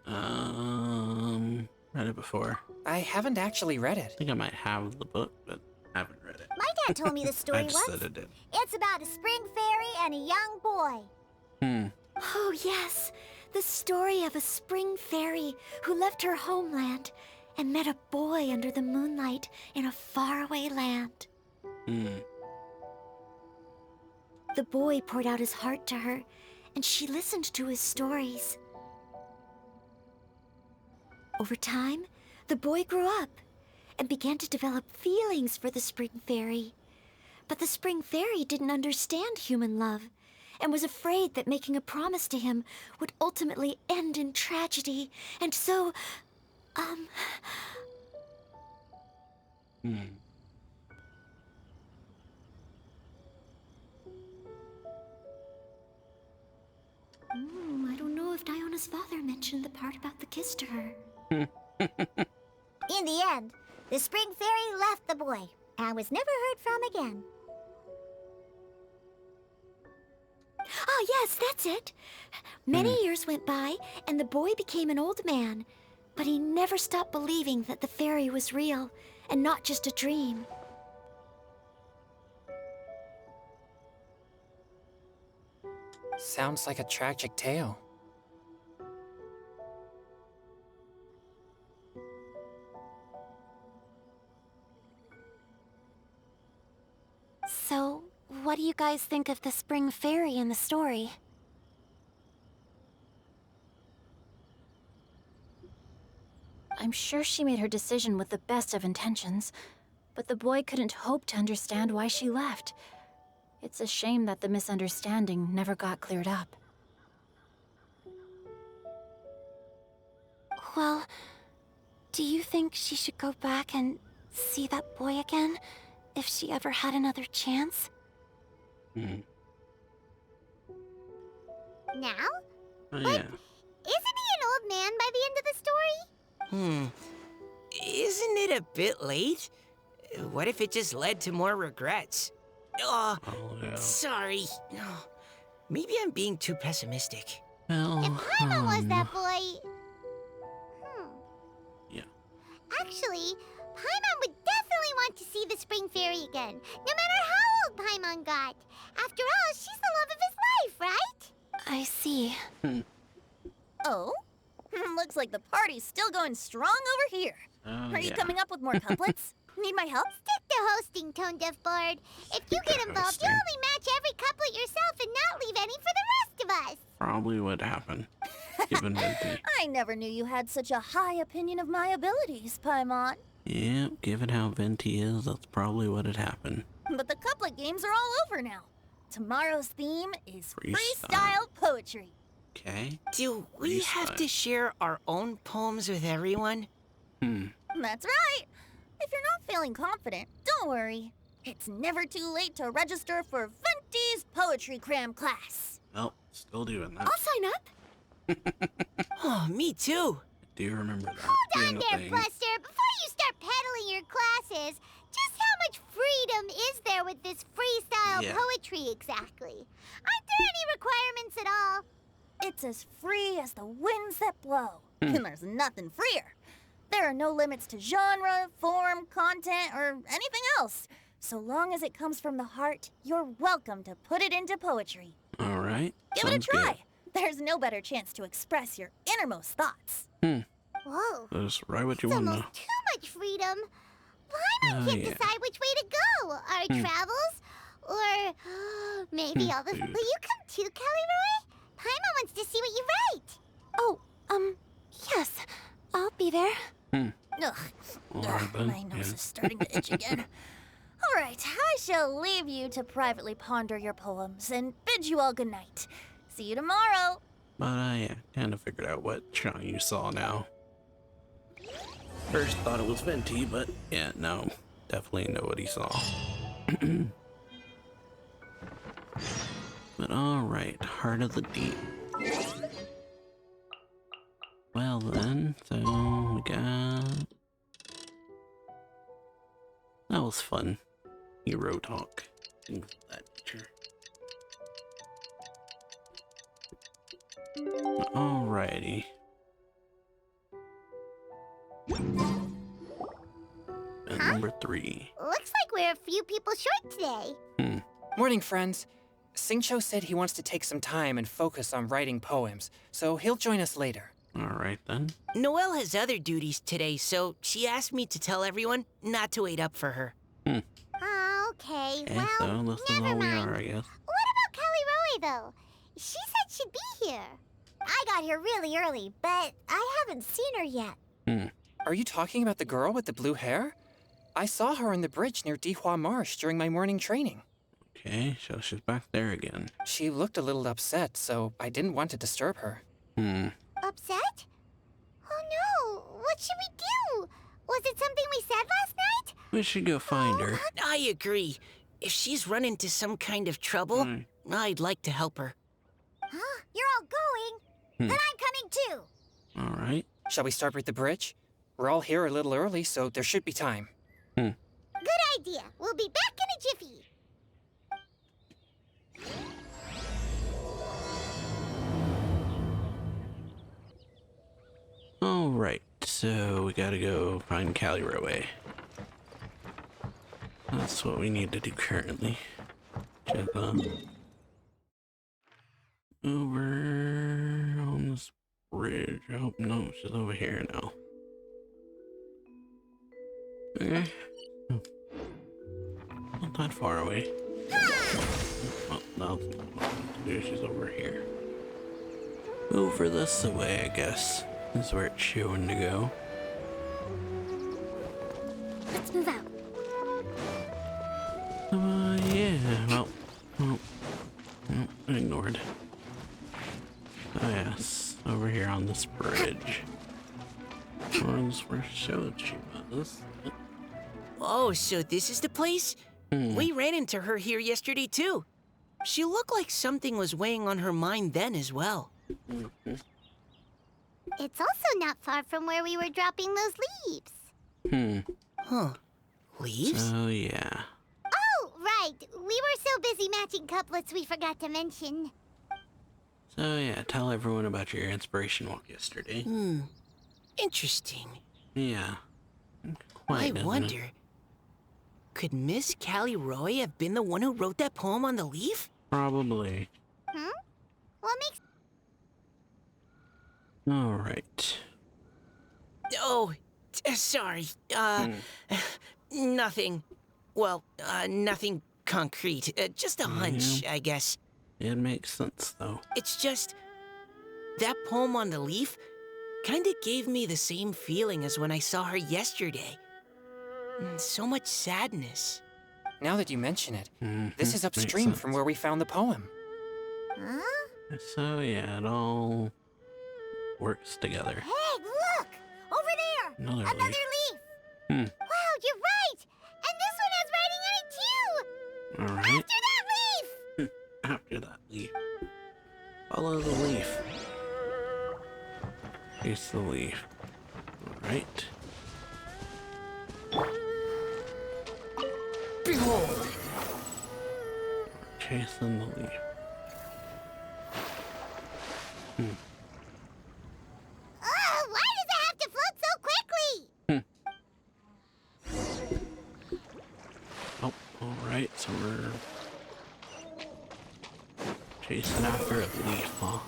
Read it before. I haven't actually read I it. think I might have the book, but haven't read it. My dad told me the I story just once. said it did. It's about a spring fairy and a young boy. Oh yes, the story of a spring fairy who left her homeland and met a boy under the moonlight in a faraway land. The boy poured out his heart to her, and she listened to his stories. Over time, the boy grew up and began to develop feelings for the spring fairy. But the spring fairy didn't understand human love and was afraid that making a promise to him would ultimately end in tragedy. And so, I don't know if Diona's father mentioned the part about the kiss to her. In the end, the spring fairy left the boy and was never heard from again. Ah, yes, that's it. Many years went by, and the boy became an old man. But he never stopped believing that the fairy was real, and not just a dream. Sounds like a tragic tale. So, what do you guys think of the spring fairy in the story? I'm sure she made her decision with the best of intentions, but the boy couldn't hope to understand why she left. It's a shame that the misunderstanding never got cleared up. Well, do you think she should go back and see that boy again, if she ever had another chance? Now? Oh, yeah. Isn't he an old man by the end of the story? Isn't it a bit late? What if it just led to more regrets? Oh, yeah. Sorry. Maybe I'm being too pessimistic. Well, If Paimon was that boy... Yeah. Actually, Paimon would definitely want to see the spring fairy again, no matter how old Paimon got. After all, she's the love of his life, right? I see. Oh? Looks like the party's still going strong over here. Oh, Are you yeah. coming up with more couplets? Need my help? Stick to hosting, Tone Deaf Bard. If you get involved, you'll only match every couplet yourself and not leave any for the rest of us. Probably would happen. Given Venti. I never knew you had such a high opinion of my abilities, Paimon. Yep, given how Venti is, that's probably what had happened. But the couplet games are all over now. Tomorrow's theme is Freestyle. freestyle poetry. Okay. Do we have to share our own poems with everyone? That's right. If you're not feeling confident, don't worry. It's never too late to register for Venti's Poetry Cram class. Well, still doing that. I'll sign up. Oh, me too. Do you remember that? Hold on being a there, thing? Buster. Before you start peddling your classes, just how much freedom is there with this freestyle Yeah. poetry exactly? Aren't there any requirements at all? It's as free as the winds that blow. And there's nothing freer. There are no limits to genre, form, content, or anything else. So long as it comes from the heart, you're welcome to put it into poetry. All right. Give it a Sounds try. There's no better chance to express your innermost thoughts. Whoa, Good. Just write what you it's want to know. almost too much freedom. Paimon Oh, can't yeah. decide which way to go. Our travels? Or maybe all the... Dude. Will you come too, Kelly Roy? Paimon wants to see what you write. Oh, yes. I'll be there. Ugh. All right, then. My nose Yeah. is starting to itch again. All right, I shall leave you to privately ponder your poems and bid you all good night. See you tomorrow. But I kind of figured out what Sean you saw now. First thought it was Venti, but yeah, no, definitely know what he saw. But alright, Heart of the Deep. Well then, so we got... That was fun. Hero talk. Things of that nature. Alrighty. And number 3. Looks like we're a few people short today. Morning, friends. Singcho said he wants to take some time and focus on writing poems, so he'll join us later. Alright then. Noelle has other duties today, so she asked me to tell everyone not to wait up for her. Oh, okay. Okay, Well, so this is never all we mind. are, I guess. What about Kelly Roy, though? She said she'd be here. I got here really early, but I haven't seen her yet. Are you talking about the girl with the blue hair? I saw her on the bridge near Dihua Marsh during my morning training. Okay, so she's back there again. She looked a little upset, so I didn't want to disturb her. Upset? Oh no! What should we do? Was it something we said last night? We should go find her. I agree. If she's run into some kind of trouble, I'd like to help her. Huh? You're all going? Then I'm coming too. Alright. Shall we start with the bridge? We're all here a little early, so there should be time. Good idea. We'll be back in a jiffy. Alright, so we gotta go find Callie Rowe. That's what we need to do currently. Check over on this bridge. Oh no, she's over here now. Okay. Not that far away. Well, no, that's not what I want to do. She's over here. Over this way, I guess. This is where it's showing to go. Let's move out. Yeah, well, ignored. Oh yes, over here on this bridge. That's where she was. Oh, so this is the place? We ran into her here yesterday, too. She looked like something was weighing on her mind then as well. It's also not far from where we were dropping those leaves. Huh. Leaves? Oh yeah. Oh, right. We were so busy matching couplets we forgot to mention. So yeah, tell everyone about your inspiration walk yesterday. Interesting. Yeah. I Quite, isn't it? wonder, could Miss Callie Roy have been the one who wrote that poem on the leaf? Probably. What makes... Alright. Oh, sorry. Nothing. Well, nothing concrete. Just a hunch, I guess. It makes sense though. It's just... that poem on the leaf kinda gave me the same feeling as when I saw her yesterday. So much sadness. Now that you mention it, Mhm, this is makes upstream sense. from where we found the poem. Huh? So yeah, it all works together. Hey, look! Over there! Another Another leaf. leaf! Wow, you're right! And this one has writing on it, too! Alright. After that leaf! After that leaf. Follow the leaf. Chase the leaf. Alright. Behold! Chasing the leaf. Oh, why does it have to float so quickly? Oh, alright, so we're chasing after a leaf, huh?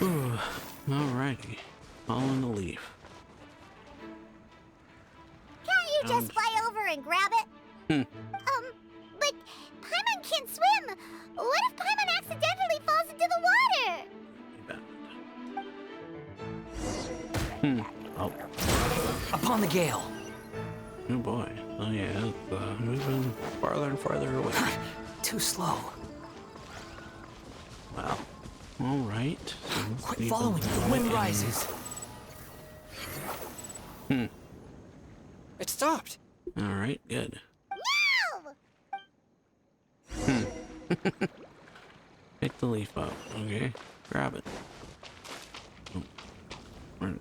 Ooh, alrighty. Following the leaf. Can't you just fly over and grab it? But Paimon can't swim. What if Paimon accidentally falls into the water? Oh. Upon the gale. Oh boy. Oh yeah, it's moving farther and farther away. Too slow. Wow. Alright. So Quit following. The wind rises. It stopped. Alright, good. No! Pick the leaf up. Okay. Grab it. Oh.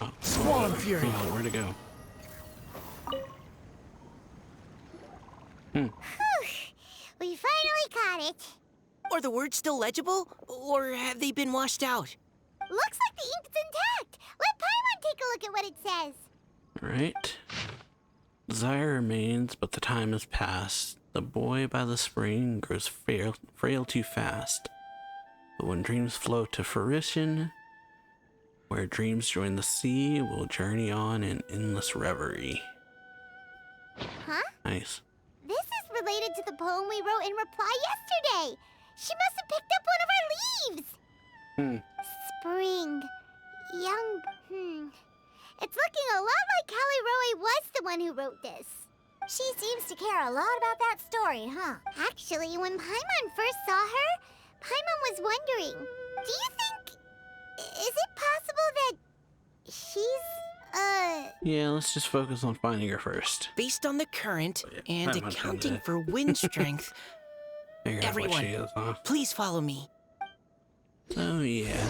Oh. Squall Fury. Oh, where'd it go? We finally caught it. Are the words still legible? Or have they been washed out? Looks like the ink's intact. Let Paimon take a look at what it says. Alright. Desire remains, but the time has passed. The boy by the spring grows frail too fast. But when dreams flow to fruition, where dreams join the sea, we'll journey on in endless reverie. Huh? Nice. This is related to the poem we wrote in reply yesterday. She must have picked up one of our leaves. Spring. Young. It's looking a lot like Callie Roe was the one who wrote this. She seems to care a lot about that story, huh? Actually, when Paimon first saw her, Paimon was wondering, do you think... is it possible that she's, Yeah, let's just focus on finding her first. Based on the current and Paimon accounting found it. for wind strength, Figure out what everyone, she is, huh? please follow me. So, yeah.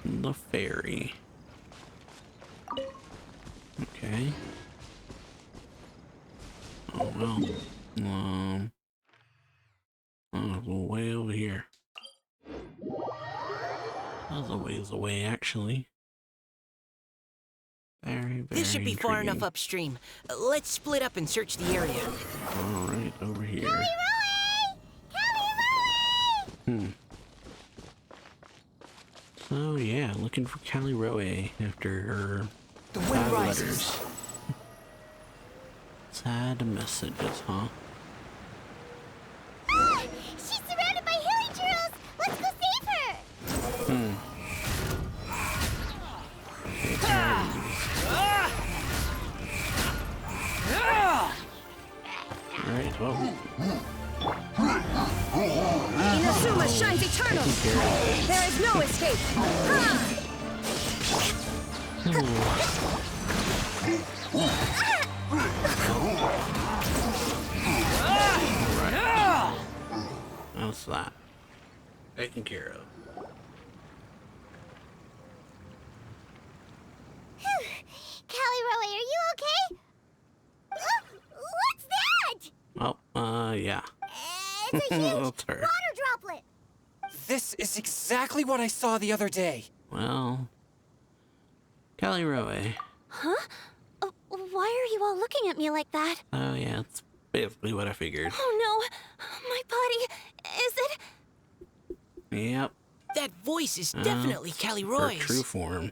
The fairy. Okay. Oh, well. Oh, way over here. That's a ways away, actually. Very This should be far enough intriguing. upstream. Let's split up and search the area. Alright, over here. Callie Roe! So, yeah, looking for Callie Roe after her The wind sad rises. letters. Sad messages, huh? Ah, she's surrounded by hilly churros! Let's go save her! Alright, well. Inazuma shines eternal. There is no escape. How's that? Taken care of. Callie Roe, are you okay? What's that? Oh, yeah. It's a huge That's her. water droplet. This is exactly what I saw the other day. Well, Callie Roe. Why are you all looking at me like that? Oh, yeah, it's basically what I figured. Oh no, my body. Is it? Yep. That voice is definitely Callie Her Roy's. true form.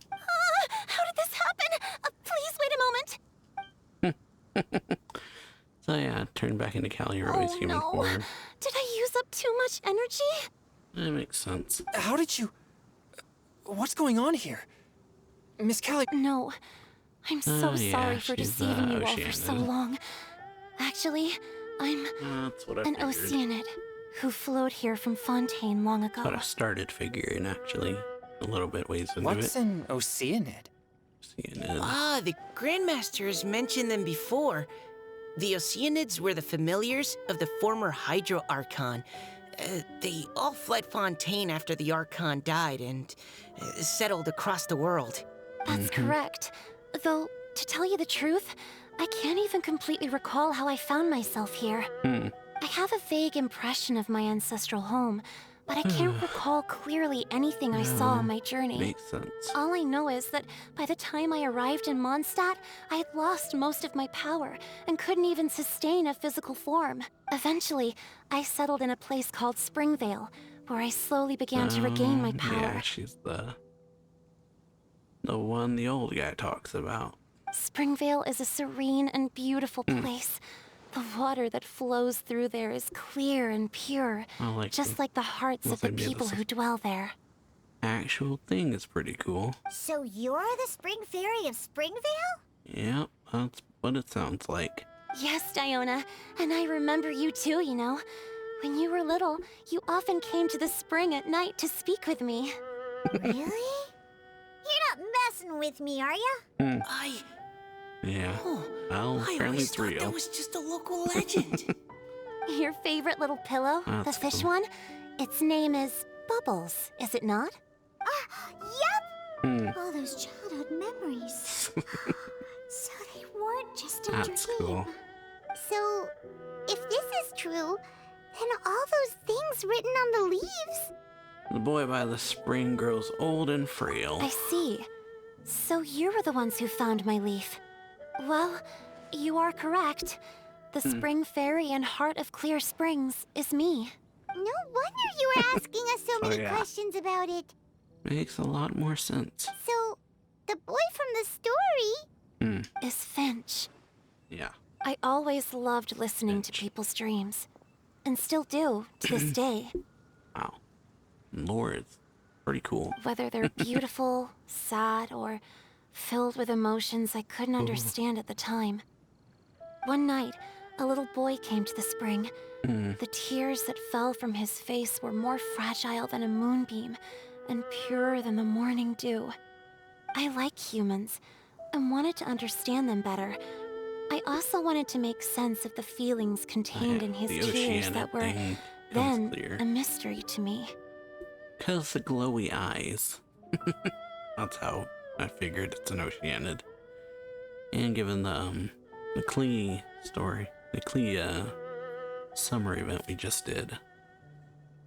How did this happen? Please wait a moment. So, yeah, turn back into Callie Roe's human form. Did I use up too much energy? That makes sense. How did you... What's going on here? Miss Callie... No. I'm so yeah, sorry for she's, deceiving you all for Oceanid. so long. Actually, I'm That's what I an figured. Oceanid who flowed here from Fontaine long ago. But I started figuring, actually, a little bit ways into What's it. an Oceanid? Seeing it. Ah, the Grandmaster has mentioned them before. The Oceanids were the familiars of the former Hydro Archon. They all fled Fontaine after the Archon died and settled across the world. That's correct. Though, to tell you the truth, I can't even completely recall how I found myself here. I have a vague impression of my ancestral home, but I can't recall clearly anything I saw on my journey. Makes sense. All I know is that by the time I arrived in Mondstadt, I had lost most of my power and couldn't even sustain a physical form. Eventually, I settled in a place called Springvale, where I slowly began to regain my power. Yeah, she's the one the old guy talks about. Springvale is a serene and beautiful place. The water that flows through there is clear and pure, just like the hearts of the people who dwell there. Actual thing is pretty cool. So you're the Spring Fairy of Springvale? Yep, that's what it sounds like. Yes, Diona, and I remember you too, you know. When you were little, you often came to the spring at night to speak with me. Really? You're not messing with me, are you? Yeah. Well, I apparently always it's thought real. that was just a local legend. Your favorite little pillow, the fish one? Its name is Bubbles, is it not? Yep! All those childhood memories. So they weren't just a That's dream. cool. So, if this is true, then all those things written on the leaves... The boy by the spring grows old and frail. I see. So you were the ones who found my leaf. Well, you are correct. The Spring Fairy and Heart of Clear Springs is me. No wonder you were asking us so many questions about it. Makes a lot more sense. So, the boy from the story... Is Finch. Yeah. I always loved listening to people's dreams. And still do, to this day. Wow. Lord, it's pretty cool. Whether they're beautiful, sad, or filled with emotions I couldn't understand at the time. One night, a little boy came to the spring. The tears that fell from his face were more fragile than a moonbeam and purer than the morning dew. I like humans and wanted to understand them better. I also wanted to make sense of the feelings contained in his tears that were then a mystery to me. 'Cause the glowy eyes. That's how I figured it's an Oceanid. And given the Klee story, the Klee summer event we just did.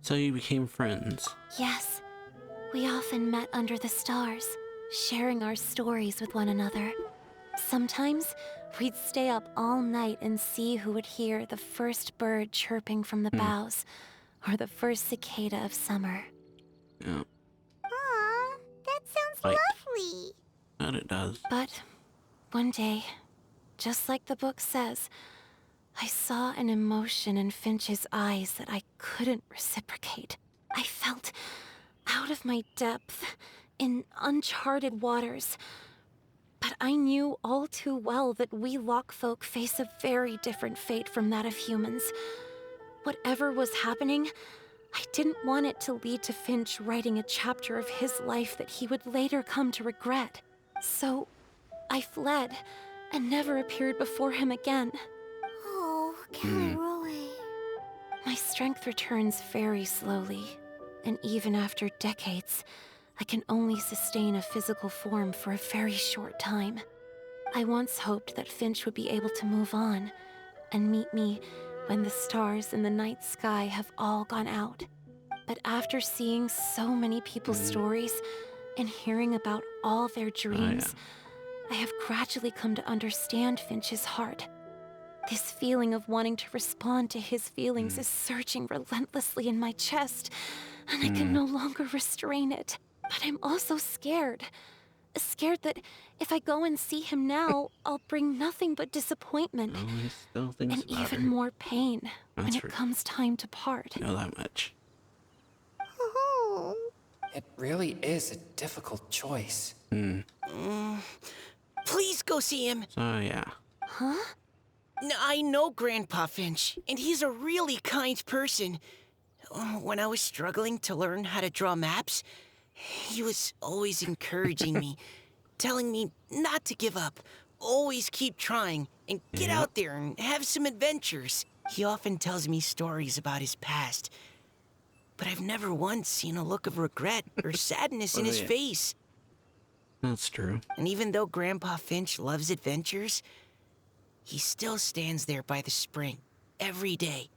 So you became friends. Yes, we often met under the stars, sharing our stories with one another. Sometimes we'd stay up all night and see who would hear the first bird chirping from the boughs, or the first cicada of summer. Yeah. Aw, that sounds lovely. But it does. But one day, just like the book says, I saw an emotion in Finch's eyes that I couldn't reciprocate. I felt out of my depth, in uncharted waters. But I knew all too well that we Lockfolk face a very different fate from that of humans. Whatever was happening, I didn't want it to lead to Finch writing a chapter of his life that he would later come to regret. So, I fled, and never appeared before him again. Oh, Caleroy. My strength returns very slowly, and even after decades, I can only sustain a physical form for a very short time. I once hoped that Finch would be able to move on, and meet me when the stars in the night sky have all gone out. But after seeing so many people's stories, and hearing about all their dreams, I have gradually come to understand Finch's heart. This feeling of wanting to respond to his feelings is surging relentlessly in my chest, and I can no longer restrain it. But I'm also scared. Scared that if I go and see him now, I'll bring nothing but disappointment. Oh, he still thinks And about even her. more pain when That's it comes time to part. I know that much. Oh. It really is a difficult choice. Please go see him. So, yeah. Huh? I know Grandpa Finch, and he's a really kind person. When I was struggling to learn how to draw maps, he was always encouraging me, telling me not to give up, always keep trying and get out there and have some adventures. He often tells me stories about his past, but I've never once seen a look of regret or sadness in his face. That's true. And even though Grandpa Finch loves adventures, he still stands there by the spring every day,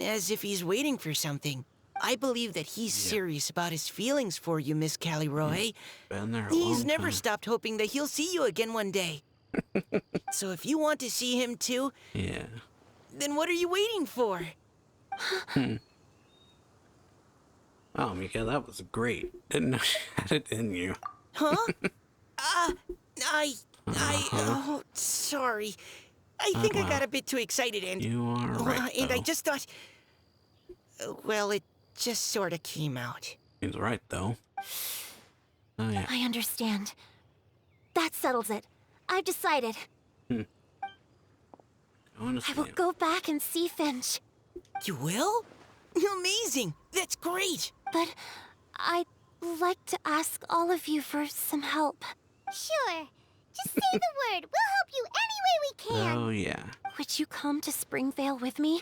as if he's waiting for something. I believe that he's serious about his feelings for you, Miss Callie Roe. Been there a He's long never time. stopped hoping that he'll see you again one day. So if you want to see him too, Yeah. then what are you waiting for? Oh, Mika, that was great. Didn't know you had it in you. Huh? Oh, sorry. I think I got a bit too excited and... You are right, and I though. just thought... Well, it just sort of came out. He's right, though. Oh, yeah. I understand. That settles it. I've decided. Going to I will sleep. go back and see Finch. You will? Amazing! That's great! But I'd like to ask all of you for some help. Sure. Just say the word. We'll help you any way we can. Oh, yeah. Would you come to Springvale with me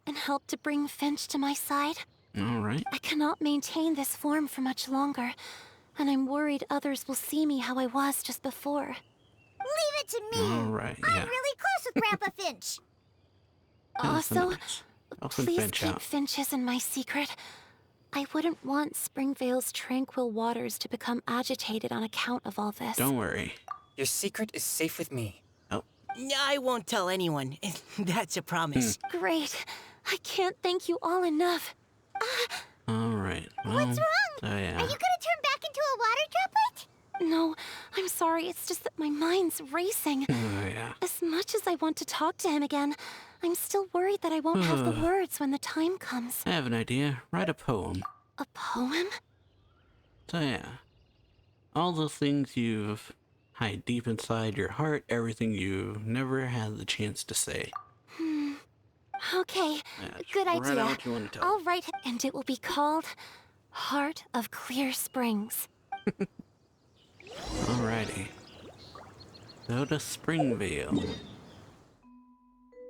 and help to bring Finch to my side? All right. I cannot maintain this form for much longer, and I'm worried others will see me how I was just before. Leave it to me. All right, yeah. I'm really close with Grandpa Finch. That's Also, nice. Helping please Finch keep out. Finch's in my secret. I wouldn't want Springvale's tranquil waters to become agitated on account of all this. Don't worry. Your secret is safe with me. I won't tell anyone. That's a promise. Great. I can't thank you all enough. All right. Well, What's wrong? So, yeah. Are you gonna turn back into a water droplet? No, I'm sorry. It's just that my mind's racing. Oh, yeah. As much as I want to talk to him again, I'm still worried that I won't have the words when the time comes. I have an idea. Write a poem. A poem? So, yeah. All the things you've hide deep inside your heart, everything you never had the chance to say. Okay, Yeah, just good write out idea. what you want to tell. I'll write it, and it will be called Heart of Clear Springs. Alrighty. Go to Springvale.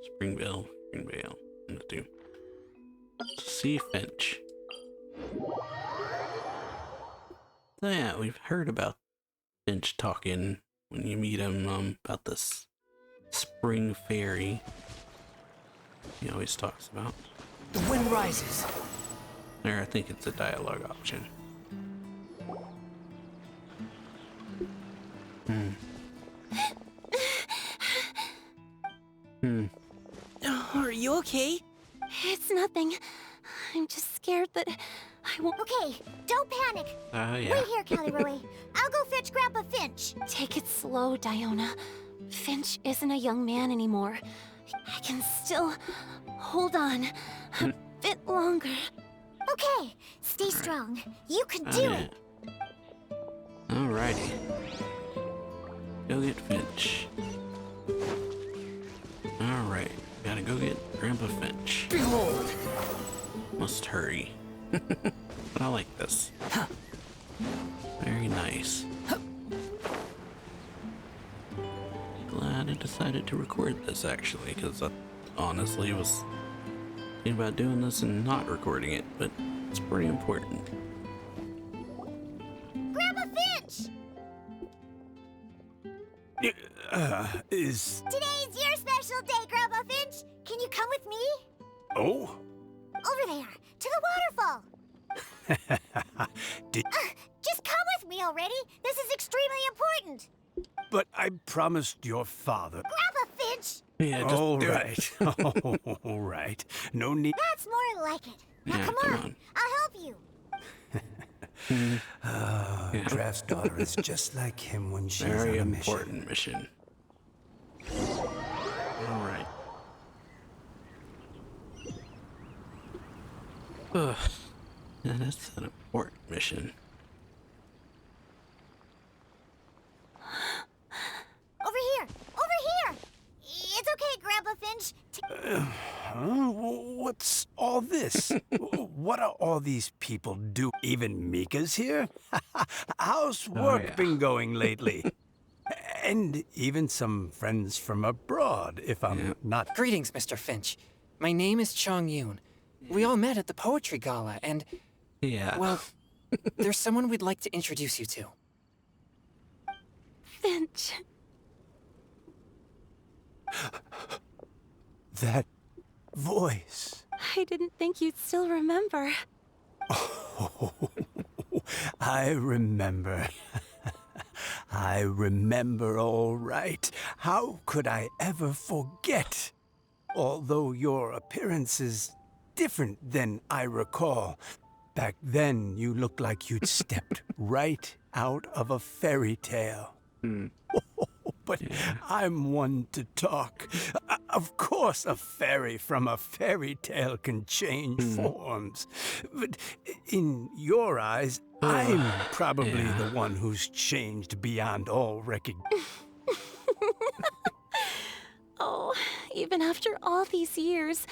Springvale. Let's do. See Finch. So yeah, we've heard about Finch talking when you meet him about this spring fairy he always talks about. The wind rises. There, I think it's a dialogue option. Are you okay? It's nothing. I'm just scared that I won't. Okay, don't panic. Oh, yeah. Wait here, Callie Roe. I'll go fetch Grandpa Finch. Take it slow, Diona. Finch isn't a young man anymore. I can still hold on a bit longer. Okay, stay strong. You can do it. Alrighty. Go get Finch. Alright, gotta go get Grandpa Finch. Behold! Must hurry. But I like this. Very nice. Glad I decided to record this actually, because I honestly was thinking about doing this and not recording it, but it's pretty important. Grandpa Finch! Today's your special day, Grandpa Finch. Can you come with me? Oh? Over there, to the waterfall. Just come with me already. This is extremely important. But I promised your father. Grandpa Finch! Yeah, just All do it. right. All right. No need. That's more like it. Now Yeah, come come on. on. I'll help you. Draft's daughter is just like him when she's Very on a mission. important mission. Alright. Ugh. Yeah, that's an important mission. Over here. Over here. It's okay, Grandpa Finch. Huh? What's all this? What are all these people do? Even Mika's here? How's work yeah. been going lately? And even some friends from abroad, if I'm not... Greetings, Mr. Finch. My name is Chong Yoon. We all met at the poetry gala, and... Yeah. Well, there's someone we'd like to introduce you to. Finch. That voice. I didn't think you'd still remember. Oh, I remember. I remember all right. How could I ever forget? Although your appearance is different than I recall. Back then, you looked like you'd stepped right out of a fairy tale. But I'm one to talk. Of course, a fairy from a fairy tale can change forms. But in your eyes, I'm probably the one who's changed beyond all recognition. Oh, even after all these years,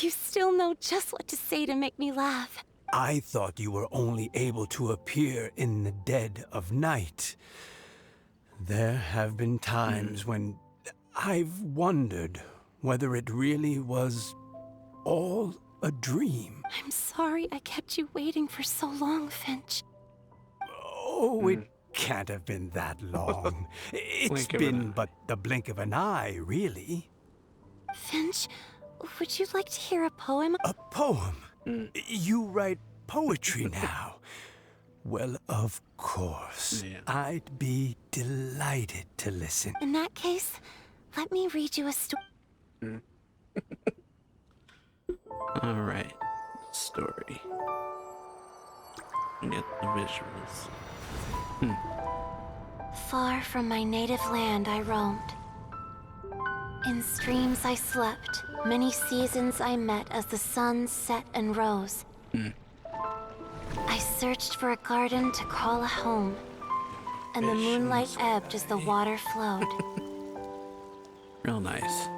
you still know just what to say to make me laugh. I thought you were only able to appear in the dead of night. There have been times when I've wondered whether it really was all a dream. I'm sorry I kept you waiting for so long, Finch. Oh, it can't have been that long. It's been but the blink of an eye, really. Finch, would you like to hear a poem? A poem? You write poetry now? Well, of course. I'd be delighted to listen. In that case, let me read you a story. All right. Story. Get the visuals. Far from my native land I roamed. In streams I slept, many seasons I met as the sun set and rose. I searched for a garden to call a home, and the moonlight ebbed as the water flowed. Real nice.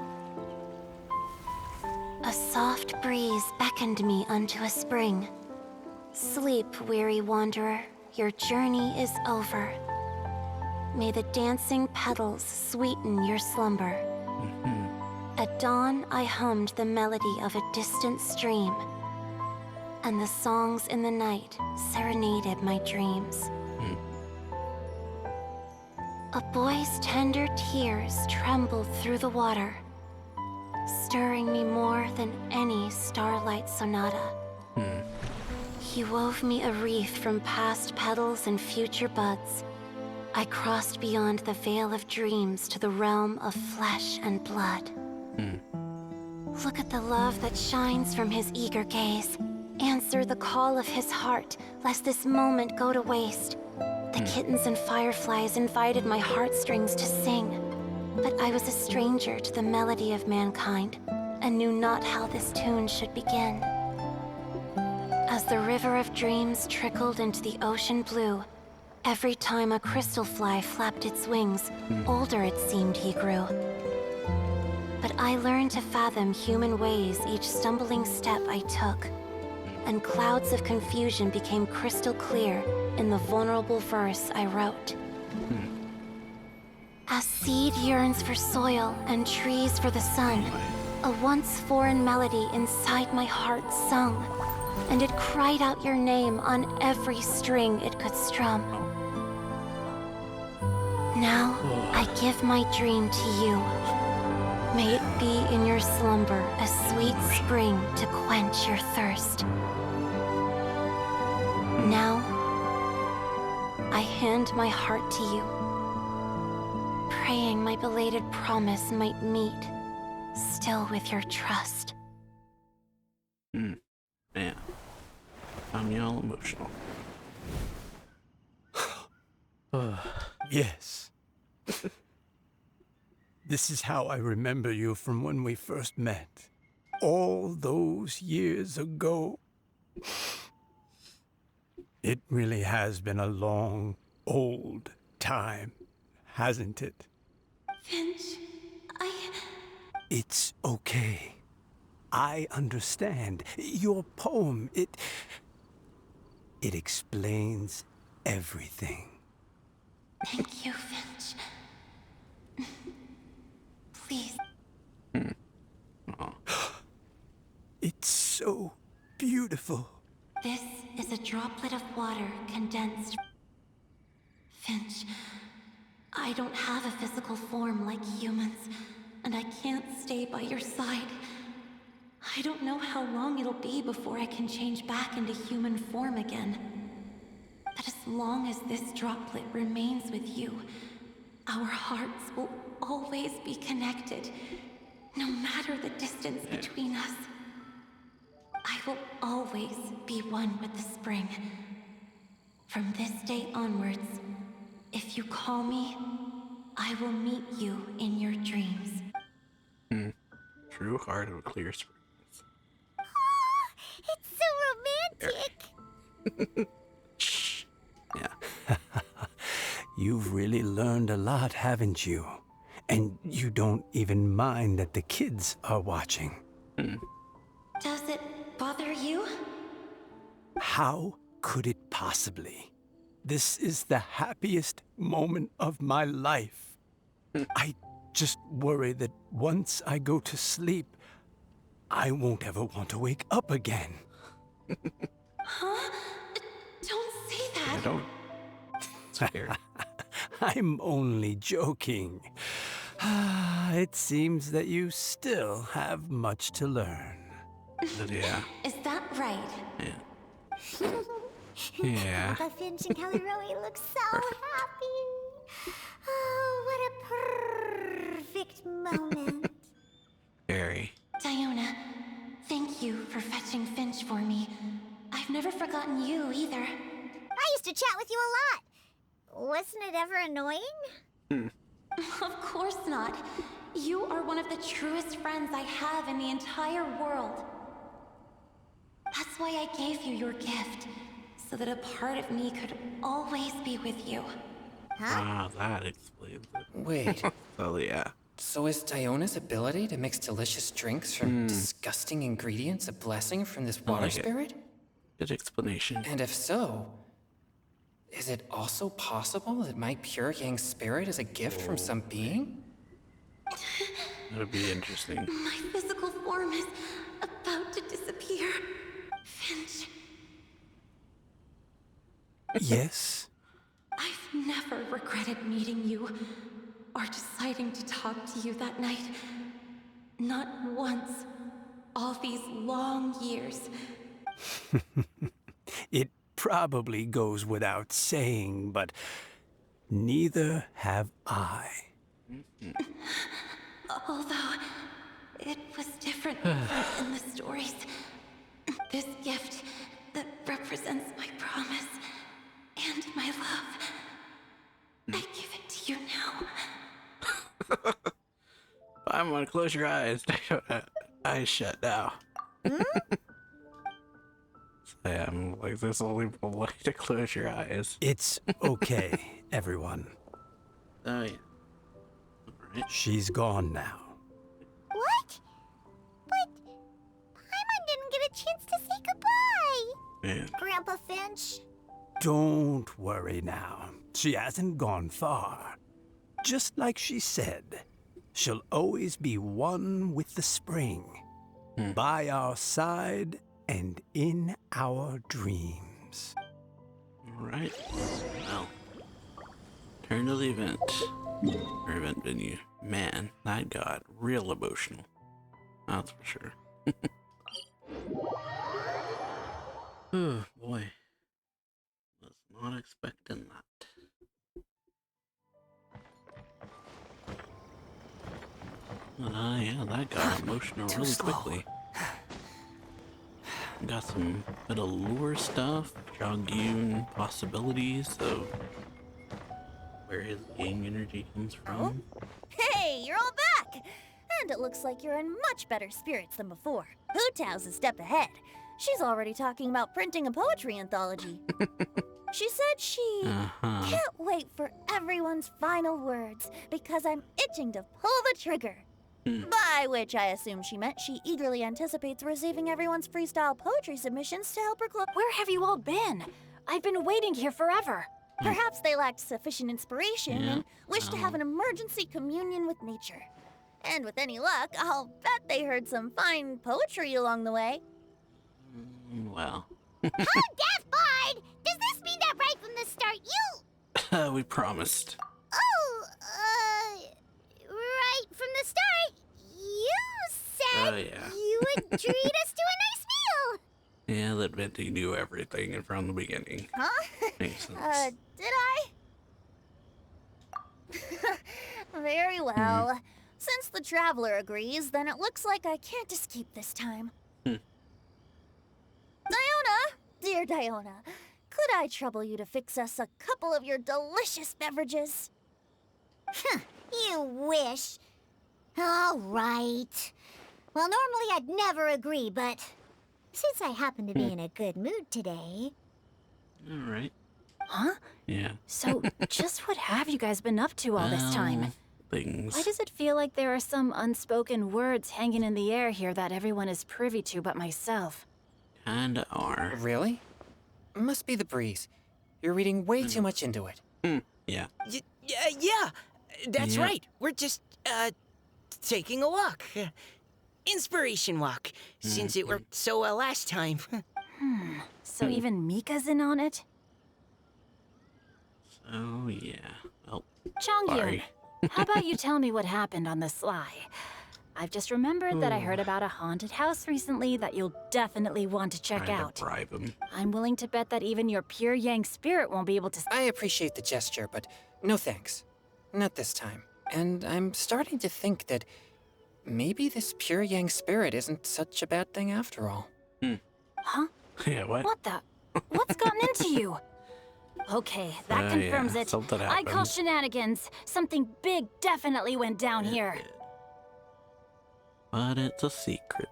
A soft breeze beckoned me unto a spring. Sleep, weary wanderer, your journey is over. May the dancing petals sweeten your slumber. At dawn, I hummed the melody of a distant stream, and the songs in the night serenaded my dreams. A boy's tender tears trembled through the water, stirring me more than any starlight sonata. He wove me a wreath from past petals and future buds. I crossed beyond the veil of dreams to the realm of flesh and blood. Look at the love that shines from his eager gaze. Answer the call of his heart, lest this moment go to waste. The kittens and fireflies invited my heartstrings to sing, but I was a stranger to the melody of mankind, and knew not how this tune should begin. As the river of dreams trickled into the ocean blue, every time a crystal fly flapped its wings, older it seemed he grew. But I learned to fathom human ways each stumbling step I took, and clouds of confusion became crystal clear in the vulnerable verse I wrote. As seed yearns for soil and trees for the sun, a once foreign melody inside my heart sung, and it cried out your name on every string it could strum. Now, I give my dream to you. May it be in your slumber a sweet spring to quench your thirst. Now, I hand my heart to you, praying my belated promise might meet, still with your trust. Man, I'm all emotional. Yes. This is how I remember you from when we first met. All those years ago. It really has been a long, old time, hasn't it? Finch, It's okay. I understand. Your poem, it explains everything. Thank you, Finch. Please. It's so beautiful. This is a droplet of water condensed. Finch, I don't have a physical form like humans, and I can't stay by your side. I don't know how long it'll be before I can change back into human form again. But as long as this droplet remains with you, our hearts will always be connected, no matter the distance between us. I will always be one with the spring. From this day onwards, if you call me, I will meet you in your dreams. True heart of clear springs. It's so romantic. Yeah. You've really learned a lot, haven't you? And you don't even mind that the kids are watching. Does it bother you? How could it possibly? This is the happiest moment of my life. I just worry that once I go to sleep, I won't ever want to wake up again. Huh? Don't say that. I don't. Scared. I'm only joking. It seems that you still have much to learn. Yeah. Is that right? Yeah. Yeah. Papa Finch and Kelly-Roe look so happy. Oh, what a perfect moment. Very. Diona, thank you for fetching Finch for me. I've never forgotten you either. I used to chat with you a lot. Wasn't it ever annoying? Of course not. You are one of the truest friends I have in the entire world. That's why I gave you your gift, so that a part of me could always be with you. Ah, that explains it. Wait. Oh, yeah. So is Diona's ability to mix delicious drinks from disgusting ingredients a blessing from this water like it. spirit? Good explanation. And if so, is it also possible that my pure yang spirit is a gift from some being? That would be interesting. My physical form is about to disappear. Finch, Yes? I've never regretted meeting you or deciding to talk to you that night. Not once. All these long years. It probably goes without saying, but neither have I. Although it was different in the stories. This gift that represents my promise and my love. I give it to you now. I'm gonna close your eyes. Eyes shut now. So yeah, I'm like, there's only one way to close your eyes. It's okay, everyone. Oh yeah. Alright. She's gone now. What? But Paimon didn't get a chance to say goodbye. Yeah. Grandpa Finch. Don't worry now. She hasn't gone far. Just like she said, she'll always be one with the spring. By our side and in our dreams. Alright. Well. Turn to the event. Or event venue. Man, that got real emotional. That's for sure. Oh boy. Was not expecting that. Yeah, that got emotional really quickly. Got some bit of lure stuff, Jonghyun possibilities of where his yang energy comes from. Hey, you're all back! And it looks like you're in much better spirits than before. Hu-Tao's a step ahead. She's already talking about printing a poetry anthology. She said she can't wait for everyone's final words because I'm itching to pull the trigger. By which I assume she meant she eagerly anticipates receiving everyone's freestyle poetry submissions to help her Where have you all been? I've been waiting here forever. Perhaps they lacked sufficient inspiration Yeah, and wished to have an emergency communion with nature. And with any luck, I'll bet they heard some fine poetry along the way. Well, Huh, Deaf Bard? Does this mean that right from the start you... we promised. Oh, right from the start, you said Yeah. you would treat us to a nice meal. Yeah, that meant he knew everything from the beginning. Huh? Makes sense. Did I? Very well. Since the traveler agrees, then it looks like I can't escape this time. Diona, dear Diona, could I trouble you to fix us a couple of your delicious beverages? You wish. All right. Well, normally I'd never agree, but since I happen to be in a good mood today... All right. Huh? Yeah. So, just what have you guys been up to all this time? Things. Why does it feel like there are some unspoken words hanging in the air here that everyone is privy to but myself? Kinda are. Really? Must be the breeze. You're reading way too much into it. Yeah. Yeah, that's Yeah. right. We're just, taking a walk. Inspiration walk, since it worked so well last time. So even Mika's in on it? Oh, yeah. Oh, Chongyun, sorry. how about you tell me what happened on the sly? I've just remembered that I heard about a haunted house recently that you'll definitely want to check Trying out. to bribe him. I'm willing to bet that even your pure Yang spirit won't be able to... I appreciate the gesture, but no thanks. Not this time. And I'm starting to think that maybe this pure Yang spirit isn't such a bad thing after all. Huh? Yeah, what? What the? What's gotten into you? Okay, that confirms yeah, it. something I call happened. shenanigans. Something big definitely went down here. But it's a secret.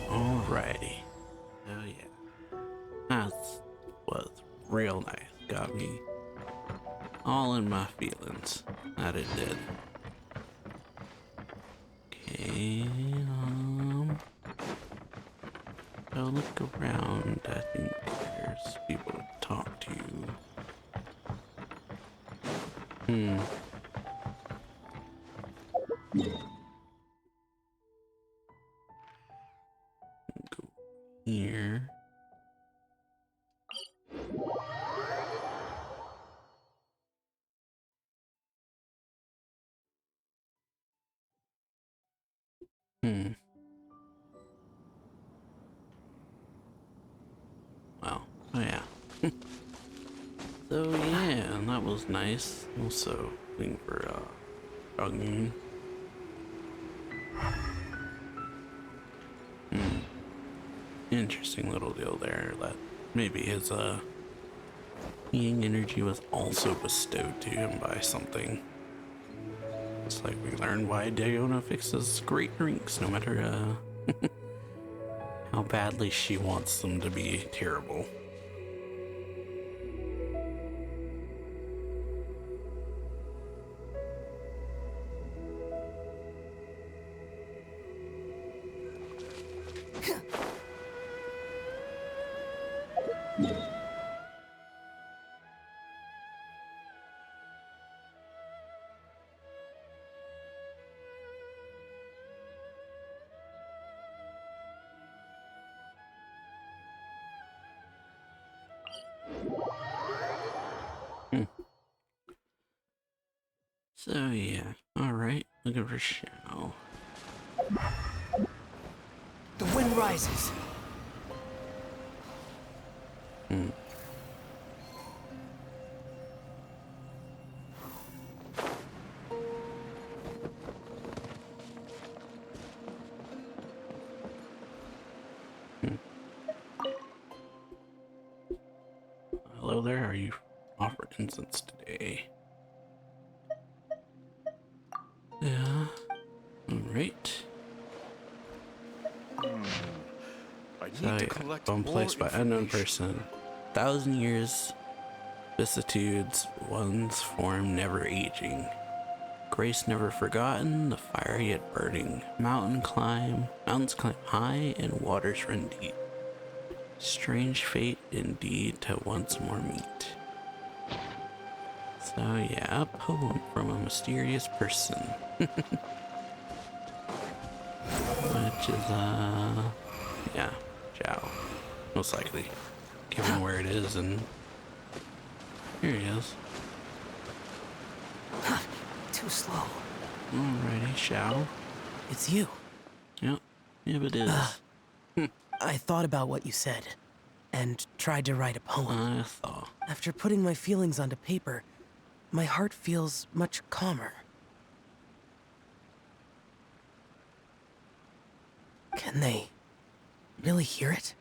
Alrighty. Oh yeah. That was real nice. Got me all in my feelings. That it did. Okay, I'll look around. I think there's people to talk to. Go here. Wow. Oh yeah. So yeah, that was nice. Also, looking for Chongyun. Interesting little deal there that maybe his Yang energy was also bestowed to him by something. It's like we learned why Diona fixes great drinks no matter how badly she wants them to be terrible. So yeah, alright, looking for Shao. The wind rises. Hello there, are you offered incense today? Yeah, alright. So yeah, bone placed by unknown person. 1,000 years, vicissitudes, one's form never aging. Grace never forgotten, the fire yet burning. Mountains climb high, and waters run deep. Strange fate indeed to once more meet. So yeah, a poem from a mysterious person. Which is, yeah, Zhao. Most likely. Given where it is, and here he is. Too slow. Alrighty, Xiao. It's you. Yep, it is. I thought about what you said, and tried to write a poem. I thought. After putting my feelings onto paper, my heart feels much calmer. Can they really hear it?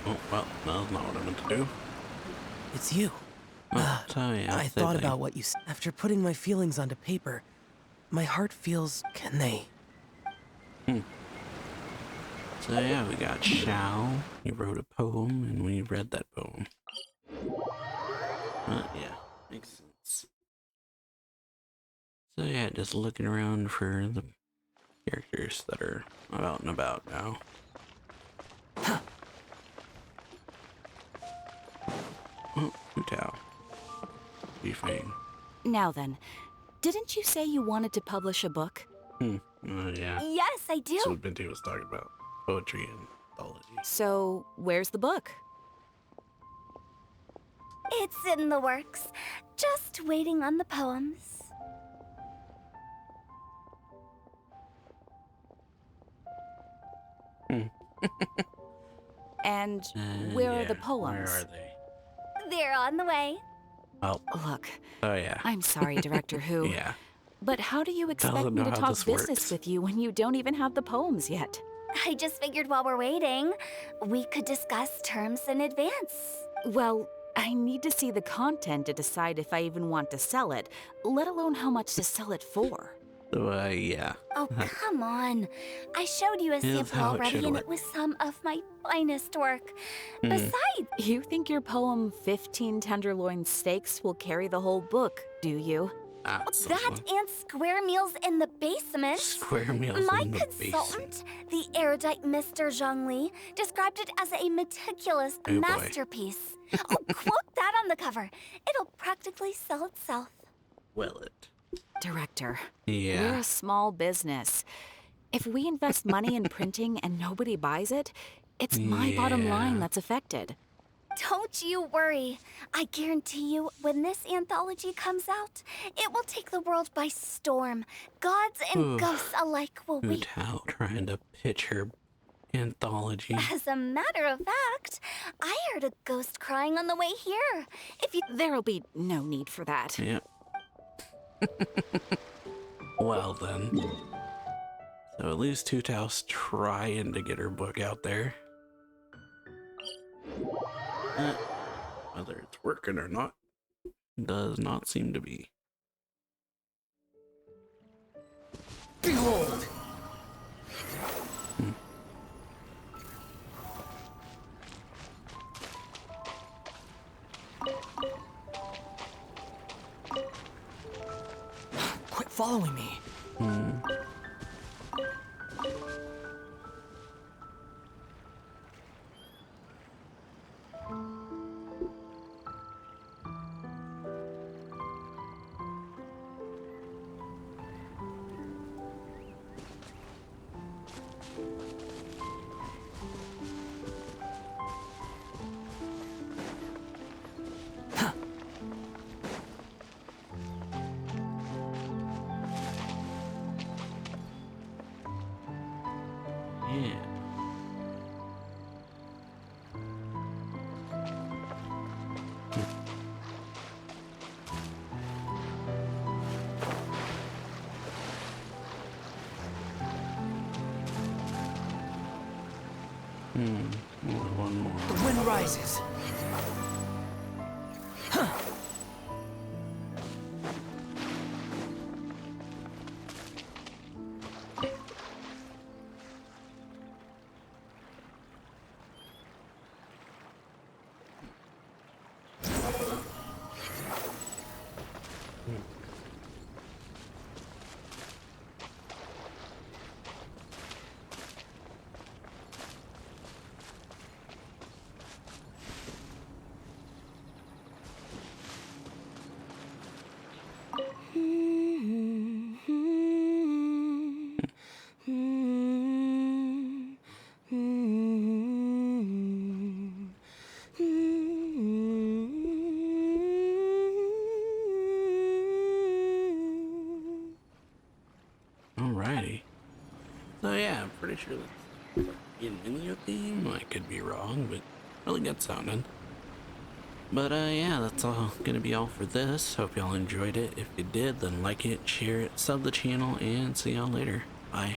Oh, well, that's not what I meant to do. It's you. So yeah, I thought about what you said. After putting my feelings onto paper, my heart feels... Can they? So yeah, we got Xiao. He wrote a poem, and we read that poem. Yeah, makes sense. So yeah, just looking around for the characters that are out and about now. Oh, Hutao. Beefing. Now then, didn't you say you wanted to publish a book? Yeah. Yes, I do. That's what Binti was talking about. Poetry and anthology. So, where's the book? It's in the works. Just waiting on the poems. And where are the poems? Where are they? They're on the way. Oh. Look. Oh, yeah. I'm sorry, Director Who. Yeah. But how do you expect Doesn't me know to how talk this business works. with you when you don't even have the poems yet? I just figured while we're waiting, we could discuss terms in advance. Well, I need to see the content to decide if I even want to sell it, let alone how much to sell it for. So, yeah. Oh, come on. I showed you a Here's sample how it already, should and work. it was some of my finest work. Besides, You think your poem 15 tenderloin steaks will carry the whole book, do you? that and square meals in the basement. Square meals My in the consultant, the erudite Mr. Zhongli, described it as a meticulous Oh, boy. masterpiece. Oh, quote that on the cover. It'll practically sell itself. Will it? Director, Yeah. we're a small business. If we invest money in printing and nobody buys it, it's my bottom line that's affected. Don't you worry. I guarantee you, when this anthology comes out, it will take the world by storm. Gods and Oof. ghosts alike will weep. Hutao trying to pitch her anthology. As a matter of fact, I heard a ghost crying on the way here. There'll be no need for that. Yeah. Well then. So at least Hutao's trying to get her book out there. Whether it's working or not, does not seem to be. Behold! Quit following me. Yeah. One more. The wind rises. So yeah, I'm pretty sure that's in video theme. I could be wrong, but really good sounding. But yeah, that's all gonna be all for this. Hope y'all enjoyed it. If you did, then like it, share it, sub the channel, and see y'all later. Bye.